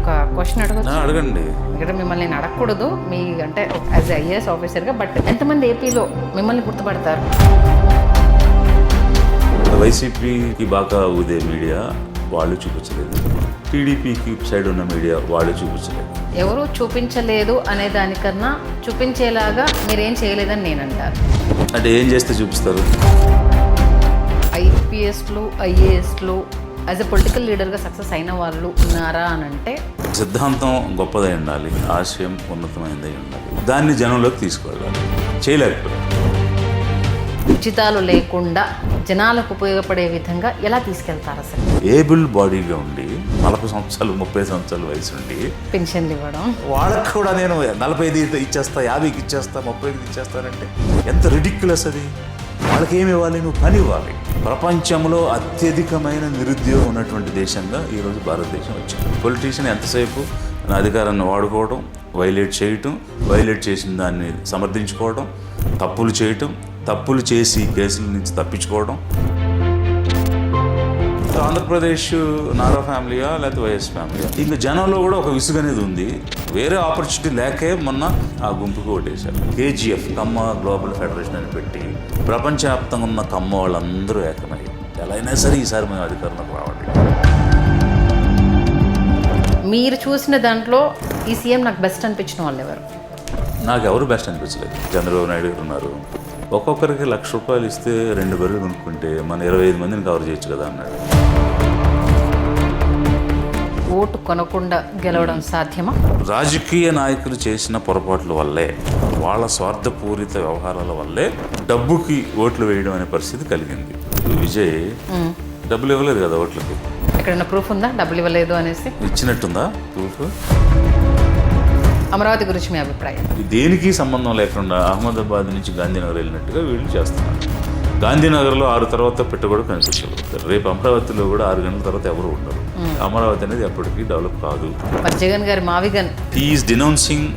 ఒక క్వశ్చన్ అడగచ్చు? అడగండి. ఇక్కడ మిమ్మల్ని నేను అడగకూడదు, మీ అంటే యాజ్ ఐఏఎస్ ఆఫీసర్గా, బట్ ఎంతమంది ఏపీలో మిమ్మల్ని గుర్తుపడతారు? వైసీపీకి బాగా ఊదే మీడియా వాళ్ళు చూపించలేదు, టీడీపీకి సైడ్ ఉన్న మీడియా వాళ్ళు చూపించలేదు. ఎవరు చూపించలేదు అనే దానికన్నా చూపించేలాగా మీరేం చేయలేదని నేను అంటారు. అంటే ఏం చేస్తే చూపిస్తారు? ఐపీఎస్లు ఐఏఎస్లు యాజ్ ఎ పొలిటికల్ లీడర్గా సక్సెస్ అయిన వాళ్ళు ఉన్నారా అని అంటే, సిద్ధాంతం గొప్పదై ఉండాలి, ఆశయం ఉన్నతమైనదై ఉండాలి, దాన్ని జనంలోకి తీసుకువెళ్ళాలి. చేయలేకపోయారు. ఉచితాలు లేకుండా జనాలకు ఉపయోగపడే విధంగా ఎలా తీసుకెళ్తారు అసలు? ఏబుల్ బాడీగా ఉండి 40 సంవత్సరాలు 30 సంవత్సరాల వయసు ఉండి పెన్షన్లు ఇవ్వడం, వాళ్ళకు కూడా నేను 45 ఇచ్చేస్తా, 50కి ఇచ్చేస్తా, 35కి ఇచ్చేస్తానంటే ఎంత రిడిక్యులస్ అది. వాళ్ళకి ఏమి ఇవ్వాలి? నువ్వు పని ఇవ్వాలి. ప్రపంచంలో అత్యధికమైన నిరుద్యోగం ఉన్నటువంటి దేశంగా ఈరోజు భారతదేశం వచ్చింది. పొలిటీషియన్ ఎంతసేపు నా అధికారాన్ని వాడుకోవడం, వైలేట్ చేసిన దాన్ని సమర్థించుకోవడం, తప్పులు చేయటం, తప్పులు చేసి కేసుల నుంచి తప్పించుకోవడం. ఆంధ్రప్రదేశ్ నారా ఫ్యామిలీయా లేకపోతే వైఎస్ ఫ్యామిలీయా? ఇంకా జనంలో కూడా ఒక విసుగు అనేది ఉంది. వేరే ఆపర్చునిటీ లేకే మొన్న ఆ గుంపుకు ఓటేశారు. కేజీఎఫ్ కమ్మ గ్లోబల్ ఫెడరేషన్ అని పెట్టి ప్రపంచవ్యాప్తంగా ఉన్న కమ్మ వాళ్ళందరూ ఏకమయ్యారు. ఎలా అయినా సరే ఈసారి మేము అధికారంలోకి రావాలి. మీరు చూసిన దాంట్లో ఈ సీఎం నాకు బెస్ట్ అనిపించిన వాళ్ళు ఎవరు? నాకు ఎవరు బెస్ట్ అనిపించలేదు. చంద్రబాబు నాయుడు గారు ఉన్నారు. ఒక్కొక్కరికి ₹1,00,000 ఇస్తే 2 బర్రెలు కొనుక్కుంటే మన 25 మందిని కవర్ చేయొచ్చు కదా అన్నాడు. ఓటు కొనకుండా గెలవడం సాధ్యమా? రాజకీయ నాయకులు చేసిన పొరపాట్ల వల్లే, వాళ్ళ స్వార్థపూరిత వ్యవహారాల వల్లే డబ్బుకి ఓట్లు వేయడం అనే పరిస్థితి కలిగింది. విజయ్ డబ్బులు ఇవ్వలేదు కదా ఓట్లకి. ఎక్కడైనా ప్రూఫ్ ఉందా డబ్బులు ఇవ్వలేదు అనేసి? ఇచ్చినట్టుందా ప్రూఫ్? అమరావతి గురించి మీ అభిప్రాయం? దేనికి సంబంధం లేకుండా అహ్మదాబాద్ నుంచి గాంధీనగర్ వెళ్ళినట్టుగా వీళ్ళు చేస్తున్నారు. గాంధీనగర్లో 6 తర్వాత పెట్ట కూడా కనిపించదు. రేపు అమరావతిలో కూడా 6 గంటల తర్వాత ఎవరు ఉండరు. అమరావతి అనేది ఎప్పటికీ డెవలప్ కాదు. మరి జగన్ గారి మావిగన్ హీఈస్ డినౌన్సింగ్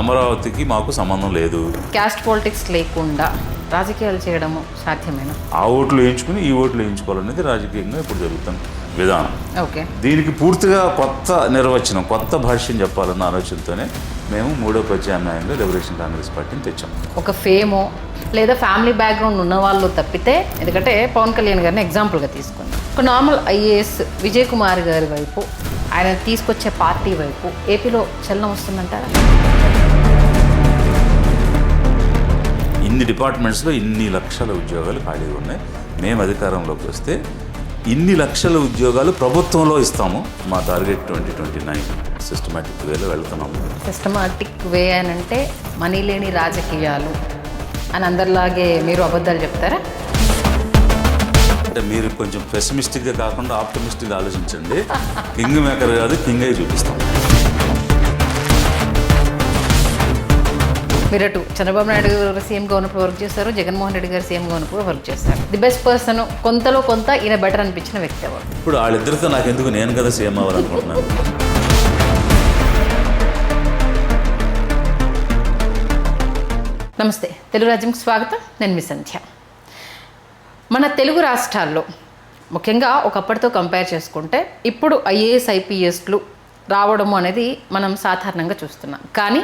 అమరావతికి మాకు సంబంధం లేదు. క్యాస్ట్ పాలిటిక్స్ లేకుండా రాజకీయాలు చేయడము సాధ్యమేనా? ఆ ఓట్లు వేయించుకుని ఈ ఓట్లు వేయించుకోవాలనేది రాజకీయంగా ఇప్పుడు జరుగుతున్న విధానం. ఓకే, దీనికి పూర్తిగా కొత్త నిర్వచనం, కొత్త భాష్యం చెప్పాలన్న ఆలోచనతోనే మేము 3వ ప్రత్యామ్నాయంగా లిబరేషన్ కాంగ్రెస్ పార్టీని తెచ్చాము. ఒక ఫేమో లేదా ఫ్యామిలీ బ్యాక్గ్రౌండ్ ఉన్న వాళ్ళు తప్పితే, ఎందుకంటే పవన్ కళ్యాణ్ గారిని ఎగ్జాంపుల్గా తీసుకున్నాం. ఒక నార్మల్ ఐఏఎస్ విజయ్ కుమార్ గారి వైపు, ఆయన తీసుకొచ్చే పార్టీ వైపు ఏపీలో చలనం వస్తుందంటారా? ఇన్ని డిపార్ట్మెంట్స్లో ఇన్ని లక్షల ఉద్యోగాలు ఖాళీగా ఉన్నాయి. మేము అధికారంలోకి వస్తే ఇన్ని లక్షల ఉద్యోగాలు ప్రభుత్వంలో ఇస్తాము. మా టార్గెట్ 2029 సిస్టమాటిక్ వేలో వెళ్తున్నాము. సిస్టమాటిక్ వే అని అంటే మనీ లేని రాజకీయాలు అని అందరిలాగే మీరు అబద్ధాలు చెప్తారా? అంటే మీరు కొంచెం పెసిమిస్టిక్గా కాకుండా ఆప్టమిస్టిక్గా ఆలోచించండి. కింగ్ మేకర్ కాదు, కింగ్ అయి చూపిస్తాం. మీరు అటు చంద్రబాబు నాయుడు గారు సీఎంగా ఉన్నప్పుడు వర్క్ చేశారు, జగన్మోహన్ రెడ్డి గారు సీఎంగా ఉన్నప్పుడు వర్క్ చేశారు. ది బెస్ట్ పర్సన్ కొంతలో కొంత ఈయన బెటర్ అనిపించిన వ్యక్తి ఎవరు? ఇప్పుడు వాళ్ళిద్దరితో నాకెందుకు, నేను కదా సీఎం అవ్వాలనుకుంటున్నాను. నమస్తే, తెలుగు రాజ్యంకి స్వాగతం. నేను మీ సంధ్య. మన తెలుగు రాష్ట్రాల్లో ముఖ్యంగా ఒకప్పటితో కంపేర్ చేసుకుంటే ఇప్పుడు ఐఏఎస్ ఐపీఎస్లు రావడము అనేది మనం సాధారణంగా చూస్తున్నాం. కానీ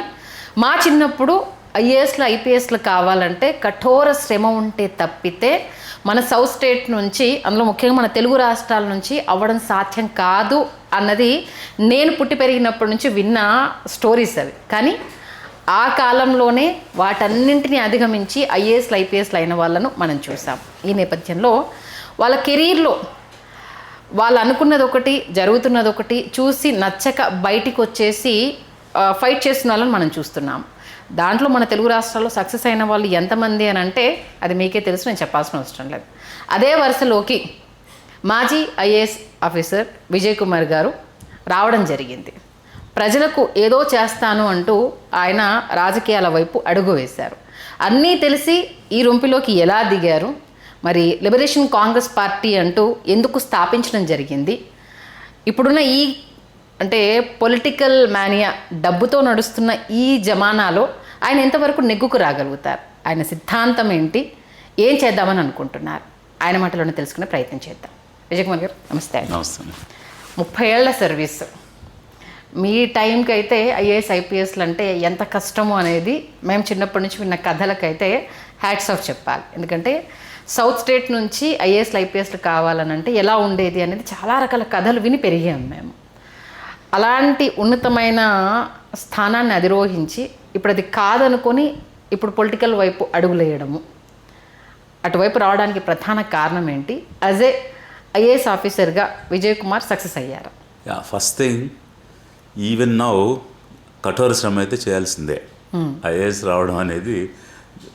మా చిన్నప్పుడు ఐఏఎస్లు ఐపీఎస్లు కావాలంటే కఠోర శ్రమ ఉంటే తప్పితే మన సౌత్ స్టేట్ నుంచి, అందులో ముఖ్యంగా మన తెలుగు రాష్ట్రాల నుంచి అవ్వడం సాధ్యం కాదు అన్నది నేను పుట్టి పెరిగినప్పటి నుంచి విన్న స్టోరీస్ అవి. కానీ ఆ కాలంలోనే వాటన్నింటినీ అధిగమించి ఐఏఎస్లు ఐపీఎస్లు అయిన వాళ్ళను మనం చూసాం. ఈ నేపథ్యంలో వాళ్ళ కెరీర్లో వాళ్ళు అనుకున్నది ఒకటి, జరుగుతున్నది ఒకటి, చూసి నచ్చక బయటికి వచ్చేసి ఫైట్ చేస్తున్న వాళ్ళని మనం చూస్తున్నాం. దాంట్లో మన తెలుగు రాష్ట్రాల్లో సక్సెస్ అయిన వాళ్ళు ఎంతమంది అని అంటే అది మీకే తెలుసు, నేను చెప్పాల్సిన అవసరం లేదు. అదే వరుసలోకి మాజీ ఐఏఎస్ ఆఫీసర్ విజయ్ కుమార్ గారు రావడం జరిగింది. ప్రజలకు ఏదో చేస్తాను అంటూ ఆయన రాజకీయాల వైపు అడుగు వేశారు. అన్నీ తెలిసి ఈ రొంపిలోకి ఎలా దిగారు, మరి లిబరేషన్ కాంగ్రెస్ పార్టీ అంటూ ఎందుకు స్థాపించడం జరిగింది, ఇప్పుడున్న ఈ అంటే పొలిటికల్ మానియా డబ్బుతో నడుస్తున్న ఈ జమానాలో ఆయన ఎంతవరకు నెగ్గుకు రాగలుగుతారు, ఆయన సిద్ధాంతం ఏంటి, ఏం చేద్దామని అనుకుంటున్నారు, ఆయన మాటలోనే తెలుసుకునే ప్రయత్నం చేద్దాం. విజయ్ కుమార్ గారు నమస్తే. నమస్తే. 30 ఏళ్ల సర్వీస్, మీ టైంకి అయితే ఐఏఎస్ ఐపీఎస్లు అంటే ఎంత కష్టమో అనేది మేము చిన్నప్పటి నుంచి విన్న కథలకైతే హ్యాట్స్ ఆఫ్ చెప్పాలి. ఎందుకంటే సౌత్ స్టేట్ నుంచి ఐఏఎస్లు ఐపీఎస్లు కావాలనంటే ఎలా ఉండేది అనేది చాలా రకాల కథలు విని పెరిగాము మేము. అలాంటి ఉన్నతమైన స్థానాన్ని అధిరోహించి ఇప్పుడు అది కాదనుకొని ఇప్పుడు పొలిటికల్ వైపు అడుగులేయడము, అటువైపు రావడానికి ప్రధాన కారణం ఏంటి? యాజ్ ఏ ఐఏఎస్ ఆఫీసర్గా విజయ్ కుమార్ సక్సెస్ అయ్యారు. ఫస్ట్ థింగ్, ఈవెన్ నౌ కఠోర శ్రమ అయితే చేయాల్సిందే. ఐఏఎస్ రావడం అనేది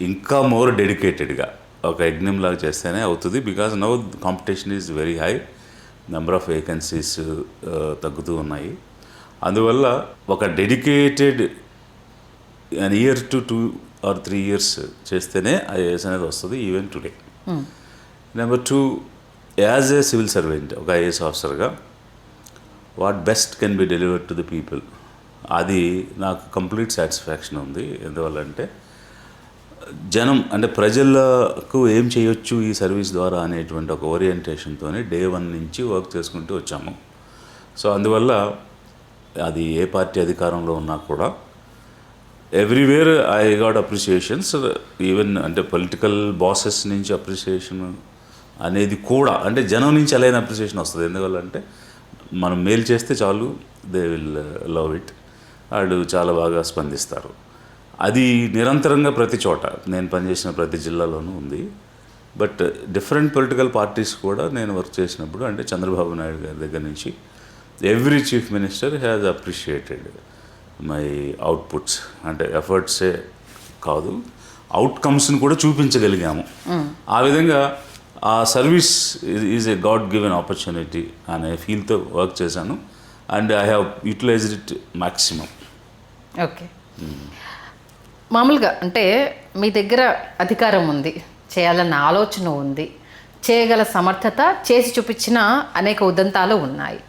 ఇంకా మోర్ డెడికేటెడ్గా ఒక యజ్ఞం లాగా చేస్తేనే అవుతుంది. Because now competition is very high, number of vacancies తగ్గుతూ ఉన్నాయి. అందువల్ల ఒక dedicated an year to 2 or 3 years చేస్తేనే ఐఏఎస్ అనేది వస్తుంది, even today. Number 2, as a civil servant, ఒక ఐఏఎస్ ఆఫీసర్గా what best can be delivered to the people, అది నాకు కంప్లీట్ సాటిస్ఫాక్షన్ ఉంది. ఎందువల్లంటే జనం అంటే ప్రజలకు ఏం చేయొచ్చు ఈ సర్వీస్ ద్వారా అనేటువంటి ఒక ఓరియంటేషన్తోనే డే 1 నుంచి వర్క్ చేసుకుంటూ వచ్చాము. సో అందువల్ల అది ఏ పార్టీ అధికారంలో ఉన్నా కూడా everywhere I got appreciations. Even అంటే పొలిటికల్ బాసెస్ నుంచి అప్రిసియేషన్ అనేది కూడా అంటే జనం నుంచి అలాగే అప్రిసియేషన్ వస్తుంది. ఎందువల్లంటే మనం మేలు చేస్తే చాలు, దే విల్ లవ్ ఇట్, వాళ్ళు చాలా బాగా స్పందిస్తారు. అది నిరంతరంగా ప్రతి చోట నేను పనిచేసిన ప్రతి జిల్లాలోనూ ఉంది. బట్ డిఫరెంట్ పొలిటికల్ పార్టీస్ కూడా నేను వర్క్ చేసినప్పుడు అంటే చంద్రబాబు నాయుడు గారి దగ్గర నుంచి every chief minister has appreciated my outputs. అంటే ఎఫర్ట్సే కాదు, అవుట్కమ్స్ని కూడా చూపించగలిగాము. ఆ విధంగా ఆ service is a god given opportunity అనే ఫీల్తో వర్క్ చేశాను. And I have utilized it maximum. Okay, మామూలుగా అంటే మీ దగ్గర అధికారం ఉంది, చేయాలన్న ఆలోచన ఉంది, చేయగల సమర్థత, చేసి చూపించిన అనేక ఉదంతాలు ఉన్నాయి.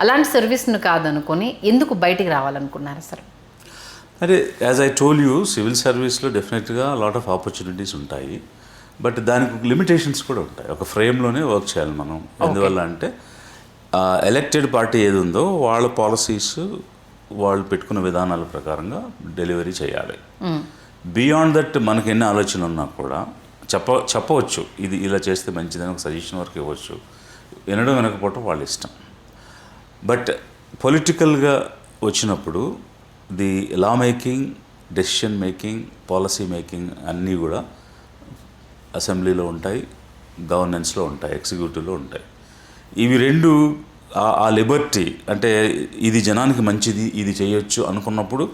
అలాంటి సర్వీస్ను కాదనుకొని ఎందుకు బయటికి రావాలనుకున్నారు సార్? అదే as I told you, civil సర్వీస్లో డెఫినెట్గా లాట్ ఆఫ్ ఆపర్చునిటీస్ ఉంటాయి. బట్ దానికి లిమిటేషన్స్ కూడా ఉంటాయి. ఒక ఫ్రేమ్లోనే వర్క్ చేయాలి మనం. ఎందువల్ల అంటే ఎలక్టెడ్ పార్టీ ఏది ఉందో వాళ్ళ పాలసీస్, వాళ్ళు పెట్టుకున్న విధానాల ప్రకారంగా డెలివరీ చేయాలి. బియాండ్ దట్ మనకి ఎన్ని ఆలోచనలు ఉన్నా కూడా చెప్పవచ్చు ఇది ఇలా చేస్తే మంచిదని ఒక సజెషన్ వరకు ఇవ్వచ్చు. వినడం వినకపోవటం వాళ్ళ ఇష్టం. బట్ పొలిటికల్గా వచ్చినప్పుడు the law making, decision making, policy making అన్నీ కూడా అసెంబ్లీలో ఉంటాయి, గవర్నెన్స్లో ఉంటాయి, ఎగ్జిక్యూటివ్లో ఉంటాయి. ఇవి రెండు ఆ లిబర్టీ అంటే ఇది జనానికి మంచిది, ఇది చేయొచ్చు అనుకున్నప్పుడు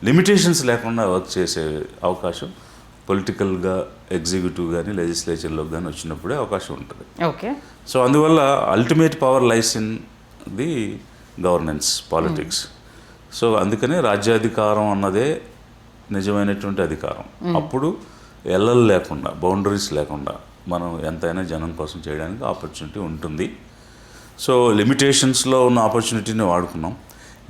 లిమిటేషన్స్ లేకుండా వర్క్ చేసే అవకాశం పొలిటికల్గా, ఎగ్జిక్యూటివ్ కానీ లెజిస్లేచర్లో కానీ వచ్చినప్పుడే అవకాశం ఉంటుంది. ఓకే, సో అందువల్ల ultimate power lies in the governance, politics. So అందుకనే రాజ్యాధికారం అన్నదే నిజమైనటువంటి అధికారం. అప్పుడు ఎల్లలు లేకుండా, బౌండరీస్ లేకుండా మనం ఎంతైనా జనం కోసం చేయడానికి ఆపర్చునిటీ ఉంటుంది. సో లిమిటేషన్స్లో ఉన్న ఆపర్చునిటీని వాడుకున్నాం.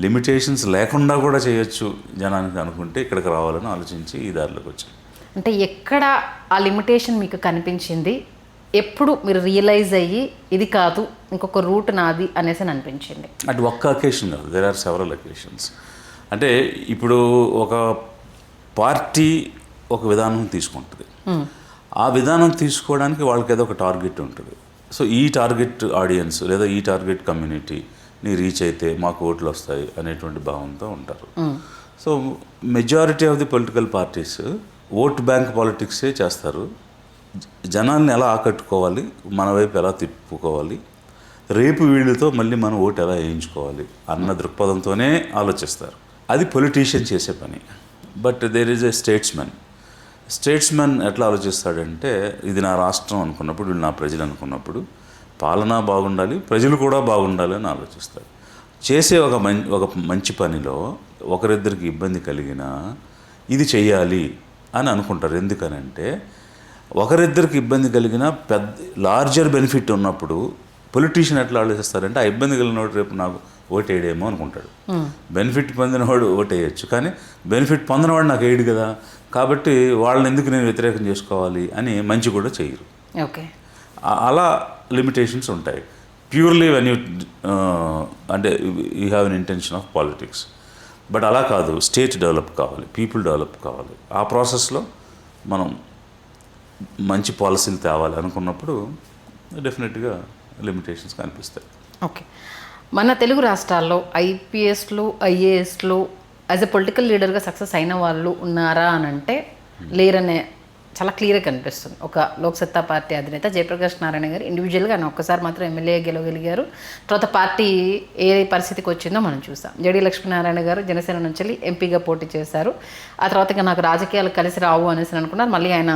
లిమిటేషన్స్ లేకుండా కూడా చేయొచ్చు జనానికి అనుకుంటే ఇక్కడికి రావాలని ఆలోచించి ఈ దారిలోకి వచ్చాం. అంటే ఎక్కడ ఆ లిమిటేషన్ మీకు కనిపించింది? ఎప్పుడు మీరు రియలైజ్ అయ్యి ఇది కాదు ఇంకొక రూట్ నాది అనేసి అనిపించింది? అటు ఒక్క అకేషన్ కాదు, దేర్ ఆర్ సెవరల్ అకేషన్స్. అంటే ఇప్పుడు ఒక పార్టీ ఒక విధానం తీసుకుంటుంది. ఆ విధానం తీసుకోవడానికి వాళ్ళకి ఏదో ఒక టార్గెట్ ఉంటుంది. సో ఈ టార్గెట్ ఆడియన్స్ లేదా ఈ టార్గెట్ కమ్యూనిటీని రీచ్ అయితే మాకు ఓట్లు వస్తాయి అనేటువంటి భావంతో ఉంటారు. So majority of the political parties vote bank పాలిటిక్సే చేస్తారు. జనాన్ని ఎలా ఆకట్టుకోవాలి, మన వైపు ఎలా తిప్పుకోవాలి, రేపు వీళ్ళతో మళ్ళీ మనం ఓటు ఎలా వేయించుకోవాలి అన్న దృక్పథంతోనే ఆలోచిస్తారు. అది పొలిటీషియన్ చేసే పని. But there is a statesmen ఎట్లా ఆలోచిస్తాడంటే ఇది నా రాష్ట్రం అనుకున్నప్పుడు, వీళ్ళు నా ప్రజలు అనుకున్నప్పుడు పాలన బాగుండాలి, ప్రజలు కూడా బాగుండాలి అని ఆలోచిస్తాడు. చేసే ఒక మంచి పనిలో ఒకరిద్దరికి ఇబ్బంది కలిగినా ఇది చెయ్యాలి అని అనుకుంటారు. ఎందుకనంటే ఒకరిద్దరికి ఇబ్బంది కలిగిన లార్జర్ బెనిఫిట్ ఉన్నప్పుడు పొలిటీషియన్ ఎట్లా ఆలోచిస్తారంటే ఆ ఇబ్బంది కలిగినవాడు రేపు నాకు ఓటు వేయడేమో అనుకుంటాడు. బెనిఫిట్ పొందినవాడు ఓటు వేయచ్చు, కానీ బెనిఫిట్ పొందినవాడు నాకు వేయడు కదా, కాబట్టి వాళ్ళని ఎందుకు నేను వ్యతిరేకం చేసుకోవాలి అని మంచి కూడా చేయరు. ఓకే, అలా లిమిటేషన్స్ ఉంటాయి. ప్యూర్లీ వెన్ యూ అంటే you have an intention of politics. But అలా కాదు, స్టేట్ డెవలప్ కావాలి, పీపుల్ డెవలప్ కావాలి. ఆ ప్రాసెస్లో మనం మంచి పాలసీలు తేవాలి అనుకున్నప్పుడు డెఫినెట్గా లిమిటేషన్స్ కనిపిస్తాయి. ఓకే, మన తెలుగు రాష్ట్రాల్లో ఐపీఎస్లు ఐఏఎస్లు యాజ్ ఎ పొలిటికల్ లీడర్గా సక్సెస్ అయిన వాళ్ళు ఉన్నారా అని అంటే లేరనే చాలా క్లియర్గా కనిపిస్తుంది. ఒక లోక్సత్తా పార్టీ అధినేత జయప్రకాష్ నారాయణ గారు ఇండివిజువల్గా ఆయన ఒక్కసారి మాత్రం ఎమ్మెల్యే గెలవగలిగారు. తర్వాత పార్టీ ఏ పరిస్థితికి వచ్చిందో మనం చూసాం. జడి లక్ష్మీనారాయణ గారు జనసేన నుంచి ఎంపీగా పోటీ చేశారు. ఆ తర్వాత ఇక నాకు రాజకీయాలు కలిసి రావు అనేసి అనుకున్నారు. మళ్ళీ ఆయన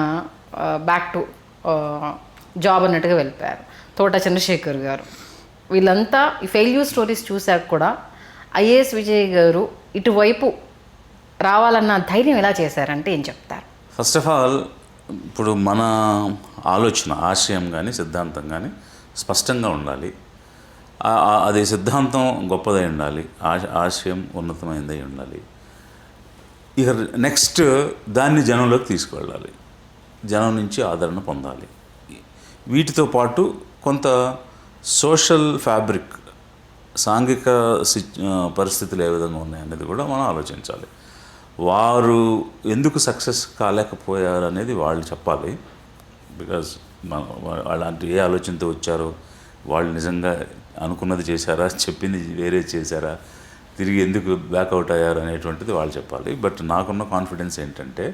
బ్యాక్ టు జాబ్ అన్నట్టుగా వెళ్ళిపోయారు. తోట చంద్రశేఖర్ గారు, వీళ్ళంతా ఈ ఫెయిల్యూర్ స్టోరీస్ చూశాక కూడా ఐఏఎస్ విజయ్ గారు ఇటువైపు రావాలన్న ధైర్యం ఎలా చేశారంటే ఏం చెప్తారు? ఫస్ట్ ఆఫ్ ఆల్, ఇప్పుడు మన ఆలోచన, ఆశయం కానీ సిద్ధాంతం కానీ స్పష్టంగా ఉండాలి. అది సిద్ధాంతం గొప్పదై ఉండాలి, ఆశయం ఉన్నతమైనదై ఉండాలి. ఇక నెక్స్ట్ దాన్ని జనంలోకి తీసుకువెళ్ళాలి, జనం నుంచి ఆదరణ పొందాలి. వీటితో పాటు కొంత సోషల్ ఫ్యాబ్రిక్, సాంఘిక పరిస్థితులు ఏ విధంగా ఉన్నాయనేది కూడా మనం ఆలోచించాలి. వారు ఎందుకు సక్సెస్ కాలేకపోయారు అనేది వాళ్ళు చెప్పాలి. బికాజ్ అలాంటి ఏ ఆలోచనతో వచ్చారో, వాళ్ళు నిజంగా అనుకున్నది చేశారా, చెప్పింది వేరే చేశారా, తిరిగి ఎందుకు బ్యాక్అవుట్ అయ్యారు అనేటువంటిది వాళ్ళు చెప్పాలి. బట్ నాకున్న కాన్ఫిడెన్స్ ఏంటంటే,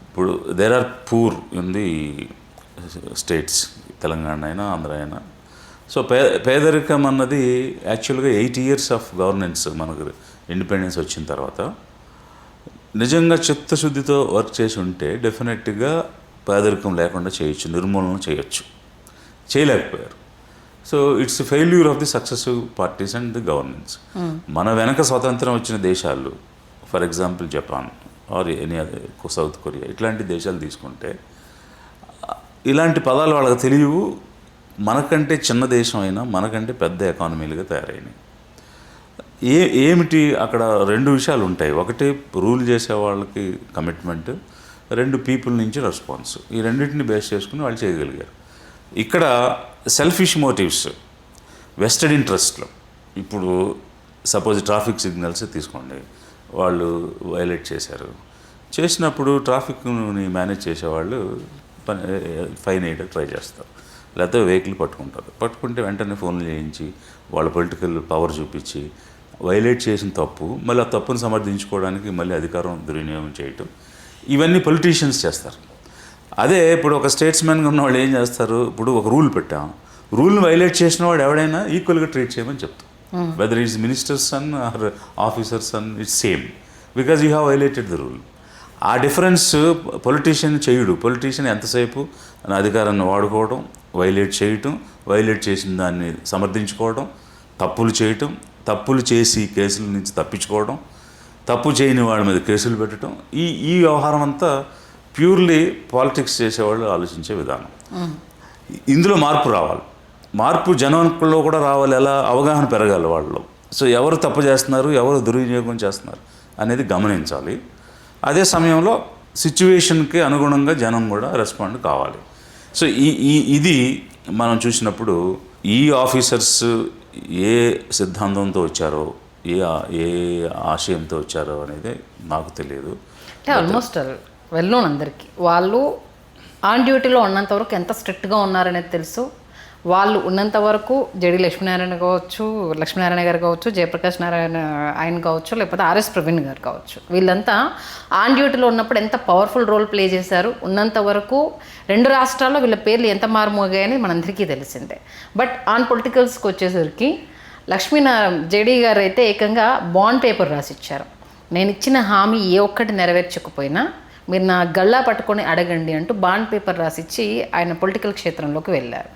ఇప్పుడు there are poor in the states, Telangana అయినా ఆంధ్ర అయినా. సో పేదరికం అన్నది యాక్చువల్గా 8 years ఆఫ్ గవర్నెన్స్ మనకు ఇండిపెండెన్స్ వచ్చిన తర్వాత నిజంగా చిత్తశుద్ధితో వర్క్ చేసి ఉంటే డెఫినెట్గా పేదరికం లేకుండా చేయొచ్చు, నిర్మూలన చేయొచ్చు. చేయలేకపోయారు. So it's failure of the successive parties and the governance. మన వెనక స్వాతంత్రం వచ్చిన దేశాలు, for example Japan or any other, south Korea, ఇట్లాంటి దేశాలు తీసుకుంటే ఇలాంటి పదాలు వాళ్ళకి తెలియవు. మనకంటే చిన్న దేశం అయినా మనకంటే పెద్ద ఎకానమీలుగా తయారైనాయి. ఏమిటి అక్కడ 2 విషయాలు ఉంటాయి. ఒకటి రూల్ చేసే వాళ్ళకి కమిట్మెంట్, 2 పీపుల్ నుంచి రెస్పాన్స్. ఈ రెండింటిని బేస్ చేసుకుని వాళ్ళు చేయగలిగారు. ఇక్కడ సెల్ఫిష్ మోటివ్స్, వెస్టెడ్ ఇంట్రెస్ట్లో, ఇప్పుడు సపోజ్ ట్రాఫిక్ సిగ్నల్స్ తీసుకోండి, వాళ్ళు వైలేట్ చేసినప్పుడు ట్రాఫిక్ని మేనేజ్ చేసేవాళ్ళు ఫైన్ వేయడానికి ట్రై చేస్తారు, లేకపోతే వెహికల్ పట్టుకుంటే వెంటనే ఫోన్లు చేయించి వాళ్ళ పొలిటికల్ పవర్ చూపించి వైలేట్ చేసిన తప్పు, మళ్ళీ ఆ తప్పును సమర్థించుకోవడానికి మళ్ళీ అధికారం దుర్వినియోగం చేయటం, ఇవన్నీ పొలిటీషియన్స్ చేస్తారు. అదే ఇప్పుడు ఒక స్టేట్స్మెన్గా ఉన్న వాళ్ళు ఏం చేస్తారు, ఇప్పుడు ఒక రూల్ పెట్టాం, రూల్ని వైలేట్ చేసిన వాడు ఎవడైనా ఈక్వల్గా ట్రీట్ చేయమని చెప్తాం. Whether it's ministers son or officers son, it's same, because you have violated the rule. ఆ డిఫరెన్స్ పొలిటీషియన్ చేయడు. పొలిటీషియన్ ఎంతసేపు అధికారాన్ని వాడుకోవడం, వైలేట్ చేయటం, వైలేట్ చేసిన దాన్ని సమర్థించుకోవడం, తప్పులు చేయటం, తప్పులు చేసి కేసుల నుంచి తప్పించుకోవడం, తప్పు చేయని వాళ్ళ మీద కేసులు పెట్టడం, ఈ వ్యవహారం అంతా ప్యూర్లీ పాలిటిక్స్ చేసేవాళ్ళు ఆలోచించే విధానం. ఇందులో మార్పు రావాలి, మార్పు జనంలో కూడా రావాలి. ఎలా అవగాహన పెరగాలి వాళ్ళలో. సో ఎవరు తప్పు చేస్తున్నారు, ఎవరు దుర్వినియోగం చేస్తున్నారు అనేది గమనించాలి. అదే సమయంలో సిచ్యువేషన్కి అనుగుణంగా జనం కూడా రెస్పాండ్ కావాలి. సో ఇది మనం చూసినప్పుడు ఈ ఆఫీసర్స్ ఏ సిద్ధాంతంతో వచ్చారో, ఏ ఆశయంతో వచ్చారో అనేది నాకు తెలియదు. అంటే ఆల్మోస్ట్ వెల్ నోన్ అందరికీ, వాళ్ళు ఆన్ డ్యూటీలో ఉన్నంత వరకు ఎంత స్ట్రిక్ట్గా ఉన్నారనేది తెలుసు. వాళ్ళు ఉన్నంత వరకు జడి లక్ష్మీనారాయణ గారు కావచ్చు, జయప్రకాష్ నారాయణ ఆయన కావచ్చు, లేకపోతే ఆర్ఎస్ ప్రవీణ్ గారు కావచ్చు, వీళ్ళంతా ఆన్ డ్యూటీలో ఉన్నప్పుడు ఎంత పవర్ఫుల్ రోల్ ప్లే చేశారు. ఉన్నంత వరకు 2 రాష్ట్రాల్లో వీళ్ళ పేర్లు ఎంత మారుమోగాయని మనందరికీ తెలిసిందే. బట్ ఆన్ పొలిటికల్స్కి వచ్చేసరికి జేడీ గారు అయితే ఏకంగా బాండ్ పేపర్ రాసిచ్చారు. నేను ఇచ్చిన హామీ ఏ ఒక్కటి నెరవేర్చకపోయినా మీరు నా గల్లా పట్టుకొని అడగండి అంటూ బాండ్ పేపర్ రాసిచ్చి ఆయన పొలిటికల్ క్షేత్రంలోకి వెళ్ళారు.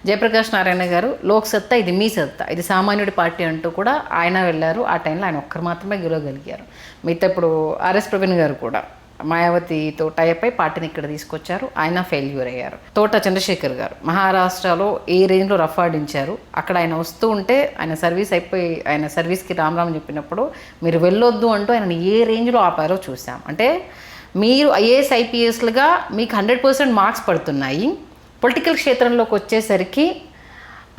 జయప్రకాష్ నారాయణ గారు లోక్సత్తా ఇది మీ సత్తా, ఇది సామాన్యుడి పార్టీ అంటూ కూడా ఆయన వెళ్ళారు. ఆ టైంలో ఆయన ఒక్కరు మాత్రమే గెలవగలిగారు. మిగతా ఇప్పుడు ఆర్ఎస్ ప్రవీణ్ గారు కూడా మాయావతితో టైప్ అయి పార్టీని ఇక్కడ తీసుకొచ్చారు, ఆయన ఫెయిల్యూర్ అయ్యారు. తోట చంద్రశేఖర్ గారు మహారాష్ట్రలో ఏ రేంజ్లో రఫ్ ఆడించారు. అక్కడ ఆయన వస్తూ ఉంటే ఆయన సర్వీస్ అయిపోయి ఆయన సర్వీస్కి రామ్ చెప్పినప్పుడు మీరు వెళ్ళొద్దు అంటూ ఆయన ఏ రేంజ్లో ఆపారో చూసాం. అంటే మీరు ఐఏఎస్ ఐపీఎస్లుగా మీకు 100% మార్క్స్ పడుతున్నాయి, పొలిటికల్ క్షేత్రంలోకి వచ్చేసరికి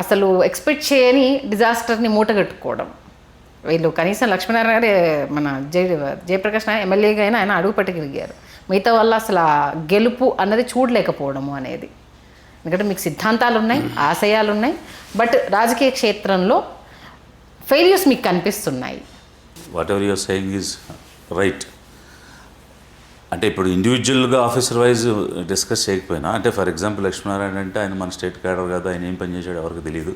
అసలు ఎక్స్పెక్ట్ చేయని డిజాస్టర్ని మూటగట్టుకోవడం. వీళ్ళు కనీసం లక్ష్మీనారాయణ గారే మన జయప్రకాష్ నారాయణ ఎమ్మెల్యేగా అయినా ఆయన అడుగు పెట్టగలిగారు. మిగతా వల్ల అసలు ఆ గెలుపు అన్నది చూడలేకపోవడము అనేది. ఎందుకంటే మీకు సిద్ధాంతాలు ఉన్నాయి, ఆశయాలు ఉన్నాయి, బట్ రాజకీయ క్షేత్రంలో ఫెయిల్యూర్స్ మీకు కనిపిస్తున్నాయి. Whatever you're saying is right. అంటే ఇప్పుడు ఇండివిజువల్గా ఆఫీసర్ వైజ్ డిస్కస్ చేయకపోయినా, అంటే ఫర్ ఎగ్జాంపుల్ లక్ష్మీనారాయణ అంటే ఆయన మన స్టేట్ క్యాడర్ కదా, ఆయన ఏం పని చేశాడు ఎవరికి తెలియదు,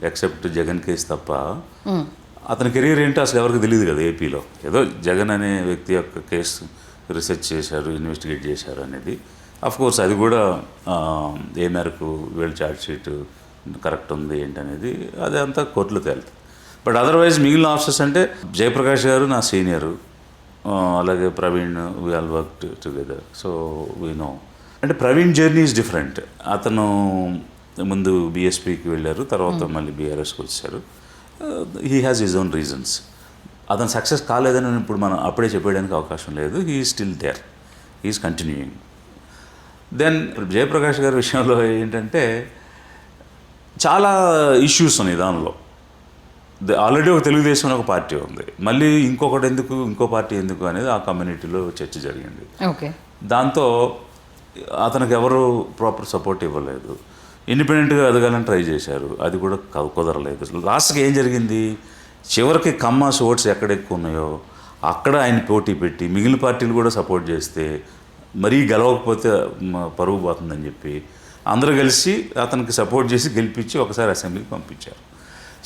ఎక్సెప్ట్ జగన్ కేసు తప్ప. అతని కెరీర్ ఏంటో అసలు ఎవరికి తెలియదు కదా ఏపీలో. ఏదో జగన్ అనే వ్యక్తి యొక్క కేసు రీసెర్చ్ చేశారు, ఇన్వెస్టిగేట్ చేశారు అనేది. కోర్స్ అది కూడా ఏ మేరకు వీళ్ళ ఛార్జ్ షీట్ కరెక్ట్ ఉంది ఏంటనేది అది అంతా కోర్టులో తేలుతుంది. బట్ అదర్వైజ్ మిగిలిన ఆఫీసర్స్ అంటే జయప్రకాష్ గారు నా సీనియరు, అలాగే Praveen, we all work together, so we know. అంటే ప్రవీణ్ జర్నీ ఈజ్ డిఫరెంట్. అతను ముందు బీఎస్పీకి వెళ్ళారు, తర్వాత మళ్ళీ బీఆర్ఎస్కి వచ్చారు. He has his own reasons. అతను సక్సెస్ కాలేదని ఇప్పుడు మనం అప్పుడే చెప్పేయడానికి అవకాశం లేదు. He is still there, he is continuing. Then Jayaprakash గారి విషయంలో ఏంటంటే చాలా ఇష్యూస్ ఉన్నాయి దానిలో. ఆల్రెడీ ఒక తెలుగుదేశం ఒక పార్టీ ఉంది, మళ్ళీ ఇంకొకటి ఎందుకు, ఇంకో పార్టీ ఎందుకు అనేది ఆ కమ్యూనిటీలో చర్చ జరిగింది. ఓకే. దాంతో అతనికి ఎవరు ప్రాపర్ సపోర్ట్ ఇవ్వలేదు. ఇండిపెండెంట్గా ఎదగాలని ట్రై చేశారు, అది కూడా కుదరలేదు. లాస్ట్కి ఏం జరిగింది, చివరికి కమ్మాస్ ఓట్స్ ఎక్కడ ఎక్కువ ఉన్నాయో అక్కడ ఆయన పోటీ పెట్టి మిగిలిన పార్టీలు కూడా సపోర్ట్ చేస్తే మరీ గెలవకపోతే పరుగు పోతుందని చెప్పి అందరూ కలిసి అతనికి సపోర్ట్ చేసి గెలిపించి ఒకసారి అసెంబ్లీకి పంపించారు.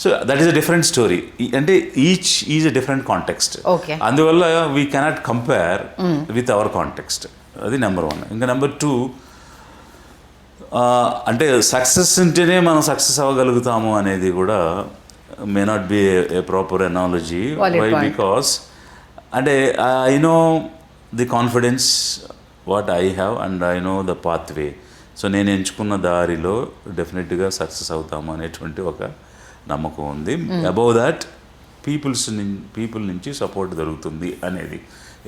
So that is a different story. అంటే each is a different context. అందువల్ల we cannot compare with our context. అది నెంబర్ 1. ఇంకా నెంబర్ 2, అంటే సక్సెస్ ఉంటేనే మనం సక్సెస్ అవ్వగలుగుతాము అనేది కూడా may not be a proper analogy. Why? Because అంటే I know the confidence what I have and I know the pathway. So నేను ఎంచుకున్న దారిలో డెఫినెట్గా సక్సెస్ అవుతాము అనేటువంటి ఒక నమ్మకం ఉంది. అబౌవ్ దాట్ పీపుల్ నుంచి సపోర్ట్ దొరుకుతుంది అనేది.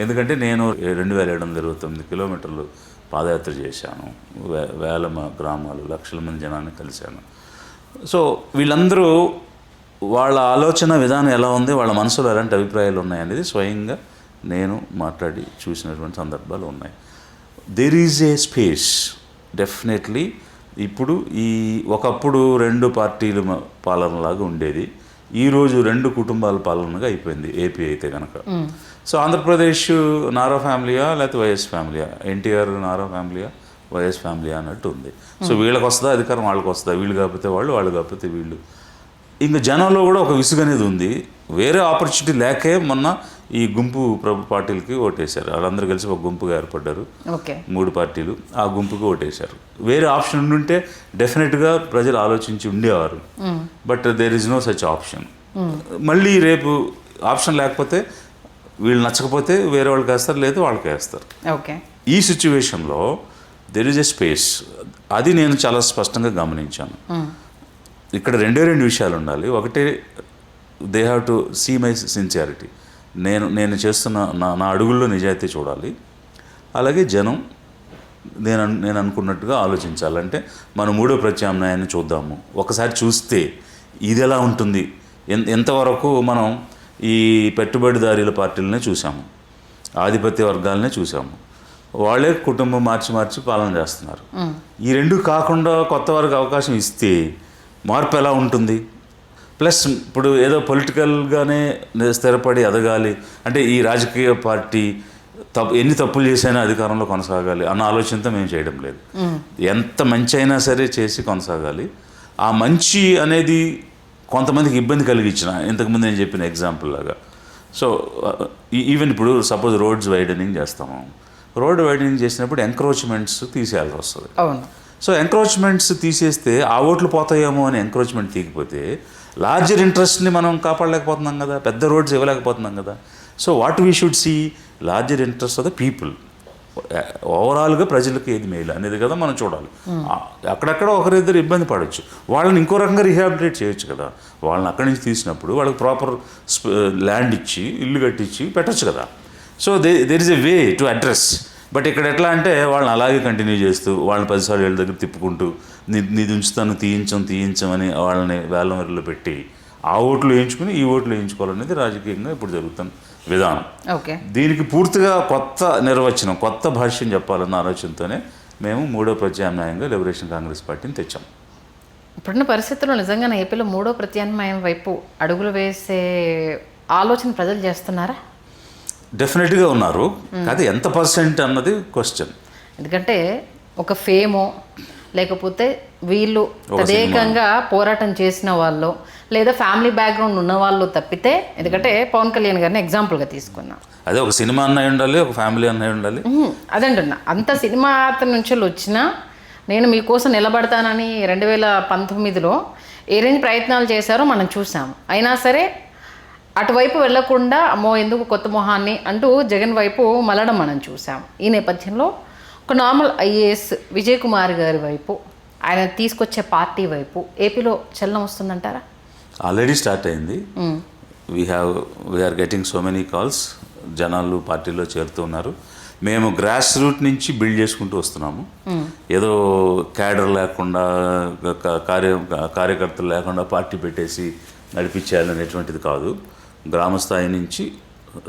ఎందుకంటే నేను 2729 కిలోమీటర్లు పాదయాత్ర చేశాను, వేల గ్రామాలు, లక్షల మంది జనాన్ని కలిశాను. సో వీళ్ళందరూ వాళ్ళ ఆలోచన విధానం ఎలా ఉంది, వాళ్ళ మనసులో ఎలాంటి అభిప్రాయాలు ఉన్నాయనేది స్వయంగా నేను మాట్లాడి చూసినటువంటి సందర్భాలు ఉన్నాయి. There is a space definitely. ఇప్పుడు ఒకప్పుడు 2 పార్టీల పాలనలాగా ఉండేది, ఈరోజు 2 కుటుంబాల పాలనగా అయిపోయింది ఏపీ అయితే కనుక. సో ఆంధ్రప్రదేశ్ నారా ఫ్యామిలీయా లేకపోతే వైఎస్ ఫ్యామిలీయా, ఎన్టీఆర్ నారా ఫ్యామిలీయా వైఎస్ ఫ్యామిలీయా అన్నట్టు ఉంది. సో వీళ్ళకి వస్తుందా అధికారం, వాళ్ళకి వస్తుందా, వీళ్ళు కాకపోతే వాళ్ళు కాకపోతే వీళ్ళు. ఇంకా జనంలో కూడా ఒక విసుగు అనేది ఉంది. వేరే ఆపర్చునిటీ లేకే మొన్న ఈ గుంపు ప్రభు పార్టీలకి ఓటేశారు. వాళ్ళందరూ కలిసి ఒక గుంపుగా ఏర్పడ్డారు, 3 పార్టీలు. ఆ గుంపుకి ఓటేశారు. వేరే ఆప్షన్ ఉండుంటే డెఫినెట్గా ప్రజలు ఆలోచించి ఉండేవారు. But there is no such option. మళ్ళీ రేపు ఆప్షన్ లేకపోతే వీళ్ళు నచ్చకపోతే వేరే వాళ్ళకి వేస్తారు, లేదు వాళ్ళకి వేస్తారు. ఈ సిచ్యువేషన్లో దెర్ ఈజ్ ఎ స్పేస్. అది నేను చాలా స్పష్టంగా గమనించాను. ఇక్కడ 2 విషయాలు ఉండాలి. ఒకటి, they have to see my sincerity. నేను చేస్తున్న నా అడుగుల్లో నిజాయితీ చూడాలి. అలాగే జనం నేను అనుకున్నట్టుగా ఆలోచించాలంటే మనం 3వ ప్రత్యామ్నాయాన్ని చూద్దాము. ఒకసారి చూస్తే ఇది ఎలా ఉంటుంది, ఎంతవరకు మనం ఈ పెట్టుబడిదారీల పార్టీలనే చూసాము, ఆధిపత్య వర్గాలనే చూసాము, వాళ్ళే కుటుంబం మార్చి పాలన చేస్తున్నారు. ఈ 2 కాకుండా కొత్త వారికి అవకాశం ఇస్తే మార్పు ఎలా ఉంటుంది? ప్లస్ ఇప్పుడు ఏదో పొలిటికల్గానే స్థిరపడి ఎదగాలి అంటే ఈ రాజకీయ పార్టీ ఎన్ని తప్పులు చేసైనా అధికారంలో కొనసాగాలి అన్న ఆలోచనతో మేము చేయడం లేదు. ఎంత మంచి అయినా సరే చేసి కొనసాగాలి. ఆ మంచి అనేది కొంతమందికి ఇబ్బంది కలిగించిన, ఇంతకుముందు నేను చెప్పిన ఎగ్జాంపుల్ లాగా. సో ఈవెన్ ఇప్పుడు సపోజ్ రోడ్స్ వైడనింగ్ చేస్తాము, రోడ్ వైడనింగ్ చేసినప్పుడు ఎంక్రోచ్మెంట్స్ తీసేయాల్సి వస్తుంది. సో ఎంక్రోచ్మెంట్స్ తీసేస్తే ఆ ఓట్లు పోతాయేమో అని ఎంక్రోచ్మెంట్ తీయకపోతే లార్జర్ ఇంట్రెస్ట్ని మనం కాపాడలేకపోతున్నాం కదా, పెద్ద రోడ్స్ ఇవ్వలేకపోతున్నాం కదా. So what we should see larger interest of the people, ఓవరాల్గా ప్రజలకు ఏది మేలు అనేది కదా మనం చూడాలి. అక్కడక్కడ ఒకరిద్దరు ఇబ్బంది పడవచ్చు, వాళ్ళని ఇంకో రకంగా రీహాబిలిటేట్ చేయొచ్చు కదా. వాళ్ళని అక్కడి నుంచి తీసినప్పుడు వాళ్ళకి ప్రాపర్ ల్యాండ్ ఇచ్చి ఇల్లు కట్టించి పెట్టచ్చు కదా. So there is a way to address. But ఇక్కడ ఎట్లా అంటే వాళ్ళని అలాగే కంటిన్యూ చేస్తూ వాళ్ళని 10 సార్లు ఏళ్ళ దగ్గర తిప్పుకుంటూ నీది ఉంచుతాను తీయించమని వాళ్ళని వేలంవరిలో పెట్టి ఆ ఓట్లు వేయించుకుని ఈ ఓట్లు వేయించుకోవాలనేది రాజకీయంగా ఇప్పుడు జరుగుతున్న విధానం. ఓకే, దీనికి పూర్తిగా కొత్త నిర్వచనం, కొత్త భాష్యం చెప్పాలన్న ఆలోచనతోనే మేము 3వ ప్రత్యామ్నాయంగా లిబరేషన్ కాంగ్రెస్ పార్టీని తెచ్చాం. ఇప్పుడున్న పరిస్థితుల్లో నిజంగా ఏపీలో 3వ ప్రత్యామ్నాయం వైపు అడుగులు వేసే ఆలోచన ప్రజలు చేస్తున్నారా? డెఫినెట్గా ఉన్నారు, అది ఎంత పర్సెంట్ అన్నది క్వశ్చన్. ఎందుకంటే ఒక ఫేమో లేకపోతే వీళ్ళు తదేకంగా పోరాటం చేసిన వాళ్ళు లేదా ఫ్యామిలీ బ్యాక్గ్రౌండ్ ఉన్న వాళ్ళు తప్పితే, ఎందుకంటే పవన్ కళ్యాణ్ గారిని ఎగ్జాంపుల్గా తీసుకున్నాం, అదే ఒక సినిమా అన్నయ్య ఉండాలి, ఒక ఫ్యామిలీ అన్నయ్య ఉండాలి. అదంటున్నా. అంత సినిమా అతని నుంచి వచ్చినా నేను మీకోసం నిలబడతానని 2019లో ఏ రేంజ్ ప్రయత్నాలు చేశారో మనం చూసాం. అయినా సరే అటువైపు వెళ్లకుండా అమ్మో ఎందుకు కొత్త మొహాన్ని అంటూ జగన్ వైపు మళ్ళడం మనం చూసాం. ఈ నేపథ్యంలో ఒక నార్మల్ ఐఏఎస్ విజయ్ కుమార్ గారి వైపు, ఆయన తీసుకొచ్చే పార్టీ వైపు ఏపీలో చలనం వస్తుందంటారా? ఆల్రెడీ స్టార్ట్ అయింది. We're getting so many calls. జనాలు పార్టీలో చేరుతూ ఉన్నారు. మేము గ్రాస్ రూట్ నుంచి బిల్డ్ చేసుకుంటూ వస్తున్నాము. ఏదో క్యాడర్ లేకుండా కార్యకర్తలు లేకుండా పార్టీ పెట్టేసి నడిపించేయాలనేటువంటిది కాదు. గ్రామ స్థాయి నుంచి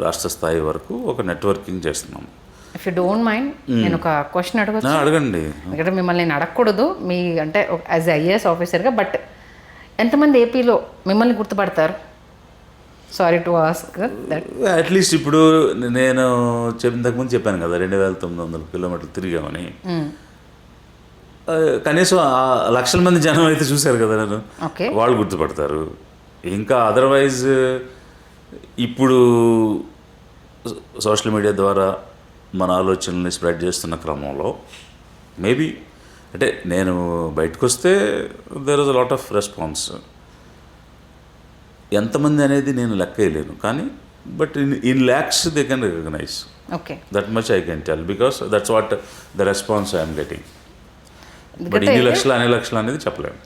రాష్ట్ర స్థాయి వరకు ఒక నెట్వర్కింగ్ చేస్తున్నాము. ఇఫ్ యూ డోంట్ మైండ్ నేను ఒక క్వశ్చన్ అడగచ్చు? అడగండి. ఎందుకంటే మిమ్మల్ని నేను అడగకూడదు మీ అంటే యాజ్ ఐఏఎస్ ఆఫీసర్గా, బట్ ఎంతమంది ఏపీలో మిమ్మల్ని గుర్తుపడతారు? Sorry to ask that. At least ఇప్పుడు నేను ఇంతకుముందు చెప్పాను కదా 2900 కిలోమీటర్లు తిరిగామని. కనీసం లక్షల మంది జనం అయితే చూశారు కదా నేను, వాళ్ళు గుర్తుపడతారు. ఇంకా అదర్వైజ్ ఇప్పుడు సోషల్ మీడియా ద్వారా మన ఆలోచనల్ని స్ప్రెడ్ చేస్తున్న క్రమంలో మేబీ అంటే నేను బయటకు వస్తే there is a lot of response. ఎంతమంది అనేది నేను లెక్క వేయలేను, కానీ but in lakhs they can recognize. Okay, that much I can tell because that's what the response I'm getting. But ఇన్ని లక్షలు అనే లక్షలు అనేది చెప్పలేము.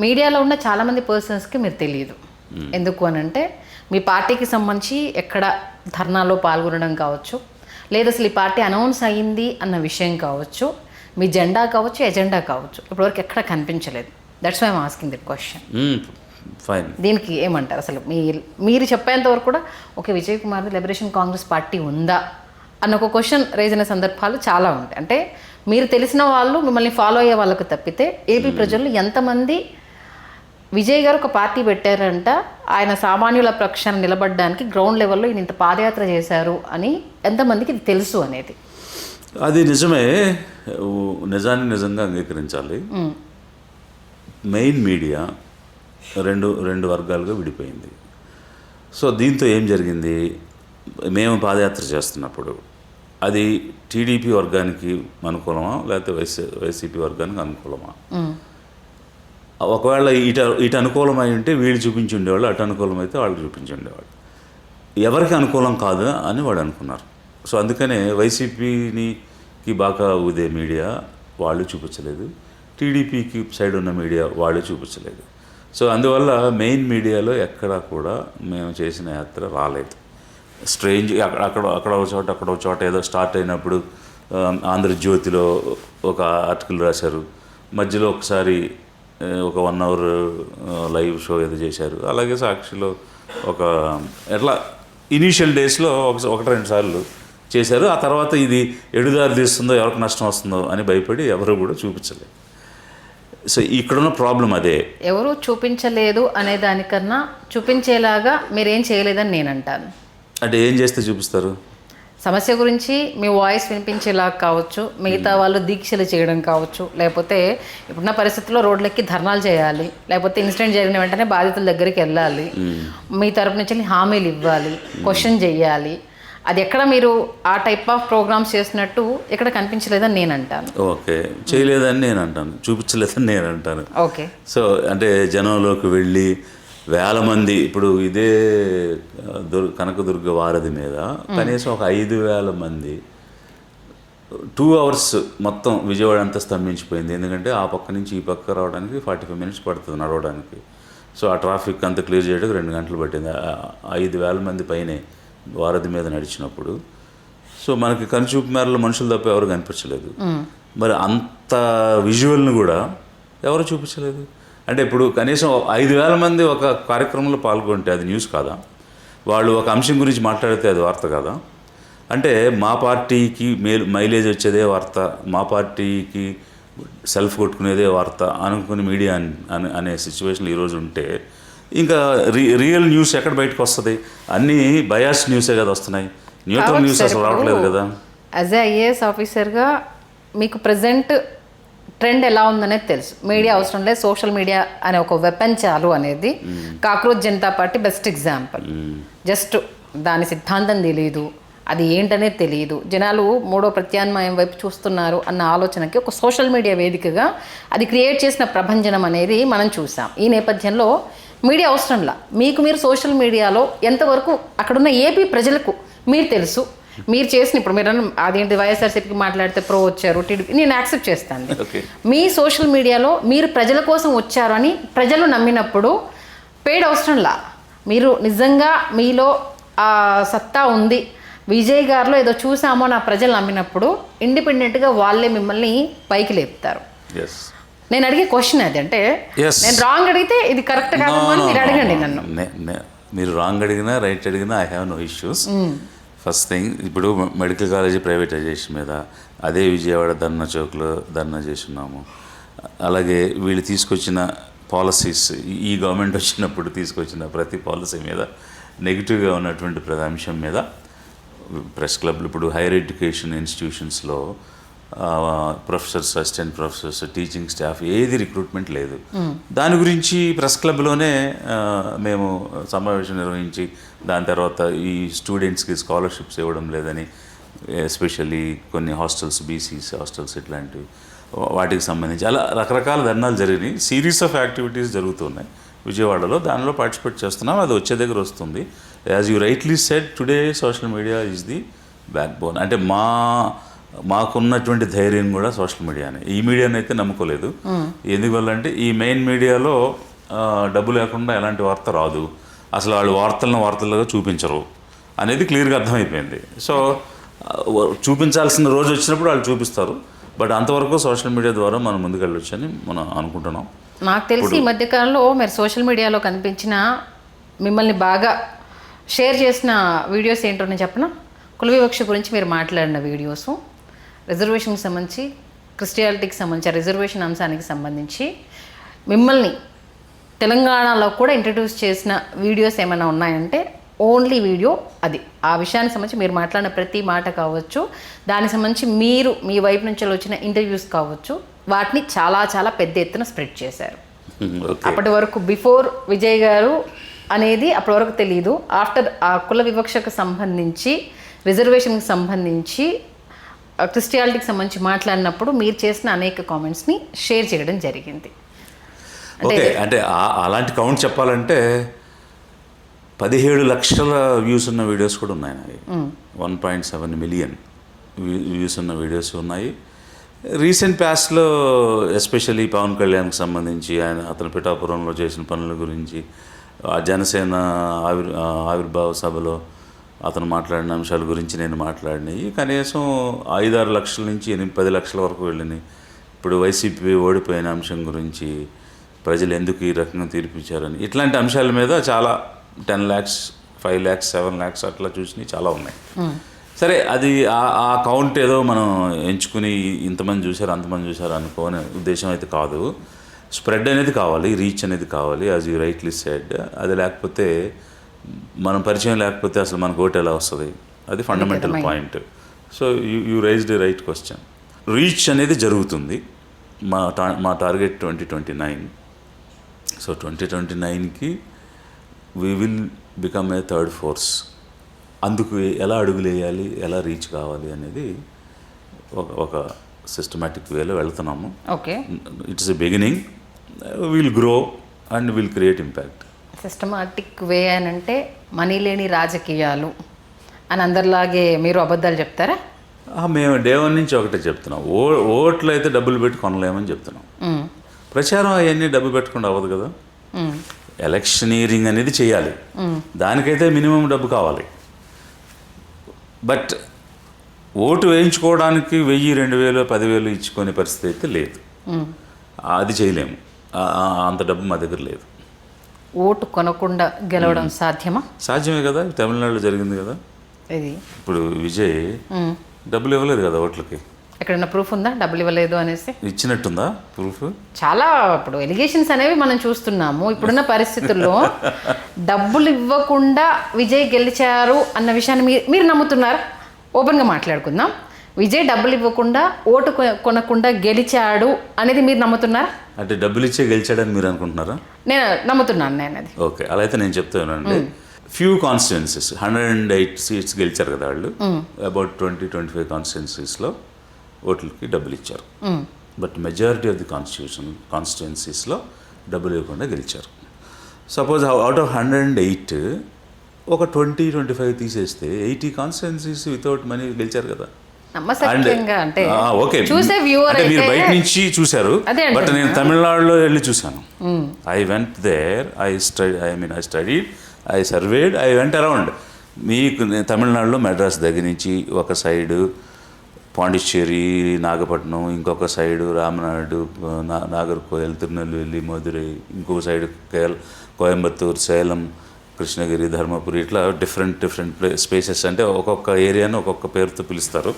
మీడియాలో ఉన్న చాలామంది పర్సన్స్కి మీరు తెలియదు. ఎందుకు అని అంటే మీ పార్టీకి సంబంధించి ఎక్కడ ధర్నాలో పాల్గొనడం కావచ్చు, లేదా అసలు ఈ పార్టీ అనౌన్స్ అయ్యింది అన్న విషయం కావచ్చు, మీ జెండా కావచ్చు, ఎజెండా కావచ్చు, ఇప్పటివరకు ఎక్కడ కనిపించలేదు. That's why I'm asking that question. Fine, దీనికి ఏమంటారు? అసలు మీరు చెప్పేంత వరకు కూడా okay Vijay Kumar Liberation Congress Party ఉందా అన్న ఒక క్వశ్చన్ రైజ్ అయిన సందర్భాలు చాలా ఉంటాయి. అంటే మీరు తెలిసిన వాళ్ళు మిమ్మల్ని ఫాలో అయ్యే వాళ్ళకు తప్పితే ఏపీ ప్రజలు ఎంతమంది విజయ్ గారు ఒక పార్టీ పెట్టారంట, ఆయన సామాన్యుల పక్షాన నిలబడడానికి గ్రౌండ్ లెవెల్లో ఈయన ఇంత పాదయాత్ర చేశారు అని ఎంతమందికి ఇది తెలుసు అనేది? అది నిజమే, నిజాన్ని నిజంగా అంగీకరించాలి. మెయిన్ మీడియా రెండు వర్గాలుగా విడిపోయింది. సో దీంతో ఏం జరిగింది, మేము పాదయాత్ర చేస్తున్నప్పుడు అది టీడీపీ వర్గానికి అనుకూలమా లేకపోతే వైసీపీ వర్గానికి అనుకూలమా? ఒకవేళ ఇటు అనుకూలమై ఉంటే వీళ్ళు చూపించి ఉండేవాళ్ళు, అటు అనుకూలమైతే వాళ్ళు చూపించి ఉండేవాళ్ళు. ఎవరికి అనుకూలం కాదు అని వాళ్ళు అనుకున్నారు. సో అందుకనే వైసీపీకి బాగా ఊదే మీడియా వాళ్ళు చూపించలేదు, టీడీపీకి సైడ్ ఉన్న మీడియా వాళ్ళు చూపించలేదు. సో అందువల్ల మెయిన్ మీడియాలో ఎక్కడా కూడా మేము చేసిన యాత్ర రాలేదు. స్ట్రేంజ్ అక్కడ ఒక చోట ఏదో స్టార్ట్ అయినప్పుడు ఆంధ్రజ్యోతిలో ఒక ఆర్టికల్ రాశారు, మధ్యలో ఒకసారి ఒక 1 hour లైవ్ షో ఏదో చేశారు. అలాగే సాక్షిలో ఒక ఎట్లా ఇనీషియల్ డేస్లో 1-2 సార్లు చేశారు. ఆ తర్వాత ఇది ఎడుదారి తీస్తుందో ఎవరికి నష్టం వస్తుందో అని భయపడి ఎవరు కూడా చూపించలేదు. సో ఇక్కడున్న ప్రాబ్లం అదే, ఎవరు చూపించలేదు అనే దానికన్నా చూపించేలాగా మీరేం చేయలేదని నేను అంటాను. అంటే ఏం చేస్తే చూపిస్తారు? సమస్య గురించి మీ వాయిస్ వినిపించేలా కావచ్చు, మిగతా వాళ్ళు దీక్షలు చేయడం కావచ్చు, లేకపోతే ఇప్పుడున్న పరిస్థితుల్లో రోడ్లెక్కి ధర్నాలు చేయాలి, లేకపోతే ఇన్సిడెంట్ జరిగిన వెంటనే బాధితుల దగ్గరికి వెళ్ళాలి, మీ తరపు నుంచి హామీలు ఇవ్వాలి, క్వశ్చన్ చేయాలి. అది ఎక్కడ మీరు ఆ టైప్ ఆఫ్ ప్రోగ్రామ్స్ చేసినట్టు ఎక్కడ కనిపించలేదని నేను అంటాను. ఓకే, చేయలేదని నేను అంటాను, చూపించలేదని నేను అంటాను. ఓకే, సో అంటే జనంలోకి వెళ్ళి వేల మంది, ఇప్పుడు ఇదే కనకదుర్గ వారధి మీద కనీసం ఒక 5,000 మంది 2 hours మొత్తం విజయవాడ అంతా స్తంభించిపోయింది. ఎందుకంటే ఆ పక్క నుంచి ఈ పక్క రావడానికి 45 minutes పడుతుంది నడవడానికి. సో ఆ ట్రాఫిక్ అంతా క్లియర్ చేయడానికి 2 గంటలు పట్టింది. 5,000 మంది పైనే వారధి మీద నడిచినప్పుడు సో మనకి కనుచూపు మేరలో మనుషులు తప్ప ఎవరు కనిపించలేదు. మరి అంత విజువల్ని కూడా ఎవరు చూపించలేదు. అంటే ఇప్పుడు కనీసం 5,000 మంది ఒక కార్యక్రమంలో పాల్గొంటే అది న్యూస్ కాదా? వాళ్ళు ఒక అంశం గురించి మాట్లాడితే అది వార్త కాదా? అంటే మా పార్టీకి మైలేజ్ వచ్చేదే వార్త, మా పార్టీకి సెల్ఫ్ కొట్టుకునేదే వార్త అనుకుని మీడియా అనే సిచ్యువేషన్లు ఈరోజు ఉంటే ఇంకా రియల్ న్యూస్ ఎక్కడ బయటకు వస్తుంది? అన్నీ బయాస్ న్యూసే కదా వస్తున్నాయి, న్యూట్రల్ న్యూస్ అసలు రావట్లేదు కదా. యాజ్ ఏ ఐఏఎస్ ఆఫీసర్గా మీకు ప్రజెంట్ ట్రెండ్ ఎలా ఉందనేది తెలుసు. మీడియా అవసరం లేదు, సోషల్ మీడియా అనే ఒక వెపన్ చాలు అనేది cockroach Janata party best example. Just దాని సిద్ధాంతం తెలియదు, అది ఏంటనేది తెలియదు, జనాలు మూడో ప్రత్యామ్నాయం వైపు చూస్తున్నారు అన్న ఆలోచనకి ఒక సోషల్ మీడియా వేదికగా అది క్రియేట్ చేసిన ప్రభంజనం అనేది మనం చూసాం. ఈ నేపథ్యంలో మీడియా అవసరంలా, మీకు మీరు సోషల్ మీడియాలో ఎంతవరకు అక్కడున్న ఏపీ ప్రజలకు మీరు తెలుసు, మీరు చేసిన ఇప్పుడు మీరు అదేంటి వైఎస్ఆర్సీపీకి మాట్లాడితే ప్రో వచ్చారు, టీడీపీ, నేను యాక్సెప్ట్ చేస్తాను. మీ సోషల్ మీడియాలో మీరు ప్రజల కోసం వచ్చారు అని ప్రజలు నమ్మినప్పుడు పెయిడ్ అవసరంలా, మీరు నిజంగా మీలో ఆ సత్తా ఉంది, విజయ్ గారిలో ఏదో చూసామో నా ప్రజలు నమ్మినప్పుడు ఇండిపెండెంట్గా వాళ్ళే మిమ్మల్ని పైకి లేపుతారు. నేను అడిగే క్వశ్చన్ అది, అంటే నేను రాంగ్ అడిగితే ఇది కరెక్ట్ కాదమ్మా అని మీరు అడగండి నన్ను. మీరు రాంగ్ అడిగినా రైట్ అడిగినా I have no issues. First thing, ఇప్పుడు మెడికల్ కాలేజీ ప్రైవేటైజేషన్ మీద అదే విజయవాడ ధర్నా చౌక్లో ధర్నా చేస్తున్నాము. అలాగే వీళ్ళు తీసుకొచ్చిన పాలసీస్, ఈ గవర్నమెంట్ వచ్చినప్పుడు తీసుకొచ్చిన ప్రతి పాలసీ మీద నెగిటివ్గా ఉన్నటువంటి ప్రతి అంశం మీద ప్రెస్ క్లబ్లు, ఇప్పుడు హైయర్ ఎడ్యుకేషన్ ఇన్స్టిట్యూషన్స్లో professors, assistant professors, teaching staff ఏది రిక్రూట్మెంట్ లేదు. దాని గురించి ప్రెస్ క్లబ్లోనే మేము సమావేశం నిర్వహించి దాని తర్వాత ఈ స్టూడెంట్స్కి స్కాలర్షిప్స్ ఇవ్వడం లేదని, ఎస్పెషల్లీ కొన్ని హాస్టల్స్, బీసీస్ హాస్టల్స్ ఇట్లాంటివి, వాటికి సంబంధించి అలా రకరకాల ధర్నాలు జరిగినాయి. సిరీస్ ఆఫ్ యాక్టివిటీస్ జరుగుతున్నాయి విజయవాడలో, దానిలో పార్టిసిపేట్ చేస్తున్నాం. అది వచ్చే దగ్గర వస్తుంది. As you rightly said, today social media is the back bone. అంటే మాకున్నటువంటి ధైర్యం కూడా సోషల్ మీడియానే. ఈ మీడియాని అయితే నమ్ముకోలేదు. ఎందువల్ల అంటే ఈ మెయిన్ మీడియాలో డబ్బు లేకుండా ఎలాంటి వార్త రాదు, అసలు వాళ్ళు వార్తలుగా చూపించరు అనేది క్లియర్గా అర్థమైపోయింది. సో చూపించాల్సిన రోజు వచ్చినప్పుడు వాళ్ళు చూపిస్తారు. బట్ అంతవరకు సోషల్ మీడియా ద్వారా మనం ముందుకెళ్ళొచ్చని మనం అనుకుంటున్నాం. నాకు తెలిసి ఈ మధ్యకాలంలో మీరు సోషల్ మీడియాలో కనిపించిన మిమ్మల్ని బాగా షేర్ చేసిన వీడియోస్ ఏంటో నేను చెప్పనా? కుల వివక్ష గురించి మీరు మాట్లాడిన వీడియోసు, రిజర్వేషన్కి సంబంధించి, క్రిస్టియాలిటీకి సంబంధించి, రిజర్వేషన్ అంశానికి సంబంధించి మిమ్మల్ని తెలంగాణలో కూడా ఇంట్రడ్యూస్ చేసిన వీడియోస్ ఏమైనా ఉన్నాయంటే ఓన్లీ వీడియో అది. ఆ విషయానికి సంబంధించి మీరు మాట్లాడిన ప్రతి మాట కావచ్చు, దానికి సంబంధించి మీరు మీ వైపు నుంచి వచ్చిన ఇంటర్వ్యూస్ కావచ్చు, వాటిని చాలా చాలా పెద్ద ఎత్తున స్ప్రెడ్ చేశారు. అప్పటి వరకు బిఫోర్ విజయ్ గారు అనేది అప్పటి వరకు తెలియదు. ఆఫ్టర్ ఆ కుల వివక్షకు సంబంధించి, రిజర్వేషన్కి సంబంధించి, క్రిస్టియాలిటీకి సంబంధించి మాట్లాడినప్పుడు మీరు చేసిన అనేక కామెంట్స్ని షేర్ చేయడం జరిగింది. అంటే అలాంటి కౌంట్ చెప్పాలంటే 17 లక్షల వ్యూస్ ఉన్న వీడియోస్ కూడా ఉన్నాయి. 1.7 మిలియన్ వ్యూస్ ఉన్న వీడియోస్ ఉన్నాయి. రీసెంట్ పాస్ట్లో ఎస్పెషల్లీ పవన్ కళ్యాణ్కి సంబంధించి అతను పిఠాపురంలో చేసిన పనుల గురించి, ఆ జనసేన ఆవిర్భావ సభలో అతను మాట్లాడిన అంశాల గురించి నేను మాట్లాడినాయి కనీసం 5-6 లక్షల నుంచి 10 లక్షల వరకు వెళ్ళినాయి. ఇప్పుడు వైసీపీ ఓడిపోయిన అంశం గురించి, ప్రజలు ఎందుకు ఈ రకంగా తీర్పిచ్చారని, ఇట్లాంటి అంశాల మీద చాలా 10 lakhs, 5 lakhs, 7 lakhs అట్లా చూసినవి చాలా ఉన్నాయి. సరే, అది ఆ కౌంట్ ఏదో మనం ఎంచుకుని ఇంతమంది చూశారు అంతమంది చూశారు అనుకోని ఉద్దేశం అయితే కాదు. స్ప్రెడ్ అనేది కావాలి, రీచ్ అనేది కావాలి, యాజ్ యూ రైట్లీ సెడ్. అది లేకపోతే, మనం పరిచయం లేకపోతే అసలు మనకు ఓటు ఎలా వస్తుంది? అది fundamental point. So you raised the right question. Reach అనేది జరుగుతుంది. మా టార్గెట్ 2029. సో 2029కి we will become a third force. అందుకు ఎలా అడుగులు వేయాలి, ఎలా రీచ్ కావాలి అనేది ఒక సిస్టమాటిక్ వేలో వెళ్తున్నాము. Okay, it's a beginning. Will grow and will create impact. Systematic way అని అంటే మనీ లేని రాజకీయాలు అని అందరిలాగే మీరు అబద్ధాలు చెప్తారా? మేము డే 1 నుంచి ఒకటే చెప్తున్నాం. ఓట్లు అయితే డబ్బులు పెట్టి కొనలేమని చెప్తున్నాం. ప్రచారం అవన్నీ డబ్బు పెట్టుకుండా అవ్వదు కదా. ఎలక్షనీరింగ్ అనేది చేయాలి, దానికైతే మినిమం డబ్బు కావాలి. బట్ ఓటు వేయించుకోవడానికి 1000, 2000, 10,000 ఇచ్చుకునే పరిస్థితి అయితే లేదు. అది చేయలేము. అంత డబ్బు మా దగ్గర లేదు. ఓటు కొనకుండా గెలవడం సాధ్యమా? సాధ్యమే కదా, తమిళనాడులో జరిగింది కదా. ఇది ఇప్పుడు విజయ్ డబ్బులు ఇవ్వలేదు కదా ఓట్లకి. ఎక్కడైనా ప్రూఫ్ ఉందా డబ్బులు ఇవ్వలేదు అనేసి? ఇచ్చినట్టుందా ప్రూఫ్? చాలా ఇప్పుడు ఎలిగేషన్స్ అనేవి మనం చూస్తున్నాము. ఇప్పుడున్న పరిస్థితుల్లో డబ్బులు ఇవ్వకుండా విజయ్ గెలిచారు అన్న విషయాన్ని మీరు నమ్ముతున్నారా? ఓపెన్గా మాట్లాడుకుందాం. విజయ్ డబ్బులు ఇవ్వకుండా ఓటు కొనకుండా గెలిచాడు అనేది మీరు నమ్ముతున్నారా? అంటే డబ్బులు ఇచ్చే గెలిచాడని మీరు అనుకుంటున్నారా? నేను నమ్ముతున్నాను. అది ఓకే. అలా అయితే నేను చెప్తానండి. ఫ్యూ కాన్స్టిట్యున్సీస్ 108 సీట్స్ గెలిచారు కదా వాళ్ళు. అబౌట్ 20-25 కాన్స్టిట్యున్సీస్లో ఓట్లకి డబ్బులు ఇచ్చారు. బట్ మెజారిటీ ఆఫ్ ది కాన్స్టిట్యున్సీస్లో డబ్బులు ఇవ్వకుండా గెలిచారు. సపోజ్ అవుట్ ఆఫ్ 108 ఒక 20-25 తీసేస్తే 80 కాన్స్టిట్యున్సీస్ వితౌట్ మనీ గెలిచారు కదా. అంటే ఓకే, అంటే మీరు బయట నుంచి చూశారు, బట్ నేను తమిళనాడులో వెళ్ళి చూశాను. I went there, I studied, I surveyed, I went around. మీకు తమిళనాడులో మెడ్రాస్ దగ్గర నుంచి ఒక సైడు పాండిచ్చేరి, నాగపట్నం, ఇంకొక సైడు రామనాయుడు, నాగర్కోయిల్, తిరునెల్వేలి, మధురై, ఇంకొక సైడు కోయంబత్తూరు, సేలం, కృష్ణగిరి, ధర్మపురి, ఇట్లా డిఫరెంట్ స్పేసెస్. అంటే ఒక్కొక్క ఏరియాను ఒక్కొక్క పేరుతో పిలుస్తారు.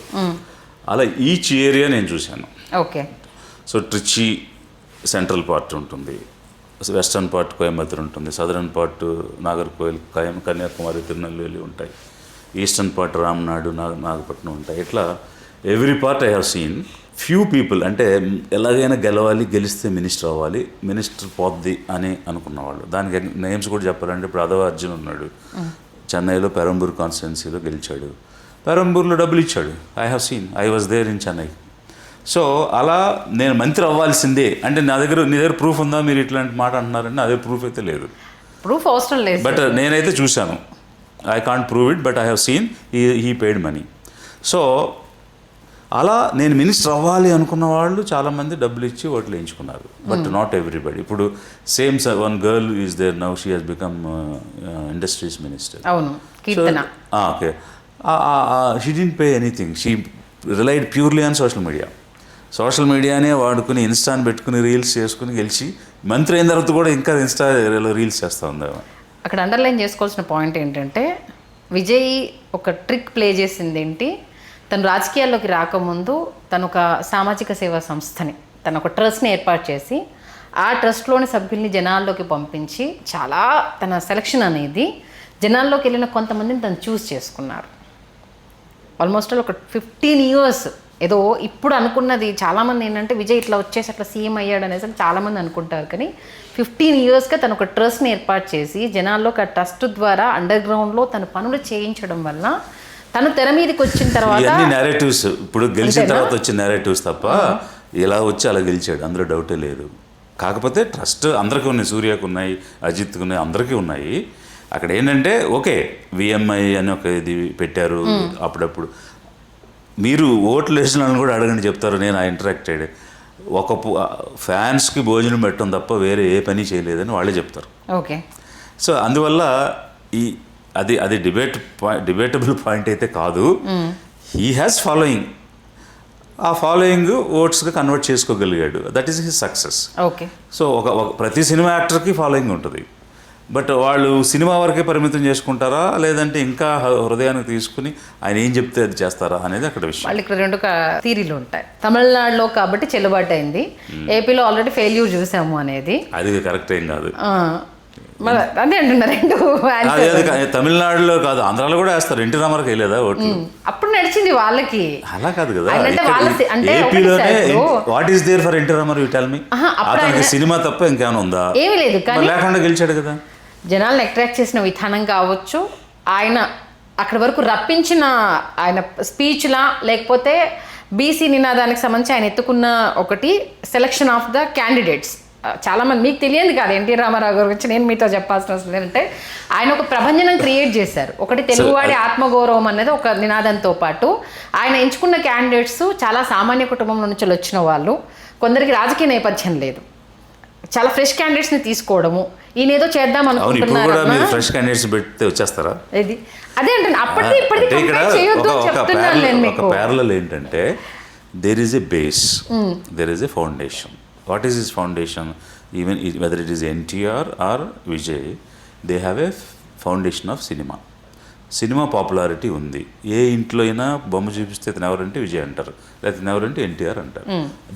అలా ఈచ్ ఏరియా నేను చూశాను. Okay. So Trichy central part ఉంటుంది, వెస్టర్న్ పార్ట్ కోయంబత్తూరు ఉంటుంది, సదరన్ పార్ట్ నాగర్కోయిల్, కన్యాకుమారి, తిరునెల్వేలి ఉంటాయి, ఈస్టర్న్ పార్ట్ రామనాడు, నాగపట్నం ఉంటాయి. ఇట్లా every part I have scene. Few people అంటే ఎలాగైనా గెలవాలి, గెలిస్తే మినిస్టర్ అవ్వాలి, మినిస్టర్ పోద్ది అని అనుకున్నవాళ్ళు. దానికి నేమ్స్ కూడా చెప్పాలంటే ఇప్పుడు అదవ అర్జున్ ఉన్నాడు, చెన్నైలో పెరంబూర్ కాన్స్టిట్యున్సీలో గెలిచాడు, పెరంబూర్లో డబ్బులు ఇచ్చాడు. I have seen, I was there in Chennai. So అలా నేను మంత్రి అవ్వాల్సిందే అంటే నీ దగ్గర ప్రూఫ్ ఉందా? మీరు ఇట్లాంటి మాట అంటున్నారంటే అదే ప్రూఫ్ అయితే లేదు. ప్రూఫ్ అవసరం లేదు, బట్ నేనైతే చూశాను. I can't prove it, but I have scene he paid money. So అలా నేను మినిస్టర్ అవ్వాలి అనుకున్న వాళ్ళు చాలామంది డబ్బులు ఇచ్చి ఓట్లు వేయించుకున్నారు, బట్ నాట్ ఎవ్రీబడి. ఇప్పుడు same one girl is there now, she has become industries minister. అవును, Keerthana. Okay. She didn't pay anything, she relied purely on social మీడియానే వాడుకుని ఇన్స్టాని పెట్టుకుని రీల్స్ చేసుకుని గెలిచి మంత్రి అయిన తర్వాత కూడా ఇంకా ఇన్స్టాలో రీల్స్ చేస్తూ ఉంది. అక్కడ అండర్లైన్ చేసుకోవాల్సిన పాయింట్ ఏంటంటే విజయ్ ఒక ట్రిక్ ప్లే చేసింది ఏంటి, తను రాజకీయాల్లోకి రాకముందు తను ఒక సామాజిక సేవా సంస్థని, తను ఒక ట్రస్ట్ని ఏర్పాటు చేసి ఆ ట్రస్ట్లోని సభ్యుల్ని జనాల్లోకి పంపించి చాలా తన సెలక్షన్ అనేది జనాల్లోకి వెళ్ళిన కొంతమందిని తను చూస్ చేసుకున్నారు. ఆల్మోస్ట్ ఒక 15 years. ఏదో ఇప్పుడు అనుకున్నది చాలామంది ఏంటంటే విజయ్ ఇట్లా వచ్చేసి అట్లా సీఎం అయ్యాడు అనేసి చాలామంది అనుకుంటారు, కానీ 15 yearsగా తను ఒక ట్రస్ట్ని ఏర్పాటు చేసి జనాల్లోకి ఆ ట్రస్ట్ ద్వారా అండర్ గ్రౌండ్లో తన పనులు చేయించడం వల్ల తను తెర మీదకి వచ్చిన తర్వాత నేరేటివ్స్, ఇప్పుడు గెలిచిన తర్వాత వచ్చిన నేరేటివ్స్ తప్ప ఇలా వచ్చి అలా గెలిచాడు అందులో డౌటే లేదు. కాకపోతే ట్రస్ట్ అందరికీ ఉన్నాయి, సూర్యకు ఉన్నాయి, అజిత్కు ఉన్నాయి, అందరికీ ఉన్నాయి. అక్కడ ఏంటంటే ఓకే విఎంఐ అని ఒక ఇది పెట్టారు. అప్పుడప్పుడు మీరు ఓట్లు వేసిన వాళ్ళని కూడా అడగండి, చెప్తారు. నేను ఇంటరాక్టెడ్ ఒక ఫ్యాన్స్కి భోజనం పెట్టడం తప్ప వేరే ఏ పని చేయలేదని వాళ్ళే చెప్తారు. ఓకే. సో అందువల్ల అది డిబేటబుల్ పాయింట్ అయితే కాదు. హీ హ్యాస్ ఫాలోయింగ్, ఆ ఫాలోయింగ్ ఓట్స్గా కన్వర్ట్ చేసుకోగలిగాడు. That is his success. Okay. So ఒక ప్రతి సినిమా యాక్టర్కి ఫాలోయింగ్ ఉంటుంది, బట్ వాళ్ళు సినిమా వరకే పరిమితం చేసుకుంటారా లేదంటే ఇంకా హృదయానికి తీసుకుని ఆయన ఏం చెప్తే అది చేస్తారా అనేది అక్కడ విషయం. వాళ్ళు ఇక్కడ 2 థీరీలు ఉంటాయి. తమిళనాడులో కాబట్టి చెల్లుబాటు అయింది, ఏపీలో ఆల్రెడీ ఫెయిల్యూర్ చూసాము అనేది. అది కరెక్ట్ ఏం కాదు, అదే అంటున్నారు 2. తమిళనాడులో కాదు, ఆంధ్రాలో కూడా వేస్తారు. ఎన్టీ రామారావుకి వేయలేదా ఓట్లు? అప్పుడు నడిచింది వాళ్ళకి. అలా కాదు కదా, ఏపీలోనే what is there for NT Rama Rao? You tell me. అతనికి సినిమా తప్ప ఇంకేమైనా ఉందా? ఏమీ లేదు, కానీ లేకుండా గెలిచాడు కదా. జనాలను అట్రాక్ట్ చేసిన విధానం కావచ్చు, ఆయన అక్కడి వరకు రప్పించిన ఆయన స్పీచ్లా, లేకపోతే బీసీ నినాదానికి సంబంధించి ఆయన ఎత్తుకున్న ఒకటి సెలెక్షన్ ఆఫ్ ద క్యాండిడేట్స్. చాలామంది మీకు తెలియదు కాదు ఎన్టీ రామారావు గారి గురించి నేను మీతో చెప్పాల్సిన అవసరం ఏంటంటే ఆయన ఒక ప్రభంజనం క్రియేట్ చేశారు. ఒకటి తెలుగువాడి ఆత్మగౌరవం అనేది ఒక నినాదంతో పాటు ఆయన ఎంచుకున్న క్యాండిడేట్స్ చాలా సామాన్య కుటుంబంలో నుంచి వచ్చిన వాళ్ళు, కొందరికి రాజకీయ నేపథ్యం లేదు, చాలా ఫ్రెష్ క్యాండిడేట్స్ని తీసుకోవడము. ఈయన ఏదో చేద్దాం అనుకుంటున్నారు. ఫ్రెష్ క్యాండిడేట్స్ పెడితే వచ్చేస్తారా? అదే అంటే అప్పటికి ఇప్పటికీ చెప్తున్నాను నేను మీకు. ఒక ప్యారలల్ ఏంటంటే there is a base, there is a foundation. What is his foundation? Even whether it is NTR or Vijay, they have a foundation of cinema. Cinema popularity ఉంది. ఏ ఇంట్లో అయినా బొమ్మ చూపిస్తే ఇతను ఎవరంటే విజయ్ అంటారు, లేకపోతే ఇతను ఎవరంటే ఎన్టీఆర్ అంటారు.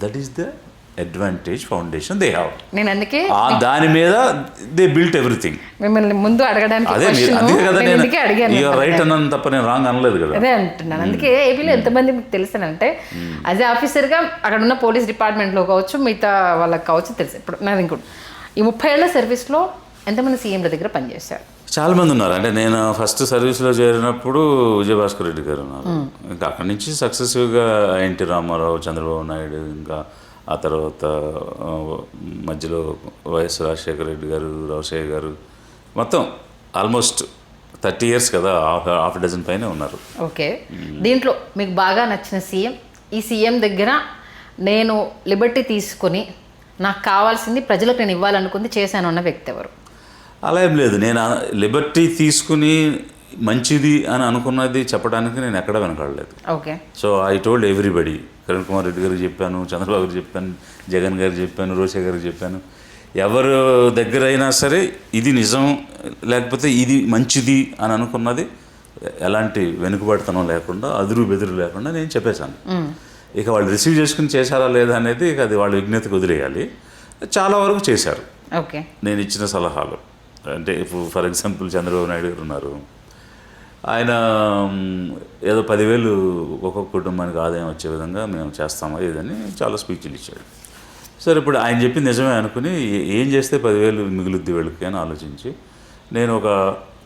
That is the advantage foundation they have. నేను అందుకే దాని మీద దే బిల్ట్ ఎవ్రీథింగ్. మిమ్మల్ని ముందు అడగడానికి అదే కదా నేను అడిగాను, రైట్ అన్నాను తప్ప నేను రాంగ్ అనలేదు కదా. అదే అంటున్నాను. అందుకే ఏపీలో ఎంతమంది మీకు తెలుసానంటే యాజ్ ఏ ఆఫీసర్గా అక్కడ ఉన్న పోలీస్ డిపార్ట్మెంట్లో కావచ్చు, మిగతా వాళ్ళకి కావచ్చు తెలుసు. ఇప్పుడు నాది ఇంకోటి, ఈ 30 ఏళ్ల సర్వీస్లో ఎంతమంది సీఎంల దగ్గర పనిచేశారు? చాలామంది ఉన్నారు. అంటే నేను ఫస్ట్ సర్వీస్లో చేరినప్పుడు విజయభాస్కర్ రెడ్డి గారు ఉన్నారు. ఇంకా అక్కడి నుంచి సక్సెసివ్గా ఎన్టీ రామారావు, చంద్రబాబు నాయుడు, ఇంకా ఆ తర్వాత మధ్యలో వైఎస్ రాజశేఖర రెడ్డి గారు, రాజశేఖర్ గారు, మొత్తం ఆల్మోస్ట్ 30 years కదా, హాఫ్ డజన్ పైనే ఉన్నారు. ఓకే, దీంట్లో మీకు బాగా నచ్చిన సీఎం, ఈ సీఎం దగ్గర నేను లిబర్టీ తీసుకొని నాకు కావాల్సింది ప్రజలకు నేను ఇవ్వాలనుకుంది చేశాను అన్న వ్యక్తి ఎవరు? అలా ఏం లేదు. నేను లిబర్టీ తీసుకుని మంచిది అని అనుకున్నది చెప్పడానికి నేను ఎక్కడ వెనకాడలేదు. Okay. So I told everybody. Kiran Kumar Reddy గారికి చెప్పాను, చంద్రబాబు గారికి చెప్పాను, జగన్ గారికి చెప్పాను, రోషే గారికి చెప్పాను. ఎవరు దగ్గర అయినా సరే ఇది నిజం లేకపోతే ఇది మంచిది అని అనుకున్నది ఎలాంటి వెనుకబడతనం లేకుండా, అదురు బెదురు లేకుండా నేను చెప్పేశాను. ఇక వాళ్ళు రిసీవ్ చేసుకుని చేశారా లేదా అనేది ఇక అది వాళ్ళ విజ్ఞతకు వదిలేయాలి. చాలా వరకు చేశారు. ఓకే. నేను ఇచ్చిన సలహాలు అంటే ఇప్పుడు ఫర్ ఎగ్జాంపుల్ చంద్రబాబు నాయుడు గారు ఉన్నారు, ఆయన ఏదో 10,000 ఒక్కొక్క కుటుంబానికి ఆదాయం వచ్చే విధంగా మేము చేస్తామా ఇదని చాలా స్పీచ్లు ఇచ్చాడు. సరే, ఇప్పుడు ఆయన చెప్పింది నిజమే అనుకుని ఏం చేస్తే 10,000 మిగులుద్ది వీళ్ళకి అని ఆలోచించి నేను ఒక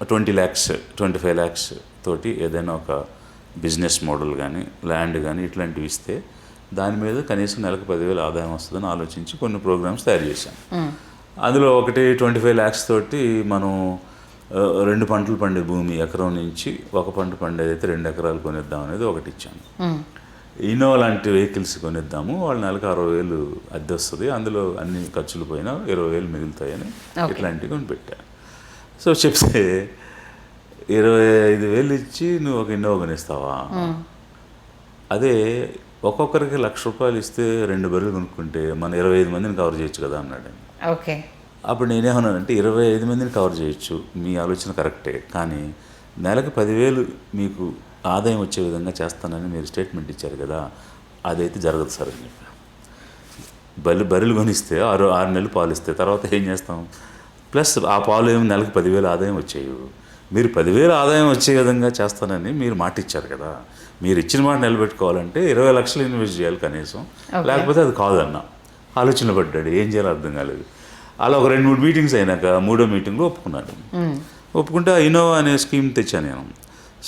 20 lakhs 25 lakhs తోటి ఏదైనా ఒక బిజినెస్ మోడల్ కానీ ల్యాండ్ కానీ ఇట్లాంటివి ఇస్తే దాని మీద కనీసం నెలకు 10,000 ఆదాయం వస్తుందని ఆలోచించి కొన్ని ప్రోగ్రామ్స్ తయారు చేశాను. అందులో ఒకటి 25 lakhs తోటి మనం 2 పంటలు పండే భూమి ఎకరం నుంచి 1 పంట పండేదైతే 2 ఎకరాలు కొనిద్దాం అనేది ఒకటి ఇచ్చాను. ఇన్నోవా లాంటి వెహికల్స్ కొనిద్దాము, వాళ్ళ నెలకు 60,000 అద్దె వస్తుంది, అందులో అన్ని ఖర్చులు పోయినా 20,000 మిగులుతాయని ఇట్లాంటివి కొని పెట్టాను. సో చెప్తే 25,000 ఇచ్చి నువ్వు ఒక ఇన్నోవా కొనిస్తావా? అదే ఒక్కొక్కరికి ₹1,00,000 ఇస్తే 2 బర్రెలు కొనుక్కుంటే మనం 25 మందిని కవర్ చేయొచ్చు కదా అన్నాడు. ఓకే. అప్పుడు నేనేమన్నానంటే 25 మందిని కవర్ చేయొచ్చు, మీ ఆలోచన కరెక్టే, కానీ నెలకు 10,000 మీకు ఆదాయం వచ్చే విధంగా చేస్తానని మీరు స్టేట్మెంట్ ఇచ్చారు కదా, అదైతే జరగదు సార్ అని చెప్పి. బర్రెలు కొనిస్తే 6 నెలలు పాలు ఇస్తే తర్వాత ఏం చేస్తాం? ప్లస్ ఆ పాలు ఏమి నెలకు 10,000 ఆదాయం వచ్చేవి. మీరు 10,000 ఆదాయం వచ్చే విధంగా చేస్తానని మీరు మాట ఇచ్చారు కదా, మీరు ఇచ్చిన మాట నిలబెట్టుకోవాలంటే 20 లక్షలు ఇన్వెస్ట్ చేయాలి కనీసం, లేకపోతే అది కాదన్నా. ఆలోచనలు పడ్డాడు, ఏం చేయాలో అర్థం కాలేదు. అలా ఒక 2-3 మీటింగ్స్ అయినాక 3వ మీటింగ్లో ఒప్పుకున్నాడు. ఒప్పుకుంటే ఇన్నోవా అనే స్కీమ్ తెచ్చాను నేను.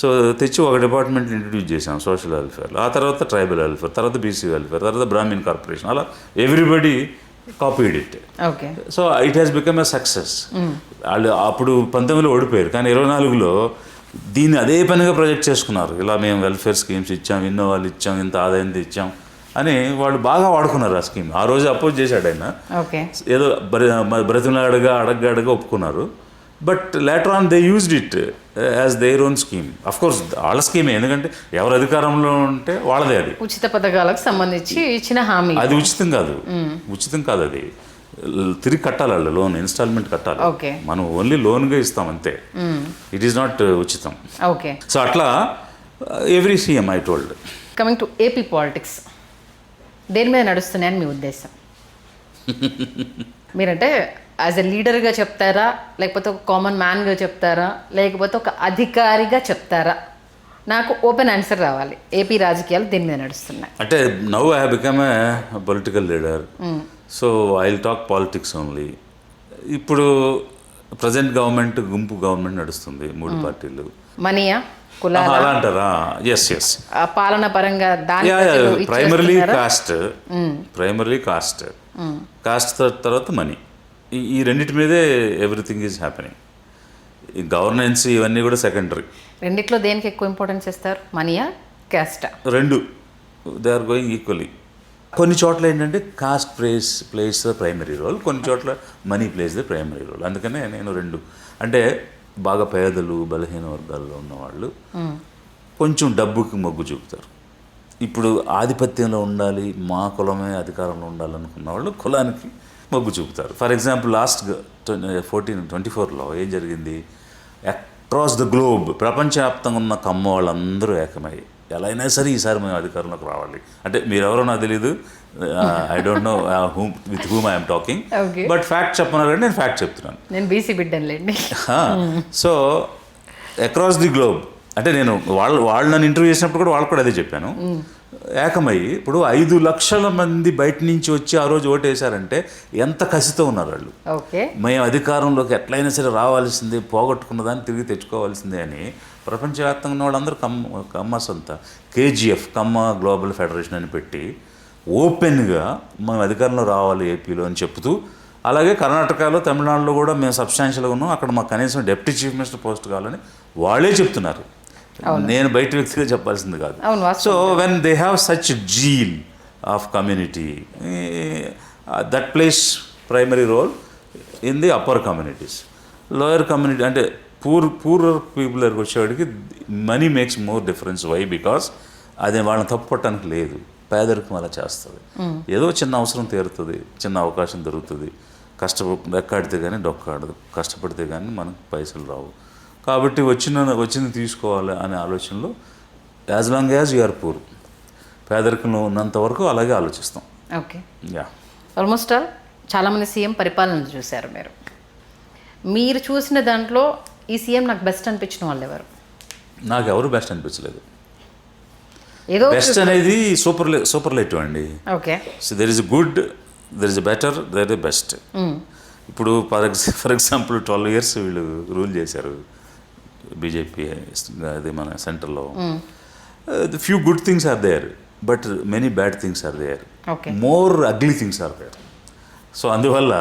సో తెచ్చి ఒక డిపార్ట్మెంట్ ఇంట్రడ్యూస్ చేశాను, సోషల్ వెల్ఫేర్, ఆ తర్వాత ట్రైబల్ వెల్ఫేర్, తర్వాత బీసీ వెల్ఫేర్, తర్వాత బ్రాహ్మిన్ కార్పొరేషన్, అలా everybody copied it. Okay. So it has become a success. వాళ్ళు అప్పుడు 19లో ఓడిపోయారు, కానీ 24లో దీన్ని అదే పనిగా ప్రొజెక్ట్ చేసుకున్నారు. ఇలా మేము వెల్ఫేర్ స్కీమ్స్ ఇచ్చాం, ఇన్నోవాలు ఇచ్చాం, ఇంత ఆదాయం ఇచ్చాం అని వాళ్ళు బాగా వాడుకున్నారు ఆ స్కీమ్. ఆ రోజు అపోజ్ చేశాడు ఆయన, ఏదో బ్రతిమలాడగా అడగగా ఒప్పుకున్నారు. But later on they used it as their own scheme. Of course వాళ్ళ స్కీమే, ఎందుకంటే ఎవరు అధికారంలో ఉంటే వాళ్ళదే. అది ఉచిత పథకాలకు సంబంధించి ఇచ్చిన హామీ. అది ఉచితం కాదు, అది తిరిగి కట్టాలి, వాళ్ళు లోన్ ఇన్స్టాల్మెంట్ కట్టాలి. మనం ఓన్లీ లోన్గా ఇస్తాం అంతే, ఇట్ ఈస్ నాట్ ఉచితం. ఓకే. సో అట్లా every CM I told. Coming to AP politics, దేని మీద నడుస్తున్నాయని మీ ఉద్దేశం? మీరంటే యాజ్ ఎ లీడర్గా చెప్తారా, లేకపోతే ఒక కామన్ మ్యాన్గా చెప్తారా, లేకపోతే ఒక అధికారిగా చెప్తారా? నాకు ఓపెన్ ఆన్సర్ రావాలి. ఏపీ రాజకీయాలు దేని మీద నడుస్తున్నాయి అంటే now I have become a political leader, so I will talk politics only. ఇప్పుడు ప్రజెంట్ గవర్నమెంట్ గుంపు గవర్నమెంట్ నడుస్తుంది, 3 పార్టీలు. మనీయా అలా అంటారా? ఎస్. పాలన పరంగా ప్రైమర్లీ కాస్ట్ తర్వాత మనీ, ఈ రెండింటి మీదే ఎవ్రీథింగ్ ఈజ్ హ్యాపెనింగ్. ఈ గవర్నెన్స్ ఇవన్నీ కూడా సెకండరీ. రెండిట్లో దేనికి ఎక్కువ ఇంపార్టెన్స్ ఇస్తారు, మనీయా కాస్టా? 2 దే ఆర్ గోయింగ్ ఈక్వలీ. కొన్ని చోట్ల ఏంటంటే caste plays the primary role, కొన్ని చోట్ల money plays the primary role. అందుకనే నేను 2 అంటే బాగా పేదలు బలహీన వర్గాల్లో ఉన్నవాళ్ళు కొంచెం డబ్బుకి మొగ్గు చూపుతారు, ఇప్పుడు ఆధిపత్యంలో ఉండాలి, మా కులమే అధికారంలో ఉండాలనుకున్న వాళ్ళు కులానికి మొగ్గు చూపుతారు. ఫర్ ఎగ్జాంపుల్ లాస్ట్ 24లో ఏం జరిగింది, అక్రాస్ ద గ్లోబ్ ప్రపంచవ్యాప్తంగా ఉన్న కమ్మ వాళ్ళందరూ ఏకమై ఎలా అయినా సరే ఈసారి మేము అధికారంలోకి రావాలి అంటే, మీరెవరో నాకు తెలియదు, I don't know with whom I'm talking, but fact చెప్పమన్నారంటే నేను ఫ్యాక్ట్ చెప్తున్నాను. నేను బీసీ బిడ్డనులేండి. సో అక్రాస్ ది గ్లోబ్ అంటే నేను వాళ్ళు నన్ను ఇంటర్వ్యూ చేసినప్పుడు కూడా వాళ్ళకు కూడా అదే చెప్పాను. ఏకమై ఇప్పుడు 5 లక్షల మంది బయట నుంచి వచ్చి ఆ రోజు ఓటేశారంటే ఎంత కసితో ఉన్నారు వాళ్ళు. ఓకే, మేము అధికారంలోకి ఎట్లయినా సరే రావాల్సిందే, పోగొట్టుకున్న దాన్ని తిరిగి తెచ్చుకోవాల్సిందే అని ప్రపంచవ్యాప్తంగా ఉన్న వాళ్ళందరూ కమ్మస్ అంతా KGF కమ్మ గ్లోబల్ ఫెడరేషన్ అని పెట్టి ఓపెన్గా మేము అధికారంలో రావాలి ఏపీలో అని చెప్తూ, అలాగే కర్ణాటకలో తమిళనాడులో కూడా మేము సబ్స్టాన్షియల్గా ఉన్నాం, అక్కడ మాకు కనీసం డిప్యూటీ చీఫ్ మినిస్టర్ పోస్ట్ కావాలని వాళ్ళే చెప్తున్నారు. నేను బయట వ్యక్తిగా చెప్పాల్సింది కాదు. So when they have such zeal of community, that plays primary role in the upper communities. Lower community అంటే పూర్ పీపుల్ దగ్గరికి వచ్చేవాడికి money makes more difference. Why? Because అది వాళ్ళని తప్పు పట్టడానికి లేదు, పేదరికం అలా చేస్తుంది. ఏదో చిన్న అవసరం తీరుతుంది, చిన్న అవకాశం దొరుకుతుంది, రెక్కాడితే కానీ డొక్కాడదు, కష్టపడితే కానీ మనకు పైసలు రావు. కాబట్టి వచ్చింది తీసుకోవాలి అనే ఆలోచనలో as long as you're poor, పేదరికంలో ఉన్నంత వరకు అలాగే ఆలోచిస్తాం. Okay, ya. ఆల్మోస్ట్ చాలామంది సీఎం పరిపాలన చూశారు మీరు చూసిన దాంట్లో ఈ సీఎం నాకు బెస్ట్ అనిపించిన వాళ్ళు ఎవరు? నాకు ఎవరు బెస్ట్ అనిపించలేదు. ఏదో బెస్ట్ అనేది సూపర్లేటివ్ అండి. Okay, so there is good, there is better, there is best. ఇప్పుడు ఫర్ ఎగ్జాంపుల్ 12 years వీళ్ళు రూల్ చేశారు బీజేపీ, అది మన సెంటర్లో. Few good things are there, but many bad things are there, more ugly things are there. So అందువల్ల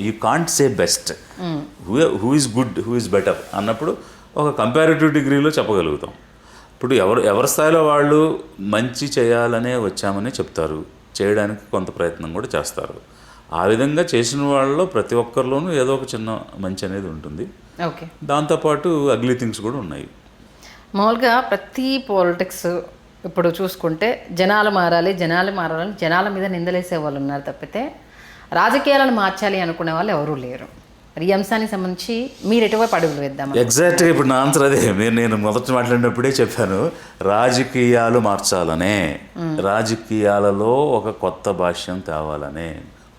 you can't say best, who is good, who is better అన్నప్పుడు ఒక comparative డిగ్రీలో చెప్పగలుగుతాం. ఇప్పుడు ఎవరి స్థాయిలో వాళ్ళు మంచి చేయాలనే వచ్చామని చెప్తారు, చేయడానికి కొంత ప్రయత్నం కూడా చేస్తారు. ఆ విధంగా చేసిన వాళ్ళలో ప్రతి ఒక్కరిలోనూ ఏదో ఒక చిన్న మంచి అనేది ఉంటుంది. ఓకే, దాంతోపాటు అగ్లీ థింగ్స్ కూడా ఉన్నాయి. మామూలుగా ప్రతి పాలిటిక్స్ ఇప్పుడు చూసుకుంటే జనాలు మారాలని జనాల మీద నిందలేసే వాళ్ళు ఉన్నారు తప్పితే రాజకీయాలను మార్చాలి అనుకునే వాళ్ళు ఎవరూ లేరు. మరి ఈ అంశానికి సంబంధించి మీరు ఎటువైపు అడుగులు వేద్దాం? ఎగ్జాక్ట్గా ఇప్పుడు నా ఆన్సర్ అదే. నేను మొదట మాట్లాడినప్పుడే చెప్పాను, రాజకీయాలు మార్చాలనే, రాజకీయాలలో ఒక కొత్త భాష్యం తేవాలనే,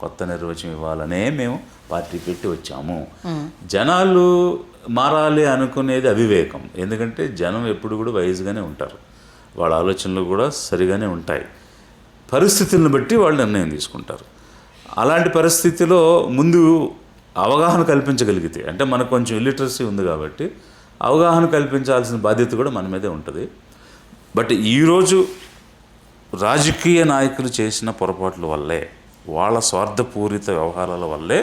కొత్త నిర్వచనం ఇవ్వాలనే మేము పార్టీ పెట్టి వచ్చాము. జనాలు మారాలి అనుకునేది అవివేకం. ఎందుకంటే జనం ఎప్పుడు కూడా వైజ్గానే ఉంటారు, వాళ్ళ ఆలోచనలు కూడా సరిగానే ఉంటాయి. పరిస్థితులను బట్టి వాళ్ళు నిర్ణయం తీసుకుంటారు. అలాంటి పరిస్థితిలో ముందు అవగాహన కల్పించగలిగితే, అంటే మనకు కొంచెం ఇల్లిటరసీ ఉంది కాబట్టి అవగాహన కల్పించాల్సిన బాధ్యత కూడా మన మీదే ఉంటుంది. బట్ ఈరోజు రాజకీయ నాయకులు చేసిన పొరపాట్ల వల్లే, వాళ్ళ స్వార్థపూరిత వ్యవహారాల వల్లే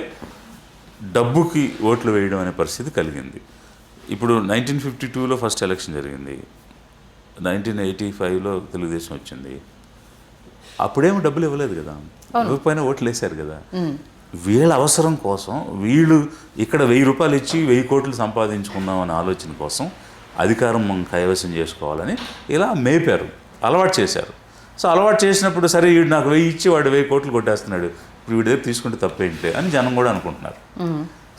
డబ్బుకి ఓట్లు వేయడం అనే పరిస్థితి కలిగింది. ఇప్పుడు 1952లో ఫస్ట్ ఎలక్షన్ జరిగింది, 1985లో తెలుగుదేశం వచ్చింది. అప్పుడేమో డబ్బులు ఇవ్వలేదు కదా, ఇవ్వకపోయినా ఓట్లు వేశారు కదా. వీళ్ళ అవసరం కోసం, వీళ్ళు ఇక్కడ 1000 రూపాయలు ఇచ్చి 1000 కోట్లు సంపాదించుకుందాం అనే ఆలోచన కోసం అధికారం మనం కైవసం చేసుకోవాలని ఇలా మేపారు, అలవాటు చేశారు. సో అలవాటు చేసినప్పుడు సరే వీడు నాకు 1000 ఇచ్చి వాడు 1000 కోట్లు కొట్టేస్తున్నాడు, ఇప్పుడు వీడి దగ్గర తీసుకుంటే తప్పేంటి అని జనం కూడా అనుకుంటున్నారు.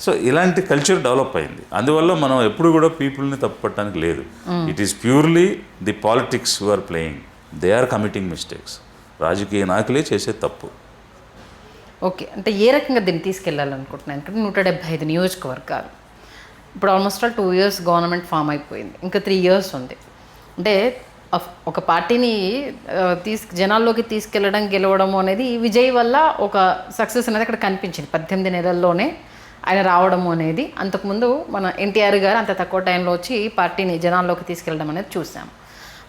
సో ఇలాంటి కల్చర్ డెవలప్ అయింది. అందువల్ల మనం ఎప్పుడు కూడా పీపుల్ని తప్పుపట్టడానికి లేదు. It is purely the politics who are playing, they are committing mistakes. రాజకీయ నాయకులే చేసే తప్పు. ఓకే, అంటే ఏ రకంగా దీన్ని తీసుకెళ్ళాలనుకుంటున్నాను? ఎందుకంటే 175 నియోజకవర్గాలు, ఇప్పుడు ఆల్మోస్ట్ 2 years గవర్నమెంట్ ఫామ్ అయిపోయింది, ఇంకా 3 years ఉంది. అంటే ఒక పార్టీని జనాల్లోకి తీసుకెళ్ళడం, గెలవడం అనేది విజయ్ వల్ల ఒక సక్సెస్ అనేది అక్కడ కనిపించింది. 18 నెలల్లోనే ఆయన రావడము అనేది. అంతకుముందు మన ఎన్టీఆర్ గారు అంత తక్కువ టైంలో వచ్చి పార్టీని జనాల్లోకి తీసుకెళ్ళడం అనేది చూసాం.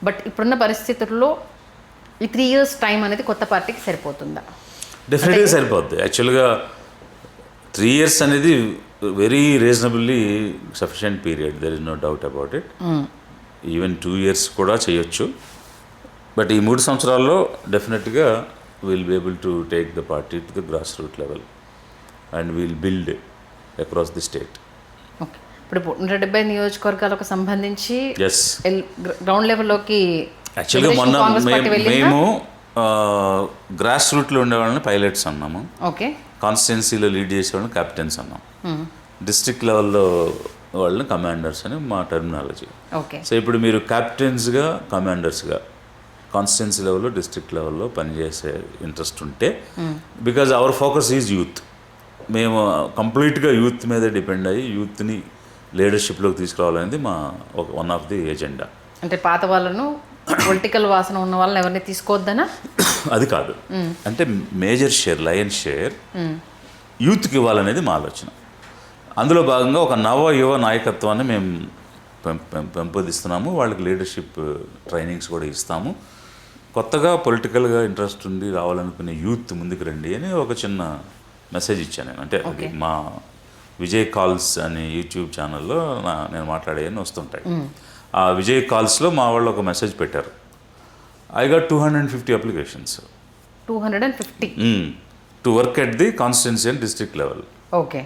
బట్ ఇప్పుడున్న పరిస్థితుల్లో ఈ 3 years టైం అనేది కొత్త పార్టీకి సరిపోతుందా? డెఫినెట్గా సరిపోద్ది. యాక్చువల్గా 3 years అనేది very reasonably sufficient period, there is no doubt about it. Even 2 years కూడా చేయొచ్చు. బట్ ఈ 3 సంవత్సరాల్లో డెఫినెట్గా will be able to take the party to the grass root level and will build across the state. Okay, ఇప్పుడు 170 నియోజకవర్గాలకు సంబంధించి yes ground లెవెల్లోకి యాక్చువల్గా మొన్న మేము గ్రాస్ రూట్లో ఉండే వాళ్ళని పైలట్స్ అన్నాము, ఓకే, కాన్స్టిట్యున్సీలో లీడ్ చేసే వాళ్ళని కెప్టెన్స్ అన్నాం, డిస్ట్రిక్ట్ లెవెల్లో వాళ్ళని కమాండర్స్ అని మా టెర్మినాలజీ. ఓకే. సో ఇప్పుడు మీరు కెప్టెన్స్గా కమాండర్స్గా కాన్స్టిట్యున్సీ లెవెల్లో డిస్ట్రిక్ట్ లెవెల్లో పనిచేసే ఇంట్రెస్ట్ ఉంటే, because our focus is youth, మేము కంప్లీట్గా యూత్ మీద డిపెండ్ అయ్యి యూత్ని లీడర్షిప్లోకి తీసుకురావాలనేది మా వన్ ఆఫ్ ది ఎజెండా. అంటే పాత వాళ్ళను పొలిటికల్ వాసన ఉన్న వాళ్ళని ఎవరిని తీసుకోవద్దనా? అది కాదు, అంటే మేజర్ షేర్, లయన్ షేర్ యూత్కి ఇవ్వాలనేది మా ఆలోచన. అందులో భాగంగా ఒక యువ నాయకత్వాన్ని మేము పెంపొందిస్తున్నాము. వాళ్ళకి లీడర్షిప్ ట్రైనింగ్స్ కూడా ఇస్తాము. కొత్తగా పొలిటికల్గా ఇంట్రెస్ట్ ఉండి రావాలనుకునే యూత్ ముందుకు రండి అని ఒక చిన్న మెసేజ్ ఇచ్చాను నేను. అంటే అది మా విజయ్ కాల్స్ అనే యూట్యూబ్ ఛానల్లో నేను మాట్లాడేవన్నీ వస్తుంటాయి. ఆ విజయ్ కాల్స్లో మా వాళ్ళు ఒక మెసేజ్ పెట్టారు, I got 250 applications 250 to work at the constituency and district level. Okay.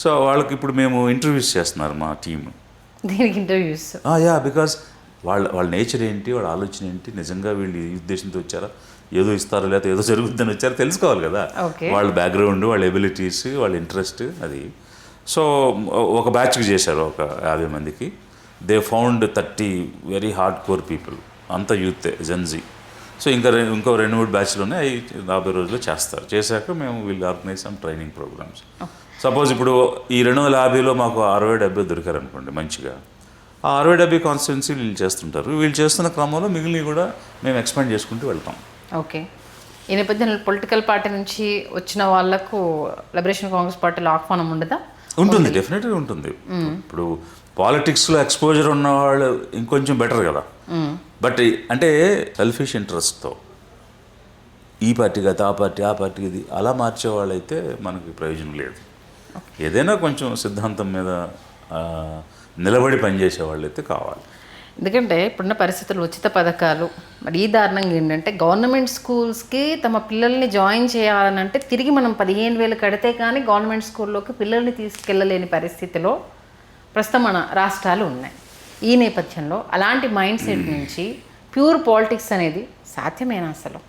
So వాళ్ళకి ఇప్పుడు మేము ఇంటర్వ్యూస్ చేస్తున్నారు మా టీమ్. దీనికి ఇంటర్వ్యూస్? యా, బికాస్ వాళ్ళ నేచర్ ఏంటి, వాళ్ళ ఆలోచన ఏంటి, నిజంగా వీళ్ళు ఈ ఉద్దేశంతో వచ్చారా, ఏదో ఇస్తారో లేకపోతే ఏదో జరుగుతుందని వచ్చారో తెలుసుకోవాలి కదా. వాళ్ళ బ్యాక్గ్రౌండ్, వాళ్ళ ఎబిలిటీస్, వాళ్ళ ఇంట్రెస్ట్ అది. సో ఒక బ్యాచ్కి చేశారు ఒక 50 మందికి. They found 30 very hard core people, అంతా యూతే, జెన్జీ. సో ఇంకో 2-3 బ్యాచ్లోనే అవి 50 రోజుల్లో చేస్తారు. చేశాక మేము వీళ్ళు organise some training programmes. Suppose ఇప్పుడు ఈ 250లో మాకు 60-70 దొరికారనుకోండి మంచిగా, ఆ 60-70 కాన్స్టిట్యున్సీ వీళ్ళు చేస్తుంటారు. వీళ్ళు చేస్తున్న క్రమంలో మిగిలినవి కూడా మేము ఎక్స్పాండ్ చేసుకుంటూ వెళ్తాం. ఓకే. ఈ నేపథ్యంలో పొలిటికల్ పార్టీ నుంచి వచ్చిన వాళ్ళకు లిబరేషన్ కాంగ్రెస్ పార్టీలో ఆహ్వానం ఉండదా? ఉంటుంది, డెఫినెట్గా ఉంటుంది. ఇప్పుడు పాలిటిక్స్లో ఎక్స్పోజర్ ఉన్న వాళ్ళు ఇంకొంచెం బెటర్ కదా. బట్ అంటే సెల్ఫిష్ ఇంట్రెస్ట్తో ఈ పార్టీ కాదు ఆ పార్టీ ఇది అలా మార్చే వాళ్ళైతే మనకి ప్రయోజనం లేదు. ఏదైనా కొంచెం సిద్ధాంతం మీద నిలబడి పనిచేసే వాళ్ళైతే కావాలి. ఎందుకంటే ఇప్పుడున్న పరిస్థితులు ఉచిత పథకాలు మరి ఈ దారుణంగా ఏంటంటే గవర్నమెంట్ స్కూల్స్కి తమ పిల్లల్ని జాయిన్ చేయాలనంటే తిరిగి మనం 15,000 కడితే కానీ గవర్నమెంట్ స్కూల్లోకి పిల్లల్ని తీసుకెళ్ళలేని పరిస్థితిలో ప్రస్తుతం మన రాష్ట్రాలు ఉన్నాయి. ఈ నేపథ్యంలో అలాంటి మైండ్ సెట్ నుంచి ప్యూర్ పాలిటిక్స్ అనేది సాధ్యమేనా అసలు?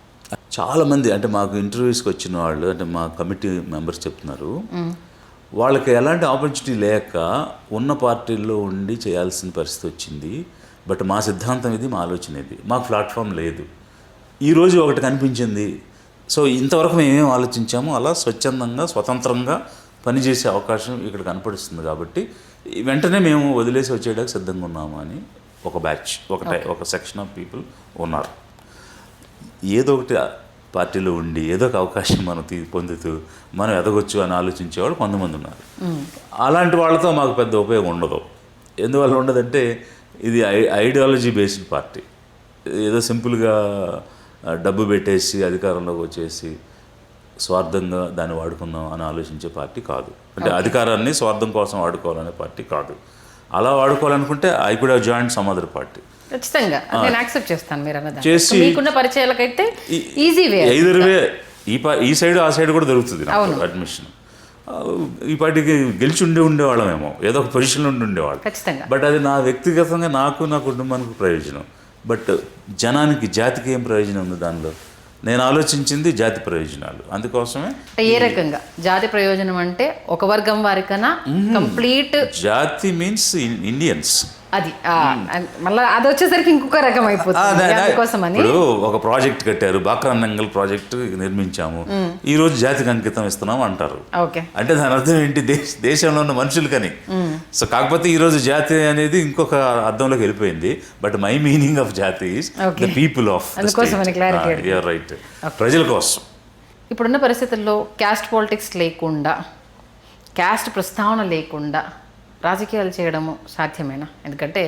చాలామంది అంటే మాకు ఇంటర్వ్యూస్కి వచ్చిన వాళ్ళు, అంటే మా కమిటీ మెంబర్స్ చెప్తున్నారు, వాళ్ళకి ఎలాంటి ఆపర్చునిటీ లేక ఉన్న పార్టీల్లో ఉండి చేయాల్సిన పరిస్థితి వచ్చింది. బట్ మా సిద్ధాంతం ఇది, మా ఆలోచన ఇది, మాకు ప్లాట్ఫామ్ లేదు. ఈరోజు ఒకటి కనిపించింది. సో ఇంతవరకు మేమేం ఆలోచించాము, అలా స్వచ్ఛందంగా స్వతంత్రంగా పనిచేసే అవకాశం ఇక్కడ కనపడిస్తుంది. కాబట్టి వెంటనే మేము వదిలేసి వచ్చేయడానికి సిద్ధంగా ఉన్నాము అని ఒక బ్యాచ్, ఒక సెక్షన్ ఆఫ్ పీపుల్ ఉన్నారు. ఏదో ఒకటి పార్టీలో ఉండి ఏదో ఒక అవకాశం మనం పొందుతూ మనం ఎదగొచ్చు అని ఆలోచించేవాళ్ళు కొంతమంది ఉన్నారు. అలాంటి వాళ్ళతో మాకు పెద్ద ఉపయోగం ఉండదు. ఎందువల్ల ఉండదంటే ఇది ఐడియాలజీ బేస్డ్ పార్టీ. ఏదో సింపుల్గా డబ్బు పెట్టేసి అధికారంలోకి వచ్చేసి స్వార్థంగా దాన్ని వాడుకుందాం అని ఆలోచించే పార్టీ కాదు. అంటే అధికారాన్ని స్వార్థం కోసం వాడుకోవాలనే పార్టీ కాదు. అలా వాడుకోవాలనుకుంటే I could have joined some other party. ఖచ్చితంగా నేను యాక్సెప్ట్ చేస్తాను. మీరు అన్నది చేసి మీకున్న పరిచయాలకైతే ఈజీ వే, ఐదర్ వే, ఈ సైడ్ ఆ సైడ్ కూడా దొరుకుతుంది అడ్మిషన్. ఈ పార్టీకి గెలిచి ఉండేవాళ్ళమేమో, ఏదో ఒక పొజిషన్లో ఉండేవాళ్ళు. ఖచ్చితంగా. బట్ అది నా వ్యక్తిగతంగా నాకు, నా కుటుంబానికి ప్రయోజనం. బట్ జనానికి, జాతికి ఏం ప్రయోజనం ఉంది దానిలో? నేను ఆలోచించింది జాతి ప్రయోజనాలు. అందుకోసమే. ఏ రకంగా జాతి ప్రయోజనం అంటే ఒక వర్గం వారికన్నా కంప్లీట్ జాతి మీన్స్ ఇండియన్స్. అది మళ్ళీ అది వచ్చేసరికి ఇంకొక రకం అయిపోతుంది. ఇప్పుడు ఒక ప్రాజెక్ట్ కట్టారు, బాక్రానంగల్ ప్రాజెక్ట్ నిర్మించాము, ఈ రోజు జాతికి అంకితం ఇస్తున్నాం అంటారు. అంటే దాని అర్థం ఏంటి? దేశంలో ఉన్న మనుషులకని. సో కాకపోతే ఈ రోజు జాతి అనేది ఇంకొక అర్థంలోకి వెళ్ళిపోయింది. బట్ మై మీనింగ్ ఆఫ్ జాతి is the people of right, ప్రజల కోసం. ఇప్పుడున్న పరిస్థితుల్లో క్యాస్ట్ పాలిటిక్స్ లేకుండా, క్యాస్ట్ ప్రస్తావన లేకుండా రాజకీయాలు చేయడము సాధ్యమేనా? ఎందుకంటే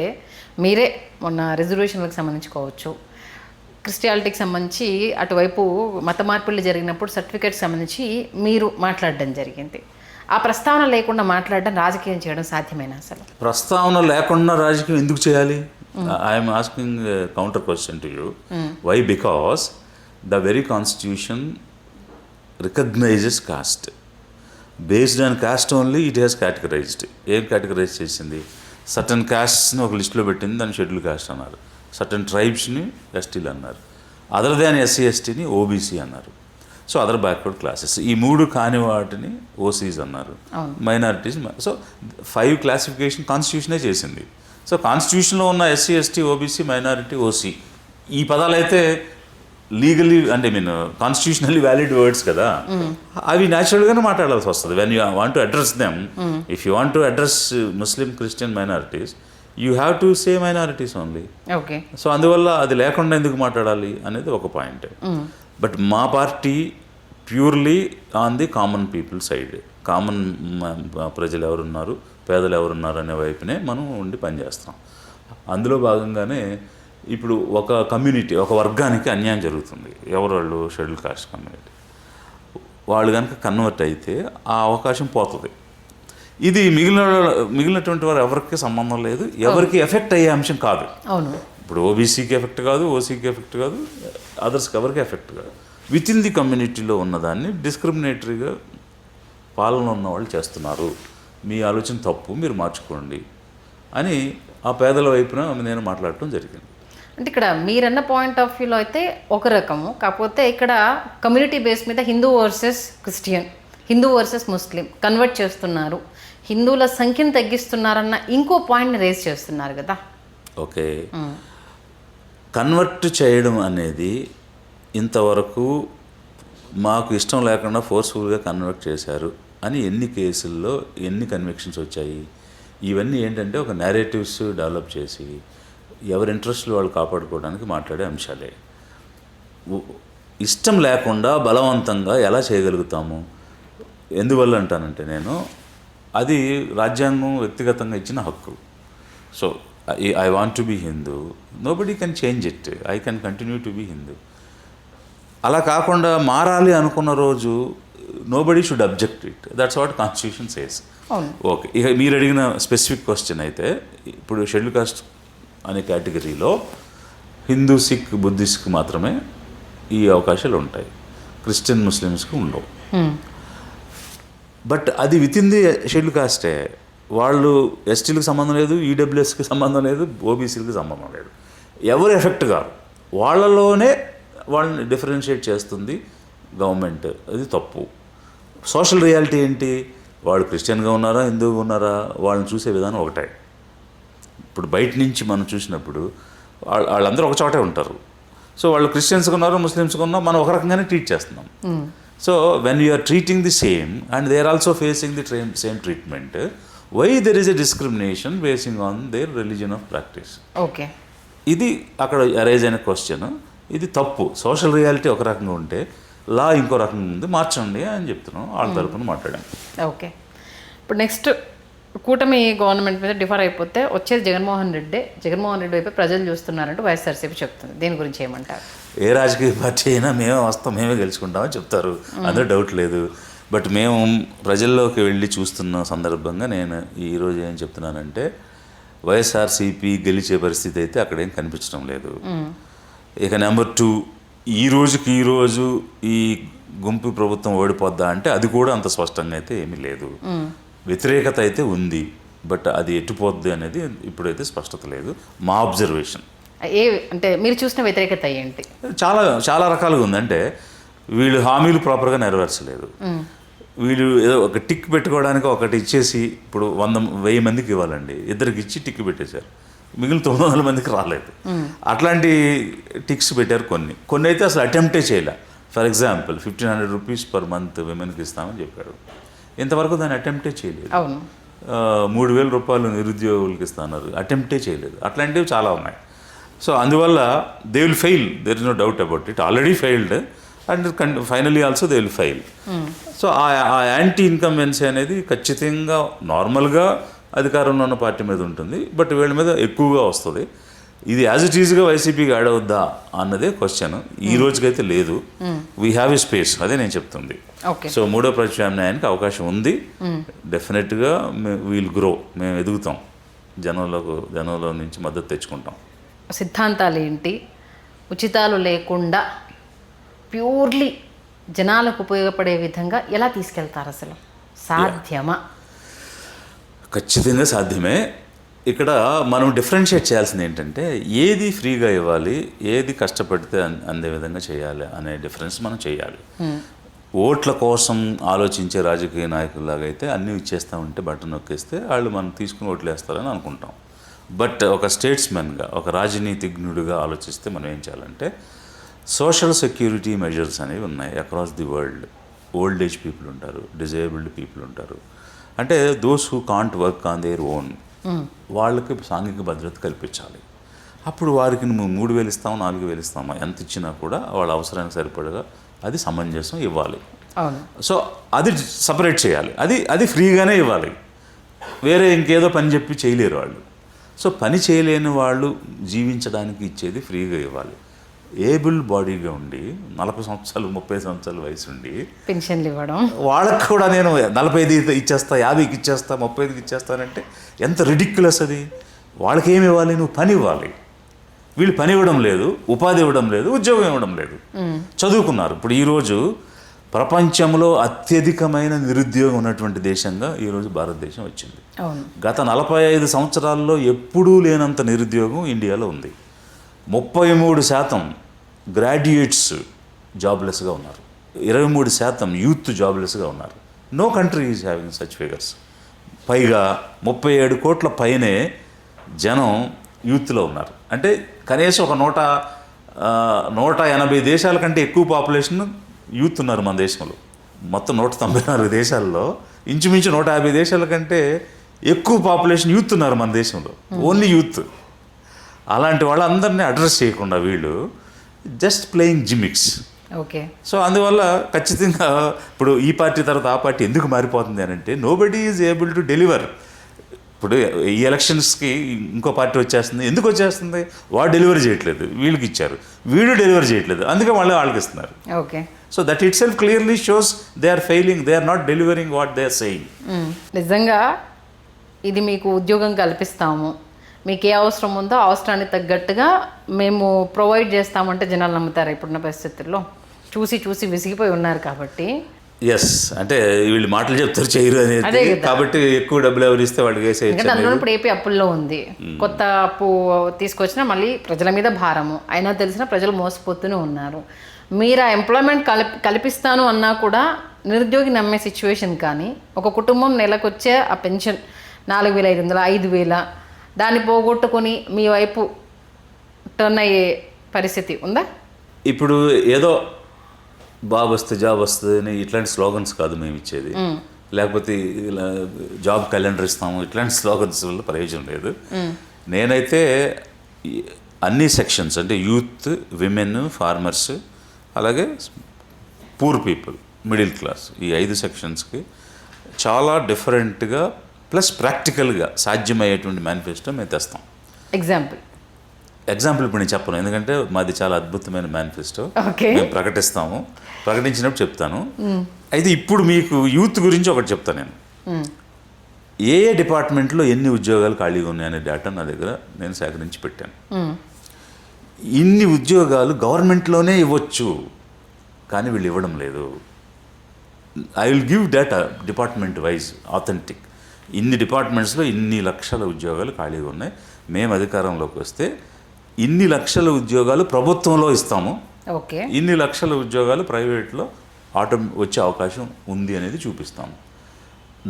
మీరే మొన్న రిజర్వేషన్లకు సంబంధించి కావచ్చు, క్రిస్టియాలిటీకి సంబంధించి అటువైపు మత మార్పులు జరిగినప్పుడు సర్టిఫికేట్కి సంబంధించి మీరు మాట్లాడడం జరిగింది. ఆ ప్రస్తావన లేకుండా మాట్లాడడం, రాజకీయం చేయడం సాధ్యమేనా అసలు? ప్రస్తావన లేకుండా రాజకీయం ఎందుకు చేయాలి? I'm asking counter question to you. Why? Because the very constitution recognises caste. Based on caste only it has categorised. ఏం కేటగరైజ్ చేసింది? సర్టన్ కాస్ట్స్ని ఒక లిస్టులో పెట్టింది, దాన్ని షెడ్యూల్ కాస్ట్ అన్నారు. సర్టన్ ట్రైబ్స్ని ఎస్టీలు అన్నారు, అదర్ దాన్ ఎస్సీ ఎస్టీని ఓబీసీ అన్నారు. సో అదర్ బ్యాక్వర్డ్ క్లాసెస్, ఈ 3 కాని వాటిని ఓసీస్ అన్నారు, మైనారిటీస్. సో 5 క్లాసిఫికేషన్ కాన్స్టిట్యూషనే చేసింది. సో కాన్స్టిట్యూషన్లో ఉన్న SC ST OBC minority OC ఈ పదాలు అయితే లీగలీ అంటే కాన్స్టిట్యూషనల్లీ వ్యాలిడ్ వర్డ్స్ కదా, అవి న్యాచురల్గానే మాట్లాడాల్సి వస్తుంది. When you want to address them, if you want to address Muslim Christian minorities you have to say minorities only. Okay. So అందువల్ల అది లేకుండా ఎందుకు మాట్లాడాలి అనేది ఒక పాయింట్. బట్ మా party purely on the common people side, common ప్రజలు ఎవరున్నారు, పేదలు ఎవరున్నారు అనే వైపునే మనం ఉండి పనిచేస్తాం. అందులో భాగంగానే ఇప్పుడు ఒక కమ్యూనిటీ, ఒక వర్గానికి అన్యాయం జరుగుతుంది. ఎవరు? Schedule caste community. వాళ్ళు కనుక కన్వర్ట్ అయితే ఆ అవకాశం పోతుంది. ఇది మిగిలినటువంటి వారు ఎవరికి సంబంధం లేదు, ఎవరికి ఎఫెక్ట్ అయ్యే అంశం కాదు. అవును. ఇప్పుడు ఓబీసీకి ఎఫెక్ట్ కాదు, ఓసీకి ఎఫెక్ట్ కాదు, అదర్స్కి ఎవరికి ఎఫెక్ట్ కాదు. విత్ ఇన్ ది కమ్యూనిటీలో ఉన్నదాన్ని డిస్క్రిమినేటరీగా పాలన ఉన్న వాళ్ళు చేస్తున్నారు, మీ ఆలోచన తప్పు, మీరు మార్చుకోండి అని ఆ పేదల వైపున నేను మాట్లాడటం జరిగింది. అంటే ఇక్కడ మీరన్న పాయింట్ ఆఫ్ వ్యూలో అయితే ఒక రకము, కాకపోతే ఇక్కడ కమ్యూనిటీ బేస్ మీద Hindu versus Christian, Hindu versus Muslim convert చేస్తున్నారు, హిందువుల సంఖ్యను తగ్గిస్తున్నారన్న ఇంకో పాయింట్ని రేస్ చేస్తున్నారు కదా. ఓకే. కన్వర్ట్ చేయడం అనేది ఇంతవరకు మాకు ఇష్టం లేకుండా ఫోర్స్ఫుల్గా కన్వర్ట్ చేశారు అని ఎన్ని కేసుల్లో ఎన్ని కన్విక్షన్స్ వచ్చాయి. ఇవన్నీ ఏంటంటే ఒక నేరేటివ్స్ డెవలప్ చేసి ఎవరి ఇంట్రెస్ట్లు వాళ్ళు కాపాడుకోవడానికి మాట్లాడే అంశాలే. ఇష్టం లేకుండా బలవంతంగా ఎలా చేయగలుగుతాము? ఎందువల్ల అంటానంటే నేను అది రాజ్యాంగం వ్యక్తిగతంగా ఇచ్చిన హక్కు. So I want to be Hindu, nobody can change it, I can continue to be Hindu. అలా కాకుండా మారాలి అనుకున్న రోజు nobody should object it, that's what constitution says. Okay. ఇక మీరు అడిగిన స్పెసిఫిక్ క్వశ్చన్ అయితే, ఇప్పుడు షెడ్యూల్ కాస్ట్ అనే కేటగిరీలో హిందూ, సిక్, బుద్ధిస్ట్కి మాత్రమే ఈ అవకాశాలు ఉంటాయి, క్రిస్టియన్ ముస్లిమ్స్కి ఉండవు. బట్ అది విత్ ఇన్ ది షెడ్యూల్ కాస్టే. వాళ్ళు ఎస్టీలకు సంబంధం లేదు, ఈడబ్ల్యూఎస్కి సంబంధం లేదు, ఓబీసీలకు సంబంధం లేదు, ఎవరు ఎఫెక్ట్ కాదు. వాళ్ళలోనే వాళ్ళని డిఫరెన్షియేట్ చేస్తుంది గవర్నమెంట్, అది తప్పు. సోషల్ రియాలిటీ ఏంటి? వాళ్ళు క్రిస్టియన్గా ఉన్నారా, హిందువుగా ఉన్నారా, వాళ్ళని చూసే విధానం ఒకటే. ఇప్పుడు బయట నుంచి మనం చూసినప్పుడు వాళ్ళందరూ ఒక చోటే ఉంటారు. సో వాళ్ళు క్రిస్టియన్స్గా ఉన్నారు, ముస్లిమ్స్గా ఉన్నారు, మనం ఒక రకంగానే ట్రీట్ చేస్తున్నాం. So when you're treating the same and they are also facing the same treatment, why there is a discrimination basing on their religion of practice? Okay. ఇది అక్కడ అరైజ్ అయిన క్వశ్చన్. ఇది తప్పు. సోషల్ రియాలిటీ ఒక రకంగా ఉంటే లా ఇంకో రకంగా ఉంది, మార్చండి అని చెప్తున్నాం. వాళ్ళ తరపున మాట్లాడాం. ఓకే. ఇప్పుడు నెక్స్ట్ కూటమి గవర్నమెంట్ మీద డిఫర్ అయిపోతే వచ్చేది జగన్మోహన్ రెడ్డి. జగన్మోహన్ రెడ్డి వైపు ప్రజలు చూస్తున్నారంటూ వైఎస్ఆర్సీపీ చెప్తుంది. దీని గురించి ఏమంటారు? ఏ రాజకీయ పార్టీ అయినా మేమే వస్తాం, మేమే గెలుచుకుంటామని చెప్తారు, అందులో డౌట్ లేదు. బట్ మేము ప్రజల్లోకి వెళ్ళి చూస్తున్న సందర్భంగా నేను ఈరోజు ఏం చెప్తున్నానంటే, వైఎస్ఆర్సీపీ గెలిచే పరిస్థితి అయితే అక్కడేం కనిపించడం లేదు. ఇక నెంబర్ 2, ఈరోజు ఈ గుంపు ప్రభుత్వం ఓడిపోద్దా అంటే అది కూడా అంత స్పష్టంగా అయితే ఏమీ లేదు. వ్యతిరేకత అయితే ఉంది, బట్ అది ఎట్టుపోద్ది అనేది ఇప్పుడైతే స్పష్టత లేదు. మా అబ్జర్వేషన్ అంటే మీరు చూసిన వ్యతిరేకత ఏంటి? చాలా రకాలుగా ఉంది. అంటే వీళ్ళు హామీలు ప్రాపర్గా నెరవేర్చలేదు. వీళ్ళు ఏదో ఒక టిక్ పెట్టుకోవడానికి ఒకటి ఇచ్చేసి, ఇప్పుడు 100,000 మందికి ఇవ్వాలండి, ఇద్దరికి ఇచ్చి టిక్ పెట్టేశారు, మిగిలిన 900 మందికి రాలేదు. అట్లాంటి టిక్స్ పెట్టారు. కొన్ని అయితే అసలు అటెంప్టే చేయలే. For example 1,500 rupees per month విమెన్కి ఇస్తామని చెప్పారు, ఇంతవరకు దాన్ని అటెంప్టే చేయలేదు. 3,000 రూపాయలు నిరుద్యోగులకి ఇస్తున్నారు, అటెంప్టే చేయలేదు. అట్లాంటివి చాలా ఉన్నాయి. సో అందువల్ల they will fail, there is no doubt about it. Already failed and finally also they will fail. So ఆ యాంటీ ఇన్కంబెన్సీ అనేది ఖచ్చితంగా నార్మల్గా అధికారంలో ఉన్న పార్టీ మీద ఉంటుంది, బట్ వీళ్ళ మీద ఎక్కువగా వస్తుంది. ఇది యాజ్ ఇట్ ఈజ్గా వైసీపీకి యాడ్ అవుద్దా అన్నదే క్వశ్చన్. ఈ రోజుకైతే లేదు. వీ హ్యావ్ ఎ స్పేస్, అదే నేను చెప్తుంది. సో 3వ ప్రత్యామ్నాయానికి అవకాశం ఉంది. డెఫినెట్గా వీల్ గ్రో, మేము ఎదుగుతాం, జనంలో నుంచి మద్దతు తెచ్చుకుంటాం. సిద్ధాంతాలు ఏంటి? ఉచితాలు లేకుండా ప్యూర్లీ జనాలకు ఉపయోగపడే విధంగా ఎలా తీసుకెళ్తారు? అసలు సాధ్యమా? ఖచ్చితంగా సాధ్యమే. ఇక్కడ మనం డిఫరెన్షియేట్ చేయాల్సింది ఏంటంటే ఏది ఫ్రీగా ఇవ్వాలి, ఏది కష్టపడితే అందే విధంగా చేయాలి అనే డిఫరెన్స్ మనం చేయాలి. ఓట్ల కోసం ఆలోచించే రాజకీయ నాయకుల్లాగా అయితే అన్నీ ఇచ్చేస్తూ ఉంటే బటన్ నొక్కేస్తే వాళ్ళు మనం తీసుకుని ఓట్లు వేస్తారని అనుకుంటాం. బట్ ఒక స్టేట్స్మెన్గా, ఒక రాజనీతిజ్ఞుడిగా ఆలోచిస్తే మనం ఏం చేయాలంటే సోషల్ సెక్యూరిటీ మెజర్స్ అనేవి ఉన్నాయి across the world. Old age people ఉంటారు, డిజేబుల్డ్ పీపుల్ ఉంటారు. అంటే those who can't work on their own, వాళ్ళకి సాంఘిక భద్రత కల్పించాలి. అప్పుడు వారికి నువ్వు 3,000 ఇస్తాము, 4,000 ఇస్తామా, ఎంత ఇచ్చినా కూడా వాళ్ళ అవసరానికి సరిపడగా అది సమంజసం ఇవ్వాలి. సో అది సపరేట్ చేయాలి, అది ఫ్రీగానే ఇవ్వాలి. వేరే ఇంకేదో పని చెప్పి చేయలేరు వాళ్ళు. సో పని చేయలేని వాళ్ళు జీవించడానికి ఇచ్చేది ఫ్రీగా ఇవ్వాలి. ఏబుల్ బాడీగా ఉండి 40 సంవత్సరాలు 30 సంవత్సరాల వయసు ఉండి పెన్షన్లు ఇవ్వడం, వాళ్ళకి కూడా నేను 45 ఇచ్చేస్తా, 50కి ఇచ్చేస్తా, 35కి ఇచ్చేస్తానంటే ఎంత రిడిక్యులస్ అది. వాళ్ళకి ఏమి ఇవ్వాలి? నువ్వు పని ఇవ్వాలి. వీళ్ళు పని ఇవ్వడం లేదు, ఉపాధి ఇవ్వడం లేదు, ఉద్యోగం ఇవ్వడం లేదు. చదువుకున్నారు. ఇప్పుడు ఈరోజు ప్రపంచంలో అత్యధికమైన నిరుద్యోగం ఉన్నటువంటి దేశంగా ఈరోజు భారతదేశం వచ్చింది. గత 45 సంవత్సరాల్లో ఎప్పుడూ లేనంత నిరుద్యోగం ఇండియాలో ఉంది. 33% గ్రాడ్యుయేట్స్ జాబ్లెస్గా ఉన్నారు, 23% యూత్ జాబ్లెస్గా ఉన్నారు. No country is having such figures. పైగా 37 కోట్ల పైనే జనం యూత్లో ఉన్నారు. అంటే కనీసం ఒక 180 దేశాల కంటే ఎక్కువ పాపులేషన్ యూత్ ఉన్నారు మన దేశంలో. మొత్తం 194 దేశాల్లో ఇంచుమించు 150 దేశాల కంటే ఎక్కువ పాపులేషన్ యూత్ ఉన్నారు మన దేశంలో, ఓన్లీ యూత్. అలాంటి వాళ్ళందరినీ అడ్రస్ చేయకుండా వీళ్ళు just playing gimmicks. Okay. So అందువల్ల ఖచ్చితంగా ఇప్పుడు ఈ పార్టీ తర్వాత ఆ పార్టీ ఎందుకు మారిపోతుంది అని అంటే nobody is able to deliver. ఇప్పుడు ఈ ఎలక్షన్స్కి ఇంకో పార్టీ వచ్చేస్తుంది. ఎందుకు వచ్చేస్తుంది? వాడు డెలివరీ చేయట్లేదు, వీళ్ళకి ఇచ్చారు, వీడు డెలివరీ చేయట్లేదు, అందుకే వాళ్ళకి ఇస్తున్నారు. Okay. So that itself clearly shows they are failing, they are not delivering what they are saying. నిజంగా ఇది మీకు ఉద్యోగం కల్పిస్తాము, మీకు ఏ అవసరం ఉందో అవసరానికి తగ్గట్టుగా మేము ప్రొవైడ్ చేస్తామంటే జనాలు నమ్ముతారు ఇప్పుడున్న పరిస్థితుల్లో? చూసి చూసి విసిగిపోయి ఉన్నారు కాబట్టి. ఎస్, అంటే వీళ్ళు మాటలు చెప్తారు, చేయరు అనేది. కాబట్టి ఎక్కువ డబ్బులు ఎవరు ఇస్తే వాడికి వేసే. అందులో ఇప్పుడు ఏపీ అప్పుల్లో ఉంది. కొత్త అప్పు తీసుకొచ్చినా మళ్ళీ ప్రజల మీద భారము. అయినా తెలిసిన ప్రజలు మోసపోతూనే ఉన్నారు. మీరు ఆ ఎంప్లాయ్మెంట్ కల్పిస్తాను అన్నా కూడా నిరుద్యోగి నమ్మే సిచ్యువేషన్. కానీ ఒక కుటుంబం నెలకొచ్చే ఆ పెన్షన్ 4,500, 5,000 దాన్ని పోగొట్టుకొని మీ వైపు టర్న్ అయ్యే పరిస్థితి ఉందా? ఇప్పుడు ఏదో బాబు వస్తే జాబ్ వస్తుంది అని ఇట్లాంటి స్లోగన్స్ కాదు మేము ఇచ్చేది, లేకపోతే ఇలా జాబ్ క్యాలెండర్ ఇస్తాము, ఇట్లాంటి స్లోగన్స్ వల్ల ప్రయోజనం లేదు. నేనైతే అన్ని సెక్షన్స్ అంటే యూత్, విమెన్, ఫార్మర్స్, అలాగే పూర్ పీపుల్, మిడిల్ క్లాస్, ఈ 5 సెక్షన్స్కి చాలా డిఫరెంట్గా ప్లస్ ప్రాక్టికల్గా సాధ్యమయ్యేటువంటి మేనిఫెస్టో మేము తెస్తాం. ఎగ్జాంపుల్ ఇప్పుడు నేను చెప్పను, ఎందుకంటే మాది చాలా అద్భుతమైన మేనిఫెస్టో. మేము ప్రకటిస్తాము, ప్రకటించినప్పుడు చెప్తాను. అయితే ఇప్పుడు మీకు యూత్ గురించి ఒకటి చెప్తాను. నేను ఏ డిపార్ట్మెంట్లో ఎన్ని ఉద్యోగాలు ఖాళీగా ఉన్నాయనే డేటా నా దగ్గర నేను సేకరించి పెట్టాను. ఇన్ని ఉద్యోగాలు గవర్నమెంట్లోనే ఇవ్వచ్చు, కానీ వీళ్ళు ఇవ్వడం లేదు. I will give data department wise authentic. ఇన్ని డిపార్ట్మెంట్స్లో ఇన్ని లక్షల ఉద్యోగాలు ఖాళీగా ఉన్నాయి. మేము అధికారంలోకి వస్తే ఇన్ని లక్షల ఉద్యోగాలు ప్రభుత్వంలో ఇస్తాము, ఇన్ని లక్షల ఉద్యోగాలు ప్రైవేట్లో వచ్చే అవకాశం ఉంది అనేది చూపిస్తాము.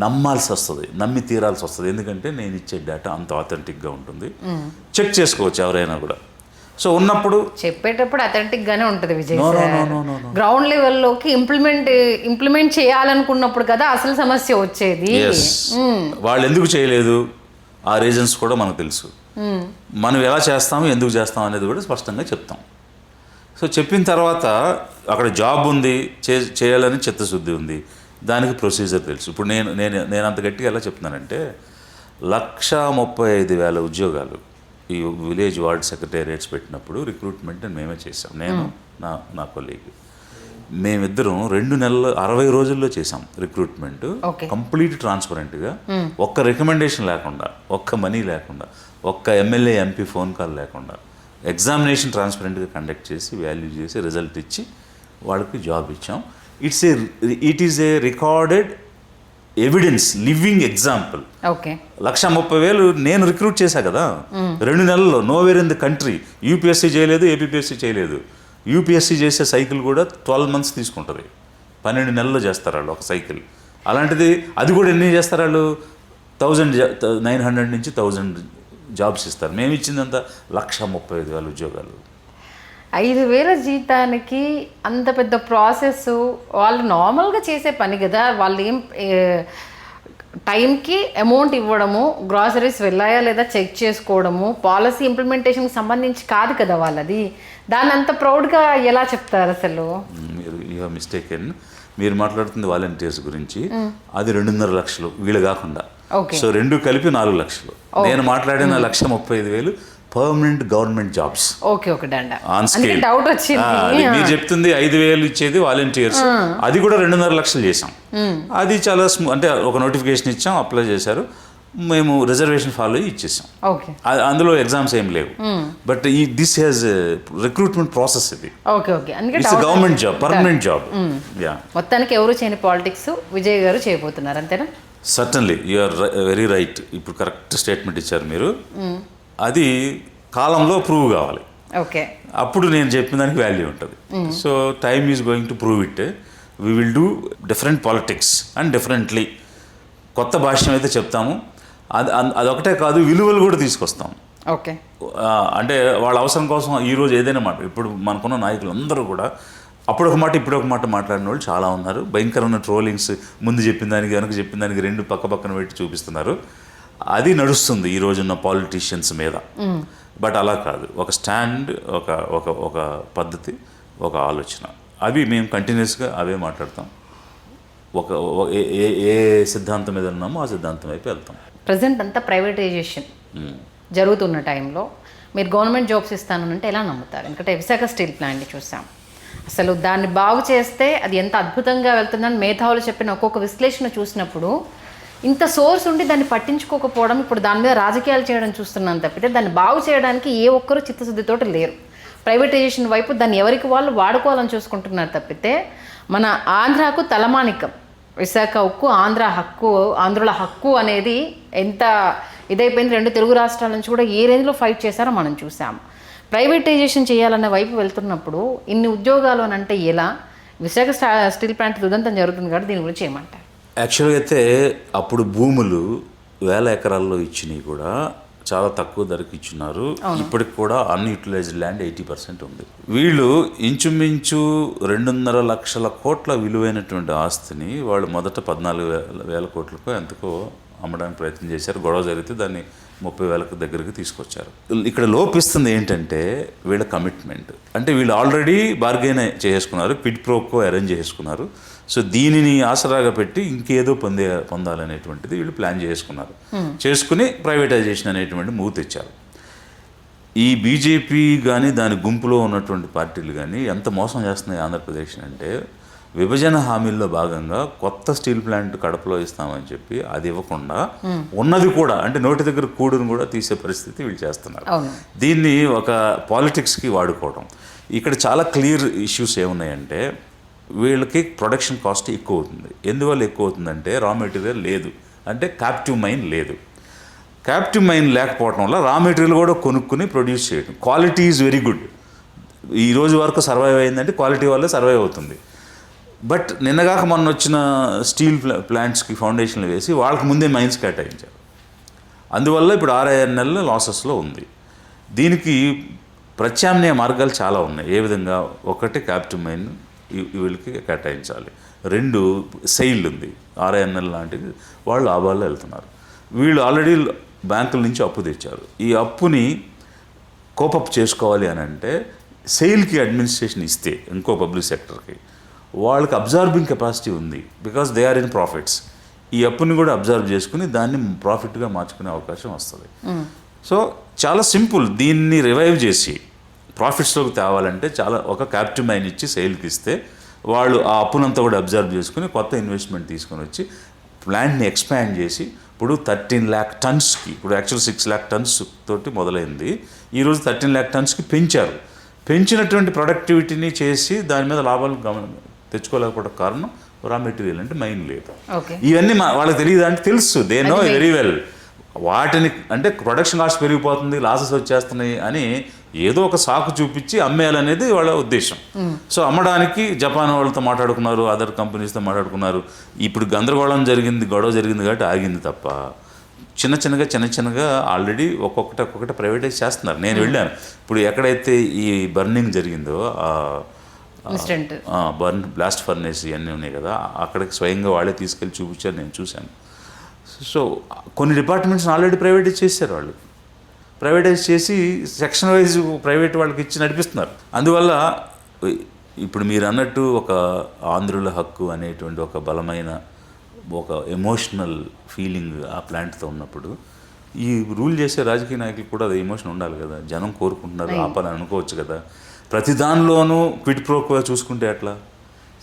నమ్మాల్సి వస్తుంది, నమ్మి తీరాల్సి వస్తుంది. ఎందుకంటే నేను ఇచ్చే డేటా అంత ఆథెంటిక్గా ఉంటుంది, చెక్ చేసుకోవచ్చు ఎవరైనా కూడా. సో ఉన్నప్పుడు చెప్పేటప్పుడు అథెంటిక్గానే ఉంటుంది విజయ్. గ్రౌండ్ లెవెల్లోకి ఇంప్లిమెంట్ చేయాలనుకున్నప్పుడు కదా అసలు సమస్య వచ్చేది. వాళ్ళు ఎందుకు చేయలేదు ఆ రీజన్స్ కూడా మనకు తెలుసు. మనం ఎలా చేస్తాము, ఎందుకు చేస్తాం అనేది కూడా స్పష్టంగా చెప్తాం. సో చెప్పిన తర్వాత అక్కడ జాబ్ ఉంది, చేయాలని చిత్తశుద్ధి ఉంది, దానికి ప్రొసీజర్ తెలుసు. ఇప్పుడు నేను అంత గట్టిగా ఎలా చెప్తున్నానంటే 135,000 ఉద్యోగాలు ఈ విలేజ్ వార్డ్ సెక్రటేరియట్స్ పెట్టినప్పుడు రిక్రూట్మెంట్ మేమే చేసాం. నేను నా కొలీగ్ మేమిద్దరం 2 నెలలు 60 రోజుల్లో చేసాం రిక్రూట్మెంట్. కంప్లీట్ ట్రాన్స్పరెంట్గా, ఒక్క రికమెండేషన్ లేకుండా, ఒక్క మనీ లేకుండా, ఒక్క ఎమ్మెల్యే ఎంపీ ఫోన్ కాల్ లేకుండా ఎగ్జామినేషన్ ట్రాన్స్పరెంట్గా కండక్ట్ చేసి వాల్యూ చేసి రిజల్ట్ ఇచ్చి వాళ్ళకి జాబ్ ఇచ్చాం. It is a recorded evidence, living example. Okay. 1,30,000 నేను రిక్రూట్ చేశా కదా 2 నెలల్లో. Nowhere in the country. UPSC చేయలేదు, ఏపీఎస్సీ చేయలేదు. యూపీఎస్సీ చేసే సైకిల్ కూడా 12 months తీసుకుంటుంది. 12 నెలల్లో చేస్తారు వాళ్ళు ఒక సైకిల్. అలాంటిది అది కూడా ఎన్ని చేస్తారు వాళ్ళు? 900 నుంచి 1000 జాబ్స్ ఇస్తారు. మేము ఇచ్చిందంతా 1,35,000 ఉద్యోగాలు. 5,000 జీతానికి అంత పెద్ద ప్రాసెస్ వాళ్ళు నార్మల్గా చేసే పని కదా. వాళ్ళు ఏం టైంకి అమౌంట్ ఇవ్వడము, గ్రాసరీస్ వెళ్ళాయా లేదా చెక్ చేసుకోవడము, పాలసీ ఇంప్లిమెంటేషన్కి సంబంధించి కాదు కదా వాళ్ళది. దాన్ని అంత ప్రౌడ్గా ఎలా చెప్తారు అసలు? మీరు యూ హ్యావ్ మిస్టేకెన్. మీరు మాట్లాడుతుంది వాలంటీర్స్ గురించి. అది 2.5 లక్షలు వీళ్ళు కాకుండా. సో 2 కలిపి 4 లక్షలు. నేను మాట్లాడిన 1,35,000 permanent government jobs. Okay okay danda. On scale. Doubt వచ్చింది. మీరు చెప్తుంది 5,000 ఇచ్చేది వాలంటీర్స్. అది కూడా 2.5 లక్షలు చేసాం. అది చాలా అంటే ఒక నోటిఫికేషన్ ఇచ్చాం, అప్లై చేశారు, మేము రిజర్వేషన్ ఫాలో అయ్యి ఇచ్చేసాం. ఓకే. అందులో ఎగ్జామ్స్ ఏం లేవు. బట్ ఈ దిస్ హ్యాస్ రిక్రూట్మెంట్ ప్రాసెస్. ఇది okay okay. It's government job, permanent job. Yeah. మొత్తానికి ఎవరు చేయని పాలిటిక్స్ విజయ్ గారు చేయబోతున్నారు, అంతేనా? Certainly you are very right. ఇప్పుడు కరెక్ట్ స్టేట్మెంట్ ఇచ్చారు మీరు. అది కాలంలో ప్రూవ్ కావాలి. ఓకే. అప్పుడు నేను చెప్పిన దానికి వాల్యూ ఉంటుంది. So time is going to prove it. We will do different politics and differently. కొత్త భాష్యం అయితే చెప్తాము. అదొకటే కాదు, విలువలు కూడా తీసుకొస్తాం. ఓకే. అంటే వాళ్ళ అవసరం కోసం ఈరోజు ఏదైనా మాట. ఇప్పుడు మనకున్న నాయకులు అందరూ కూడా అప్పుడు ఒక మాట ఇప్పుడు ఒక మాట మాట్లాడిన వాళ్ళు చాలా ఉన్నారు. భయంకరమైన ట్రోలింగ్స్, ముందు చెప్పిన దానికి వెనక చెప్పిన దానికి 2 పక్కన పెట్టి చూపిస్తున్నారు. అది నడుస్తుంది ఈ రోజున్న పాలిటీషియన్స్ మీద. బట్ అలా కాదు, ఒక స్టాండ్, ఒక ఒక ఒక పద్ధతి, ఒక ఆలోచన, అవి మేము కంటిన్యూస్గా అవే మాట్లాడతాం. ఒక ఏ సిద్ధాంతం మీద ఉన్నామో ఆ సిద్ధాంతం వైపు వెళ్తాం. ప్రజెంట్ అంతా ప్రైవేటైజేషన్ జరుగుతున్న టైంలో మీరు గవర్నమెంట్ జాబ్స్ ఇస్తానంటే ఎలా నమ్ముతారు? ఎందుకంటే విశాఖ స్టీల్ ప్లాంట్ని చూసాం. అసలు దాన్ని బాగు చేస్తే అది ఎంత అద్భుతంగా వెళ్తుందని మేధావులు చెప్పిన ఒక్కొక్క విశ్లేషణ చూసినప్పుడు ఇంత సోర్స్ ఉండి దాన్ని పట్టించుకోకపోవడం, ఇప్పుడు దాని మీద రాజకీయాలు చేయడం చూస్తున్నాను తప్పితే దాన్ని బాగు చేయడానికి ఏ ఒక్కరూ చిత్తశుద్ధితోటి లేరు. ప్రైవేటైజేషన్ వైపు దాన్ని ఎవరికి వాళ్ళు వాడుకోవాలని చూసుకుంటున్నారు తప్పితే మన ఆంధ్రాకు తలమానికం విశాఖ ఉక్కు, ఆంధ్రుల హక్కు అనేది ఎంత ఇదైపోయింది. 2 తెలుగు రాష్ట్రాల నుంచి కూడా ఏ రేంజ్లో ఫైట్ చేశారో మనం చూసాం. ప్రైవేటైజేషన్ చేయాలన్న వైపు వెళ్తున్నప్పుడు ఇన్ని ఉద్యోగాలు అని అంటే ఎలా? విశాఖ స్టీల్ ప్లాంట్ దుదంతం జరుగుతుంది కాబట్టి దీని గురించి ఏమంటారు? యాక్చువల్గా అయితే అప్పుడు భూములు 1000 ఎకరాల్లో ఇచ్చినవి కూడా చాలా తక్కువ ధరకు ఇచ్చినారు. ఇప్పటికి కూడా అన్యూటిలైజ్డ్ ల్యాండ్ 80% ఉంది. వీళ్ళు ఇంచుమించు 2.5 లక్షల కోట్ల విలువైనటువంటి ఆస్తిని వాళ్ళు మొదట 14,000 కోట్లకు ఎంతకో అమ్మడానికి ప్రయత్నం చేశారు. గొడవ జరిగితే దాన్ని 30,000 దగ్గరికి తీసుకొచ్చారు. ఇక్కడ లోపిస్తుంది ఏంటంటే వీళ్ళ కమిట్మెంట్. అంటే వీళ్ళు ఆల్రెడీ బార్గెన్ చేసుకున్నారు, క్విడ్ ప్రోకో అరేంజ్ చేసుకున్నారు. సో దీనిని ఆసరాగా పెట్టి ఇంకేదో పొందాలనేటువంటిది వీళ్ళు ప్లాన్ చేసుకున్నారు. చేసుకుని ప్రైవేటైజేషన్ అనేటువంటి మూవ్ తెచ్చారు. ఈ బీజేపీ కానీ దాని గుంపులో ఉన్నటువంటి పార్టీలు కానీ ఎంత మోసం చేస్తున్నాయి ఆంధ్రప్రదేశ్ అంటే, విభజన హామీల్లో భాగంగా కొత్త స్టీల్ ప్లాంట్ కడపలో ఇస్తామని చెప్పి అది ఇవ్వకుండా ఉన్నది కూడా, అంటే నోటి దగ్గర కూడును కూడా తీసే పరిస్థితి వీళ్ళు చేస్తున్నారు. దీన్ని ఒక పాలిటిక్స్కి వాడుకోవడం. ఇక్కడ చాలా క్లియర్ ఇష్యూస్ ఏమున్నాయంటే, వీళ్ళకి ప్రొడక్షన్ కాస్ట్ ఎక్కువ అవుతుంది. ఎందువల్ల ఎక్కువ అవుతుందంటే రా మెటీరియల్ లేదు, అంటే క్యాప్టివ్ మైన్ లేదు. క్యాప్టివ్ మైన్ లేకపోవడం వల్ల రా మెటీరియల్ కూడా కొనుక్కుని ప్రొడ్యూస్ చేయడం. Quality is very good. ఈ రోజు వరకు సర్వైవ్ అయిందంటే క్వాలిటీ వల్లే సర్వైవ్ అవుతుంది. బట్ నిన్నగాక మొన్న వచ్చిన స్టీల్ ప్లాంట్స్కి ఫౌండేషన్లు వేసి వాళ్ళకి ముందే మైన్స్ కేటాయించారు. అందువల్ల ఇప్పుడు 6-5 నెలల లాసెస్లో ఉంది. దీనికి ప్రత్యామ్నాయ మార్గాలు చాలా ఉన్నాయి. ఏ విధంగా? ఒకటి క్యాప్టివ్ మైన్ వీళ్ళకి కేటాయించాలి. 2 సెయిల్ ఉంది, 6-5 నెలల లాంటిది. వాళ్ళు లాభాల్లో వెళ్తున్నారు. వీళ్ళు ఆల్రెడీ బ్యాంకుల నుంచి అప్పు తెచ్చారు. ఈ అప్పుని కోపప్ చేసుకోవాలి అని అంటే సెయిల్కి అడ్మినిస్ట్రేషన్ ఇస్తే ఇంకో పబ్లిక్ సెక్టర్కి వాళ్ళకి అబ్జార్బింగ్ కెపాసిటీ ఉంది. Because they are in profits. ఈ అప్పుని కూడా అబ్జర్వ్ చేసుకుని దాన్ని ప్రాఫిట్గా మార్చుకునే అవకాశం వస్తుంది. సో చాలా సింపుల్. దీన్ని రివైవ్ చేసి ప్రాఫిట్స్లోకి తేవాలంటే ఒక క్యాప్టివ్ మైన్ ఇచ్చి సేల్కి ఇస్తే వాళ్ళు ఆ అప్పునంతా కూడా అబ్జర్వ్ చేసుకుని కొత్త ఇన్వెస్ట్మెంట్ తీసుకొని వచ్చి ప్లాంట్ని ఎక్స్పాండ్ చేసి ఇప్పుడు 13 lakh టన్స్కి, ఇప్పుడు యాక్చువల్ 6 lakh టన్స్ తోటి మొదలైంది, ఈరోజు 13 lakh టన్స్కి పెంచారు. పెంచినటువంటి ప్రొడక్టివిటీని చేసి దాని మీద లాభాలు తెచ్చుకోలేకపోవడం కారణం రా మెటీరియల్ అంటే మైన్ లేదు. ఓకే. ఇవన్నీ వాళ్ళకి తెలియదు అంటే తెలుసు, దే నో వెరీ వెల్. వాటిని అంటే ప్రొడక్షన్ కాస్ట్ పెరిగిపోతుంది, లాసెస్ వచ్చేస్తున్నాయి అని ఏదో ఒక సాకు చూపించి అమ్మేయాలనేది వాళ్ళ ఉద్దేశం. సో అమ్మడానికి జపాన్ వాళ్ళతో మాట్లాడుకున్నారు, అదర్ కంపెనీస్తో మాట్లాడుకున్నారు. ఇప్పుడు గందరగోళం జరిగింది, గొడవ జరిగింది కాబట్టి ఆగింది తప్ప చిన్న చిన్నగా ఆల్రెడీ ఒక్కొక్కటి ప్రైవేటైజ్ చేస్తున్నారు. నేను వెళ్ళాను ఇప్పుడు ఎక్కడైతే ఈ బర్నింగ్ జరిగిందో, బ్లాస్ట్ ఫర్నేస్ ఇవన్నీ ఉన్నాయి కదా, అక్కడికి స్వయంగా వాళ్ళే తీసుకెళ్ళి చూపించారు, నేను చూశాను. సో కొన్ని డిపార్ట్మెంట్స్ని ఆల్రెడీ ప్రైవేటైజ్ చేశారు వాళ్ళు. ప్రైవేటైజ్ చేసి సెక్షన్ వైజ్ ప్రైవేట్ వాళ్ళకి ఇచ్చి నడిపిస్తున్నారు. అందువల్ల ఇప్పుడు మీరు అన్నట్టు ఒక ఆంధ్రుల హక్కు అనేటువంటి ఒక బలమైన ఒక ఎమోషనల్ ఫీలింగ్ ఆ ప్లాంట్తో ఉన్నప్పుడు ఈ రూల్ చేసే రాజకీయ నాయకులు కూడా అది ఎమోషన్ ఉండాలి కదా. జనం కోరుకుంటున్నారు, ఆపాలని అనుకోవచ్చు కదా. ప్రతి దానిలోనూ క్విడ్ ప్రోకో చూసుకుంటే అట్లా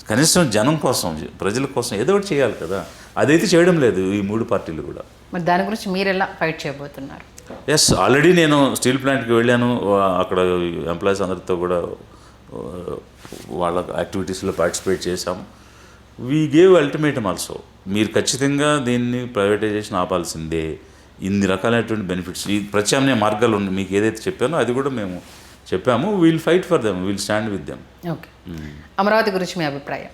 కనీసం జనం కోసం, ప్రజల కోసం ఏదో ఒకటి చేయాలి కదా. అదైతే చేయడం లేదు ఈ మూడు పార్టీలు కూడా. మరి దాని గురించి మీరు ఎలా ఫైట్ చేయబోతున్నారు? ఎస్, ఆల్రెడీ నేను స్టీల్ ప్లాంట్కి వెళ్ళాను. అక్కడ ఎంప్లాయీస్ అందరితో కూడా వాళ్ళ యాక్టివిటీస్లో పార్టిసిపేట్ చేశాము. వీ గేవ్ అల్టిమేటమ్ ఆల్సో, మీరు ఖచ్చితంగా దీన్ని ప్రైవేటైజేషన్ ఆపాల్సిందే. ఇన్ని రకాలైనటువంటి బెనిఫిట్స్, ఈ ప్రత్యామ్నాయ మార్గాలు ఉన్నాయి. మీకు ఏదైతే చెప్పానో అది కూడా మేము చెప్పాము. We'll fight for them, we'll stand with them. Okay. Amaravati గురించి మీ అభిప్రాయం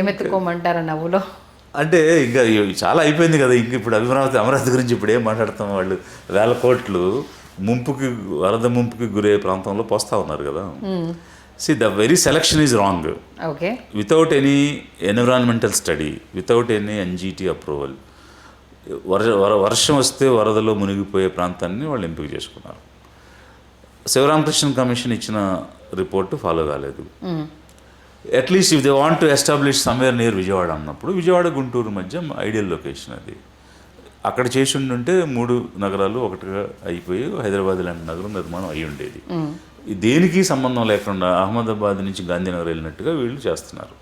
ఏమెత్తుకోమంటారు నవ్వులో? అంటే ఇంకా చాలా అయిపోయింది కదా. ఇంక ఇప్పుడు అమరావతి గురించి ఇప్పుడు ఏం మాట్లాడతాం? వాళ్ళు వేల కోట్లు వరద ముంపుకి గురయ్యే ప్రాంతంలో పోస్తూ ఉన్నారు కదా. The very selection is wrong. Okay. Without any environmental study, without any NGT approval, వర్షం వస్తే వరదలో మునిగిపోయే ప్రాంతాన్ని వాళ్ళు ఎంపిక చేసుకున్నారు. శివరామకృష్ణ కమిషన్ ఇచ్చిన రిపోర్టు ఫాలో కాలేదు. At least if they want to establish somewhere near Vijayawada అన్నప్పుడు విజయవాడ గుంటూరు మధ్య ఐడియల్ లొకేషన్ అది. అక్కడ చేసి ఉంటే 3 నగరాలు ఒకటిగా అయిపోయి హైదరాబాద్ లాంటి నగరం నిర్మాణం అయి ఉండేది. దేనికి సంబంధం లేకుండా అహ్మదాబాద్ నుంచి గాంధీనగర్ వెళ్ళినట్టుగా వీళ్ళు చేస్తున్నారు.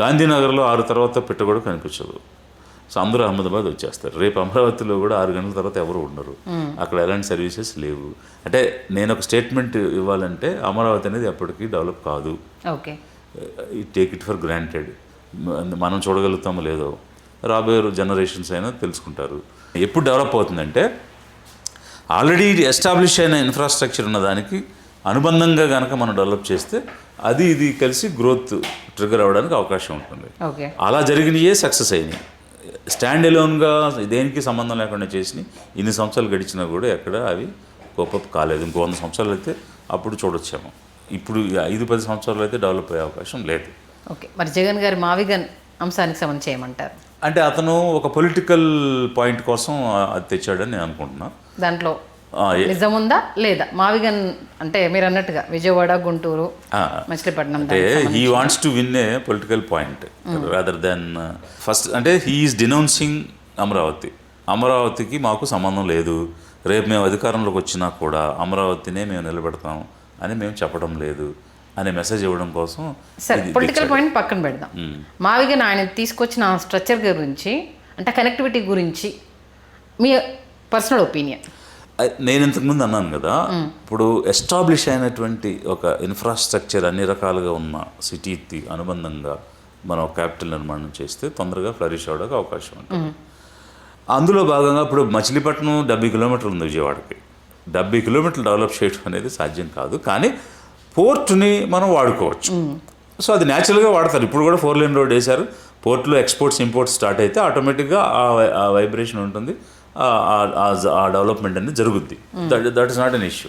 గాంధీనగర్లో 6 తర్వాత పెట్ట కూడా కనిపించదు. సో అందరూ అహ్మదాబాద్ వచ్చేస్తారు. రేపు అమరావతిలో కూడా 6 గంటల తర్వాత ఎవరు ఉండరు. అక్కడ ఎలాంటి సర్వీసెస్ లేవు. అంటే నేను ఒక స్టేట్మెంట్ ఇవ్వాలంటే అమరావతి అనేది ఎప్పటికీ డెవలప్ కాదు. Okay. Take it for granted. మనం చూడగలుగుతామో లేదో రాబోయే జనరేషన్స్ అయినా తెలుసుకుంటారు. ఎప్పుడు డెవలప్ అవుతుందంటే ఆల్రెడీ ఎస్టాబ్లిష్ అయిన ఇన్ఫ్రాస్ట్రక్చర్ ఉన్న దానికి అనుబంధంగా కనుక మనం డెవలప్ చేస్తే ఇది కలిసి గ్రోత్ ట్రిగర్ అవ్వడానికి అవకాశం ఉంటుంది. అలా జరిగినయే సక్సెస్ అయినాయి. స్టాండ్ ఎలోన్గా దేనికి సంబంధం లేకుండా చేసి ఇన్ని సంవత్సరాలు గడిచినా కూడా ఎక్కడ అవి కోపప్ కాలేదు. ఇంకో 100 సంవత్సరాలు అయితే అప్పుడు చూడొచ్చాము. ఇప్పుడు 5-10 సంవత్సరాలు అయితే డెవలప్ అయ్యే అవకాశం లేదు. ఓకే. మరి జగన్ గారి మావిగన్ అంశానికి సంబంధించి చేయమంటారు? అంటే అతను ఒక పొలిటికల్ పాయింట్ కోసం అది తెచ్చాడని నేను అనుకుంటున్నా. దాంట్లో నిజం ఉందా లేదా? మావిగన్ అంటే మీరు అన్నట్టుగా విజయవాడ, గుంటూరు, మచిలీపట్నం, అంటే he wants to win a political point rather than first. అంటే హీ ఈజ్ డినౌన్సింగ్ అమరావతికి మాకు సంబంధం లేదు, రేపు మేము అధికారంలోకి వచ్చినా కూడా అమరావతినే మేము నిలబెడతాం అని మేము చెప్పడం లేదు అనే మెసేజ్ ఇవ్వడం కోసం. సరే, పొలిటికల్ పాయింట్ పక్కన పెడదాం. మావిగన్ ఆయన తీసుకొచ్చిన స్ట్రక్చర్ గురించి, అంటే కనెక్టివిటీ గురించి మీ పర్సనల్ ఒపీనియన్? నేను ఇంతకుముందు అన్నాను కదా, ఇప్పుడు ఎస్టాబ్లిష్ అయినటువంటి ఒక ఇన్ఫ్రాస్ట్రక్చర్ అన్ని రకాలుగా ఉన్న సిటీకి అనుబంధంగా మనం క్యాపిటల్ నిర్మాణం చేస్తే తొందరగా ఫ్లరిష్ అవ్వడానికి అవకాశం ఉంటుంది. అందులో భాగంగా ఇప్పుడు మచిలీపట్నం 70 కిలోమీటర్లు ఉంది విజయవాడకి. 70 కిలోమీటర్లు డెవలప్ చేయడం అనేది సాధ్యం కాదు, కానీ పోర్టుని మనం వాడుకోవచ్చు. సో అది న్యాచురల్గా వాడతారు. ఇప్పుడు కూడా 4 లేన్ రోడ్ వేశారు. పోర్టులో ఎక్స్పోర్ట్స్ ఇంపోర్ట్స్ స్టార్ట్ అయితే ఆటోమేటిక్గా ఆ వైబ్రేషన్ ఉంటుంది, ఆ డెవలప్మెంట్ అనేది జరుగుద్ది. That is not an issue.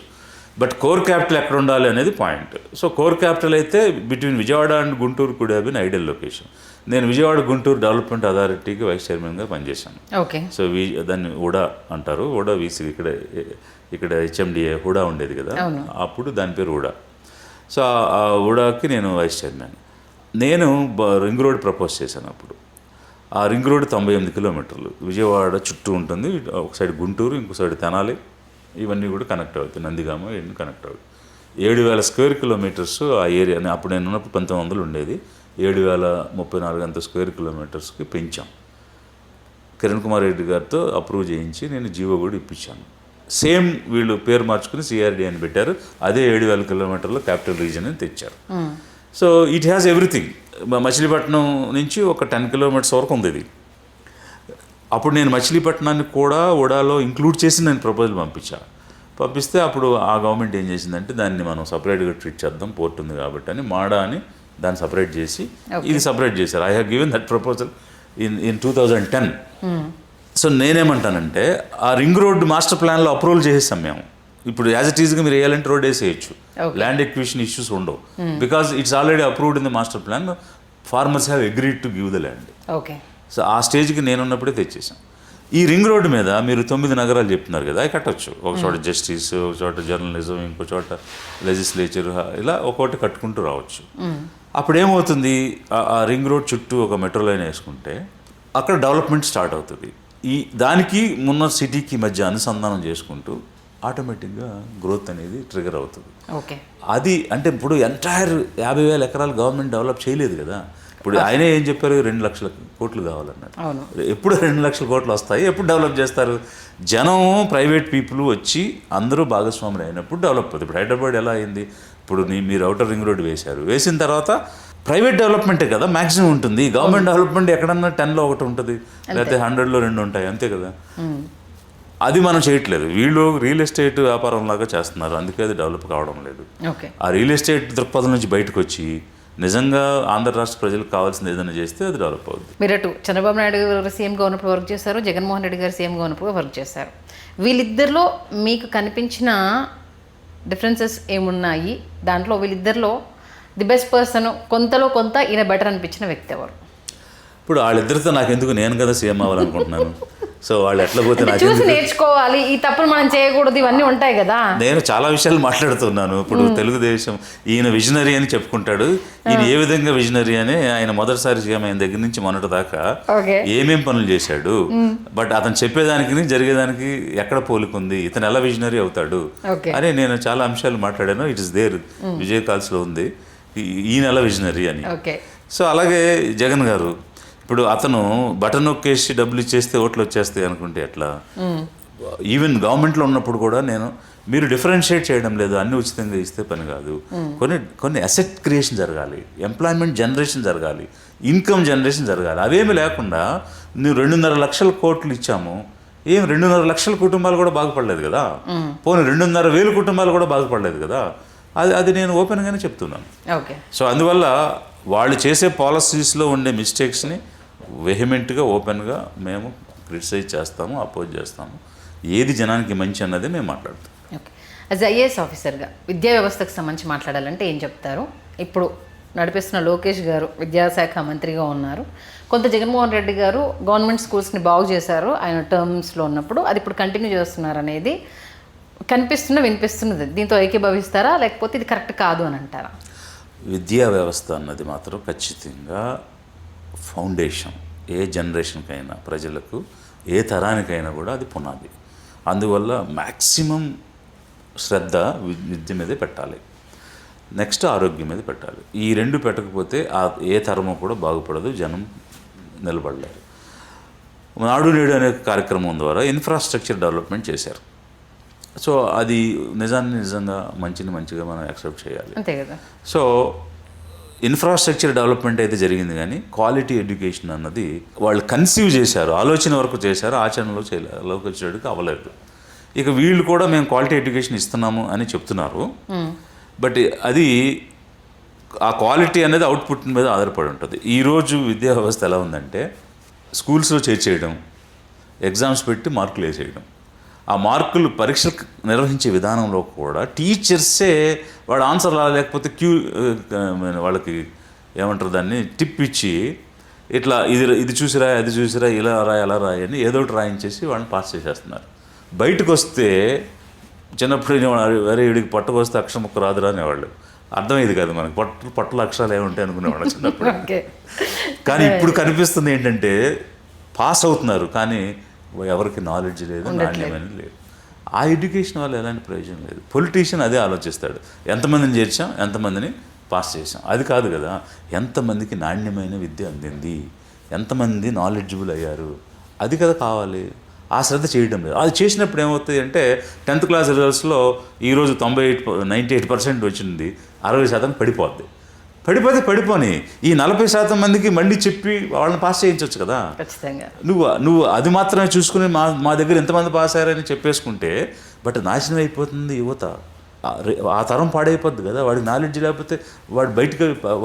But core capital ఎక్కడ ఉండాలి అనేది పాయింట్. సో కోర్ క్యాపిటల్ అయితే between Vijayawada and Guntur could have been ideal location. నేను విజయవాడ గుంటూరు డెవలప్మెంట్ అథారిటీకి వైస్ చైర్మన్గా పనిచేశాను. ఓకే. సో దాన్ని హుడా అంటారు. హుడా వీసీ ఇక్కడ హెచ్ఎండిఏ హుడా ఉండేది కదా, అప్పుడు దాని పేరు హుడా. సో ఆ హుడాకి నేను వైస్ చైర్మన్. నేను రింగ్ రోడ్ ప్రపోజ్ చేశాను అప్పుడు. ఆ రింగ్ రోడ్ 98 కిలోమీటర్లు విజయవాడ చుట్టూ ఉంటుంది. ఒక సైడ్ గుంటూరు, ఇంకో సైడ్ తెనాలి, ఇవన్నీ కూడా కనెక్ట్ అవుతాయి. నందిగామ ఇవన్నీ కనెక్ట్ అవుతాయి. 7,000 స్క్వేర్ కిలోమీటర్స్ ఆ ఏరియాని అప్పుడు నేను ఉన్నప్పుడు 1900 ఉండేది. 7,034 స్క్వేర్ కిలోమీటర్స్కి పెంచాం. కిరణ్ కుమార్ రెడ్డి గారితో అప్రూవ్ చేయించి నేను జీవో కూడా ఇప్పించాను. సేమ్ వీళ్ళు పేరు మార్చుకుని సిఆర్డి అని పెట్టారు. అదే 7,000 కిలోమీటర్లో క్యాపిటల్ రీజన్ అని తెచ్చారు. So it has everything. Machilipatnam నుంచి ఒక 10 కిలోమీటర్స్ వరకు ఉంది ఇది. అప్పుడు నేను మచిలీపట్నాన్ని కూడా ఉడాలో ఇంక్లూడ్ చేసి నేను ప్రపోజల్ పంపిస్తే అప్పుడు ఆ గవర్నమెంట్ ఏం చేసిందంటే దాన్ని మనం సపరేట్గా ట్రీట్ చేద్దాం, పోర్ట్ ఉంది కాబట్టి అని మాడా అని దాన్ని సపరేట్ చేసి ఇది సపరేట్ చేశారు. I have given that proposal in 2010. So నేనేమంటానంటే ఆ రింగ్ రోడ్ మాస్టర్ ప్లాన్లో అప్రూవల్ చేసేసాం మేము. ఇప్పుడు యాజ్ ఇట్ ఈజ్గా మీరు వేయాలంటే రోడ్ వేసేయచ్చు, ల్యాండ్ ఎక్విజిషన్ ఇష్యూస్ ఉండవు, because it's already approved in the master plan. Farmers have agreed to give the land. Okay. So ఆ స్టేజ్కి నేనున్నప్పుడే తెచ్చేసాం. ఈ రింగ్ రోడ్డు మీద మీరు 9 నగరాలు చెప్తున్నారు కదా, అవి కట్టచ్చు. ఒక చోట జస్టిస్, ఒక చోట జర్నలిజం, ఇంకో చోట లెజిస్లేచర్, ఇలా ఒక్కొక్కటి కట్టుకుంటూ రావచ్చు. అప్పుడు ఏమవుతుంది, ఆ రింగ్ రోడ్ చుట్టూ ఒక మెట్రో లైన్ వేసుకుంటే అక్కడ డెవలప్మెంట్ స్టార్ట్ అవుతుంది. దానికి మున్న సిటీకి మధ్య అనుసంధానం చేసుకుంటూ ఆటోమేటిక్గా గ్రోత్ అనేది ట్రిగర్ అవుతుంది. ఓకే. అది అంటే ఇప్పుడు ఎంటైర్ 50,000 ఎకరాలు గవర్నమెంట్ డెవలప్ చేయలేదు కదా. ఇప్పుడు ఆయనే ఏం చెప్పారు, 2 లక్షల కోట్లు కావాలన్నారు. ఎప్పుడు 2 లక్షల కోట్లు వస్తాయి, ఎప్పుడు డెవలప్ చేస్తారు? జనం, ప్రైవేట్ పీపుల్ వచ్చి అందరూ భాగస్వాములు అయినప్పుడు డెవలప్ అవుతుంది. ఇప్పుడు హైదరాబాద్ ఎలా అయింది, ఇప్పుడు మీరు అవుటర్ రింగ్ రోడ్ వేశారు, వేసిన తర్వాత ప్రైవేట్ డెవలప్మెంటే కదా మ్యాక్సిమం ఉంటుంది. గవర్నమెంట్ డెవలప్మెంట్ ఎక్కడన్నా 10లో ఒకటి ఉంటుంది, లేకపోతే 100లో 2 ఉంటాయి, అంతే కదా. అది మనం చేయట్లేదు. వీళ్ళు రియల్ ఎస్టేట్ వ్యాపారం లాగా చేస్తున్నారు, అందుకే అది డెవలప్ కావడం లేదు. ఆ రియల్ ఎస్టేట్ దృక్పథం నుంచి బయటకు వచ్చి నిజంగా ఆంధ్ర రాష్ట్ర ప్రజలకు కావాల్సింది ఏదైనా చేస్తే అది డెవలప్ అవుతుంది. మీరు అటు చంద్రబాబు నాయుడు గారు సీఎంగా ఉన్నప్పుడు వర్క్ చేశారు, జగన్మోహన్ రెడ్డి గారు సీఎంగా ఉన్నప్పుడు వర్క్ చేశారు. వీళ్ళిద్దరిలో మీకు కనిపించిన డిఫరెన్సెస్ ఏమున్నాయి? దాంట్లో వీళ్ళిద్దరిలో ది బెస్ట్ పర్సన్, కొంతలో కొంత ఈయన బెటర్ అనిపించిన వ్యక్తి ఎవరు? ఇప్పుడు వాళ్ళిద్దరితో నాకెందుకు, నేను కదా సీఎం అవ్వాలనుకుంటున్నాను. సో వాళ్ళు ఎట్లా పోతే నాకు చూసి నేర్చుకోవాలి, ఈ తప్పులు మనం చేయకూడదు, ఇవన్నీ ఉంటాయి కదా. నేను చాలా విషయాలు మాట్లాడుతున్నాను. ఇప్పుడు తెలుగుదేశం ఈయన విజనరీ అని చెప్పుకుంటాడు. ఈయన ఏ విధంగా విజనరీ అని, ఆయన మొదటిసారి సీఎం అయిన దగ్గర నుంచి మొన్నటి దాకా ఏమేం పనులు చేశాడు, బట్ అతను చెప్పేదానికి జరిగేదానికి ఎక్కడ పోలికుంది, ఇతను ఎలా విజనరీ అవుతాడు అని నేను చాలా అంశాలు మాట్లాడాను. ఇట్ ఇస్ దేర్, విజయ్ కాల్స్లో ఉంది ఈయన ఎలా విజనరీ అని. సో అలాగే జగన్ గారు, ఇప్పుడు అతను బటన్ నొక్కేసి డబ్బులు ఇచ్చేస్తే ఓట్లు వచ్చేస్తాయి అనుకుంటే ఎట్లా? ఈవెన్ గవర్నమెంట్లో ఉన్నప్పుడు కూడా మీరు డిఫరెన్షియేట్ చేయడం లేదు, అన్ని ఉచితంగా ఇస్తే పని కాదు. కొన్ని అసెట్ క్రియేషన్ జరగాలి, ఎంప్లాయ్మెంట్ జనరేషన్ జరగాలి, ఇన్కమ్ జనరేషన్ జరగాలి. అవేమీ లేకుండా నువ్వు 2.5 లక్షల కోట్లు ఇచ్చాము, 2.5 లక్షల కుటుంబాలు కూడా బాగుపడలేదు కదా. పోనీ 2.5 కుటుంబాలు కూడా బాగుపడలేదు కదా. అది నేను ఓపెన్గానే చెప్తున్నాను. సో అందువల్ల వాళ్ళు చేసే పాలసీస్లో ఉండే మిస్టేక్స్ని వెహిమెంట్గా, ఓపెన్గా మేము క్రిటిసైజ్ చేస్తాము, అపోజ్ చేస్తాము. ఏది జనానికి మంచి అన్నది మేము మాట్లాడతాం. ఓకే. యాజ్ ఐఏఎస్ ఆఫీసర్గా విద్యా వ్యవస్థకు సంబంధించి మాట్లాడాలంటే ఏం చెప్తారు? ఇప్పుడు నడిపిస్తున్న లోకేష్ గారు విద్యాశాఖ మంత్రిగా ఉన్నారు. కొంత జగన్మోహన్ రెడ్డి గారు గవర్నమెంట్ స్కూల్స్ని బాగు చేశారు ఆయన టర్మ్స్లో ఉన్నప్పుడు, అది ఇప్పుడు కంటిన్యూ చేస్తున్నారు అనేది వినిపిస్తున్నది. దీంతో ఏకీభవిస్తారా, లేకపోతే ఇది కరెక్ట్ కాదు అని అంటారా? విద్యా వ్యవస్థ అన్నది మాత్రం ఖచ్చితంగా ఫౌండేషన్. ఏ జనరేషన్కైనా, ప్రజలకు ఏ తరానికైనా కూడా అది పునాది. అందువల్ల మ్యాక్సిమం శ్రద్ధ విద్య మీదే పెట్టాలి, నెక్స్ట్ ఆరోగ్యం మీద పెట్టాలి. ఈ 2 పెట్టకపోతే ఏ తరము కూడా బాగుపడదు, జనం నిలబడలేరు. నాడు నేడు అనే కార్యక్రమం ద్వారా ఇన్ఫ్రాస్ట్రక్చర్ డెవలప్మెంట్ చేశారు. సో అది నిజంగా మంచిగా మనం యాక్సెప్ట్ చేయాలి, అంతే కదా. సో ఇన్ఫ్రాస్ట్రక్చర్ డెవలప్మెంట్ అయితే జరిగింది, కానీ క్వాలిటీ ఎడ్యుకేషన్ అన్నది వాళ్ళు కన్సీవ్ చేశారు, ఆలోచన వరకు చేశారు, ఆచరణలో చేయలోకి వచ్చేటికి అవ్వలేదు. ఇక వీళ్ళు కూడా మేము క్వాలిటీ ఎడ్యుకేషన్ ఇస్తున్నాము అని చెప్తున్నారు, బట్ అది ఆ క్వాలిటీ అనేది అవుట్పుట్ మీద ఆధారపడి ఉంటుంది. ఈరోజు విద్యా వ్యవస్థ ఎలా ఉందంటే స్కూల్స్లో చేర్చేయడం, ఎగ్జామ్స్ పెట్టి మార్కులు వేసేయడం, ఆ మార్కులు పరీక్షలు నిర్వహించే విధానంలో కూడా టీచర్సే వాడు ఆన్సర్ లేకపోతే వాళ్ళకి ఏమంటారు దాన్ని టిప్ ఇచ్చి ఇట్లా ఇది చూసిరా, అది చూసిరా, ఇలా రాయి, అలా రాయి అని ఏదో ఒకటి రాయించేసి వాళ్ళని పాస్ చేసేస్తున్నారు. బయటకు వస్తే చిన్నప్పుడు వేరే వీడికి పట్టుకొస్తే అక్షరం ముక్క రాదురా అనేవాళ్ళు. అర్థమయ్యేది కాదు మనకి, పట్టుల అక్షరాలు ఏముంటాయి అనుకునేవాళ్ళు చిన్నప్పుడు. కానీ ఇప్పుడు కనిపిస్తుంది ఏంటంటే పాస్ అవుతున్నారు, కానీ ఎవరికి నాలెడ్జ్ లేదు, నాణ్యమైన లేదు. ఆ ఎడ్యుకేషన్ వల్ల ఎలాంటి ప్రయోజనం లేదు. పొలిటీషియన్ అదే ఆలోచిస్తాడు, ఎంతమందిని చేర్చాం, ఎంతమందిని పాస్ చేసాం. అది కాదు కదా, ఎంతమందికి నాణ్యమైన విద్య అందింది, ఎంతమంది నాలెడ్జబుల్ అయ్యారు, అది కదా కావాలి. ఆ శ్రద్ధ చేయడం లేదు. అది చేసినప్పుడు ఏమవుతుంది అంటే 10th క్లాస్ రిజల్ట్స్లో ఈరోజు 98% వచ్చింది, 60% పడిపోద్ది. పడిపోని ఈ 40% మందికి మళ్ళీ చెప్పి వాళ్ళని పాస్ చేయించవచ్చు కదా. ఖచ్చితంగా నువ్వు అది మాత్రమే చూసుకుని మా దగ్గర ఎంతమంది పాస్ అయ్యారని చెప్పేసుకుంటే బట్ నాశనం అయిపోతుంది యువత. ఆ తరం పాడైపోద్ది కదా. వాడికి నాలెడ్జ్ లేకపోతే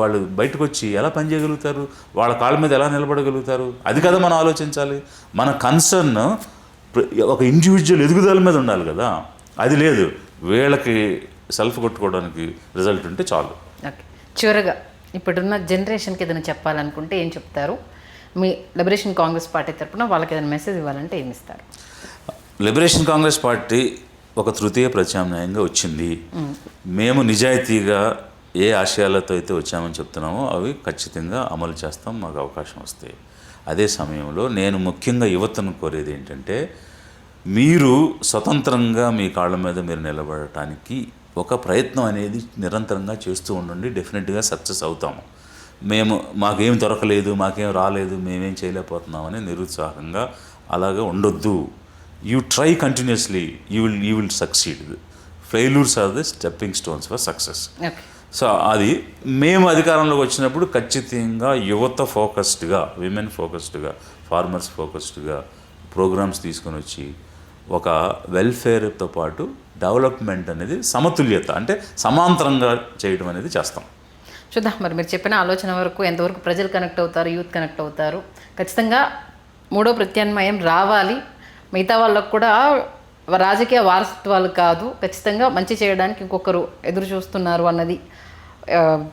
వాళ్ళు బయటకు వచ్చి ఎలా పని చేయగలుగుతారు, వాళ్ళ కాళ్ళ మీద ఎలా నిలబడగలుగుతారు? అది కదా మనం ఆలోచించాలి. మన కన్సర్న్ ఒక ఇండివిజువల్ ఎదుగుదల మీద ఉండాలి కదా. అది లేదు, వీళ్ళకి సెల్ఫ్ కొట్టుకోవడానికి రిజల్ట్ ఉంటే చాలు. ఓకే, చివరగా ఇప్పుడున్న జనరేషన్కి ఏదైనా చెప్పాలనుకుంటే ఏం చెప్తారు? మీ లిబరేషన్ కాంగ్రెస్ పార్టీ తరఫున వాళ్ళకి ఏదైనా మెసేజ్ ఇవ్వాలంటే ఏమి ఇస్తారు? లిబరేషన్ కాంగ్రెస్ పార్టీ ఒక తృతీయ ప్రత్యామ్నాయంగా వచ్చింది. మేము నిజాయితీగా ఏ ఆశయాలతో అయితే వచ్చామని చెప్తున్నామో అవి ఖచ్చితంగా అమలు చేస్తాం, మాకు అవకాశం వస్తే. అదే సమయంలో నేను ముఖ్యంగా యువతను కోరేది ఏంటంటే, మీరు స్వతంత్రంగా మీ కాళ్ళ మీద మీరు నిలబడటానికి ఒక ప్రయత్నం అనేది నిరంతరంగా చేస్తూ ఉండండి. డెఫినెట్గా సక్సెస్ అవుతాము. మాకేం దొరకలేదు, మాకేం రాలేదు, మేమేం చేయలేకపోతున్నామని నిరుత్సాహంగా అలాగే ఉండొద్దు. You try continuously, you will succeed. Failures are the stepping stones for success. So అది మేము అధికారంలోకి వచ్చినప్పుడు ఖచ్చితంగా యువత ఫోకస్డ్గా, విమెన్ ఫోకస్డ్గా, ఫార్మర్స్ ఫోకస్డ్గా ప్రోగ్రామ్స్ తీసుకొని వచ్చి ఒక వెల్ఫేర్తో పాటు డెవలప్మెంట్ అనేది సమతుల్యత అంటే సమాంతరంగా చేయడం అనేది చేస్తాం. చూద్దాం మరి మీరు చెప్పిన ఆలోచన వరకు ఎంతవరకు ప్రజలు కనెక్ట్ అవుతారు, యూత్ కనెక్ట్ అవుతారు. ఖచ్చితంగా మూడో ప్రత్యామ్నాయం రావాలి. మిగతా వాళ్ళకు కూడా రాజకీయ వారసత్వాలు కాదు, ఖచ్చితంగా మంచి చేయడానికి ఇంకొకరు ఎదురు చూస్తున్నారు అన్నది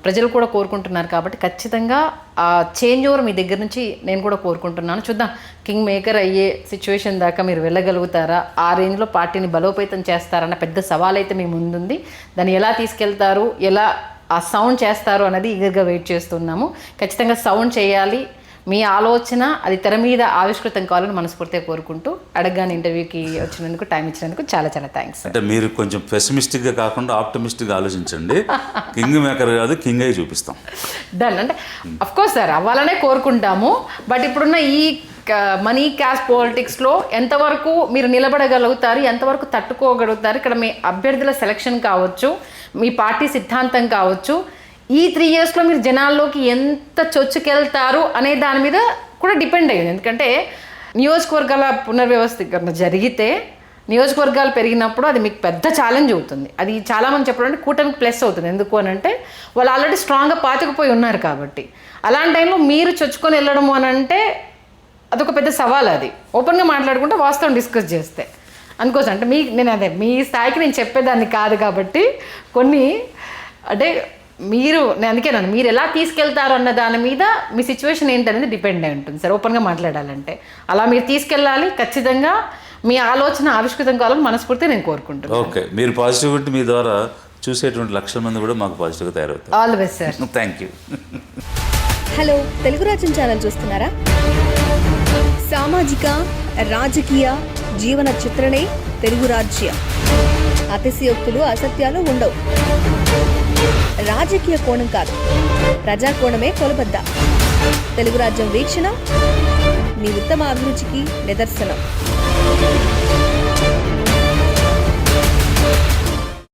ప్రజలు కూడా కోరుకుంటున్నారు. కాబట్టి ఖచ్చితంగా ఆ చేంజ్ ఓవర్ మీ దగ్గర నుంచి నేను కూడా కోరుకుంటున్నాను. చూద్దాం, కింగ్ మేకర్ అయ్యే సిచ్యువేషన్ దాకా మీరు వెళ్ళగలుగుతారా, ఆ రేంజ్లో పార్టీని బలోపేతం చేస్తారన్న పెద్ద సవాల్ అయితే మీ ముందుంది. దాన్ని ఎలా తీసుకెళ్తారు, ఎలా ఆ సౌండ్ చేస్తారు అన్నది ఈగర్గా వెయిట్ చేస్తున్నాము. ఖచ్చితంగా సౌండ్ చేయాలి. మీ ఆలోచన అది తెర మీద ఆవిష్కృతం కావాలని మనస్ఫూర్తిగా కోరుకుంటూ అడగగానే ఇంటర్వ్యూకి వచ్చినందుకు, టైం ఇచ్చినందుకు చాలా చాలా థ్యాంక్స్. అంటే మీరు కొంచెం పెసిమిస్టిక్గా కాకుండా ఆప్టమిస్టిక్గా ఆలోచించండి. కింగ్ మేకర్ కాదు, కింగ్ అయ్యి చూపిస్తాం. డన్. అంటే అఫ్కోర్స్ సార్ అవ్వాలనే కోరుకుంటాము. బట్ ఇప్పుడున్న ఈ మనీ క్యాష్ పాలిటిక్స్లో ఎంతవరకు మీరు నిలబడగలుగుతారు, ఎంతవరకు తట్టుకోగలుగుతారు, ఇక్కడ మీ అభ్యర్థుల సెలక్షన్ కావచ్చు, మీ పార్టీ సిద్ధాంతం కావచ్చు, ఈ 3 yearsలో మీరు జనాల్లోకి ఎంత చొచ్చుకెళ్తారు అనే దాని మీద కూడా డిపెండ్ అయ్యింది. ఎందుకంటే నియోజకవర్గాల పునర్వ్యవస్థీకరణ జరిగితే నియోజకవర్గాలు పెరిగినప్పుడు అది మీకు పెద్ద ఛాలెంజ్ అవుతుంది. అది చాలామంది చెప్పాలంటే కూటమికి ప్లస్ అవుతుంది. ఎందుకు అని అంటే వాళ్ళు ఆల్రెడీ స్ట్రాంగ్గా పాతుకుపోయి ఉన్నారు కాబట్టి. అలాంటి టైంలో మీరు చొచ్చుకొని వెళ్ళడము అని అంటే అదొక పెద్ద సవాల్. అది ఓపెన్గా మాట్లాడుకుంటే వాస్తవం డిస్కస్ చేస్తే అనుకోవచ్చు. అంటే మీ స్థాయికి నేను చెప్పేదాన్ని కాదు కాబట్టి కొన్ని అంటే అందుకేనండి మీరు ఎలా తీసుకెళ్తారు అన్న దాని మీద మీ సిచ్యువేషన్ ఏంటనేది డిపెండ్ అయి ఉంటుంది సార్. ఓపెన్గా మాట్లాడాలంటే అలా మీరు తీసుకెళ్ళాలి. ఖచ్చితంగా మీ ఆలోచన ఆవిష్కృతం కావాలని మనస్ఫూర్తి నేను కోరుకుంటున్నాను. ఓకే, మీరు పాజిటివ్ ఉంటే మీ ద్వారా చూసేటువంటి లక్షల మంది కూడా మాకు పాజిటివ్గా తయారవుతారు. All the best sir. Thank you. Hello, Telugu రాజ్యం ఛానల్ చూస్తున్నారా? సామాజిక, రాజకీయ, జీవన చిత్రణే తెలుగు రాజ్యం. అతిశయోక్తులు, అసత్యాలు ఉండవు. రాజకీయ కోణం కాదు, ప్రజా కోణమే కొలబద్ద. తెలుగు రాజ్యం వీక్షణ మీ ఉత్తమ అభిరుచికి నిదర్శనం.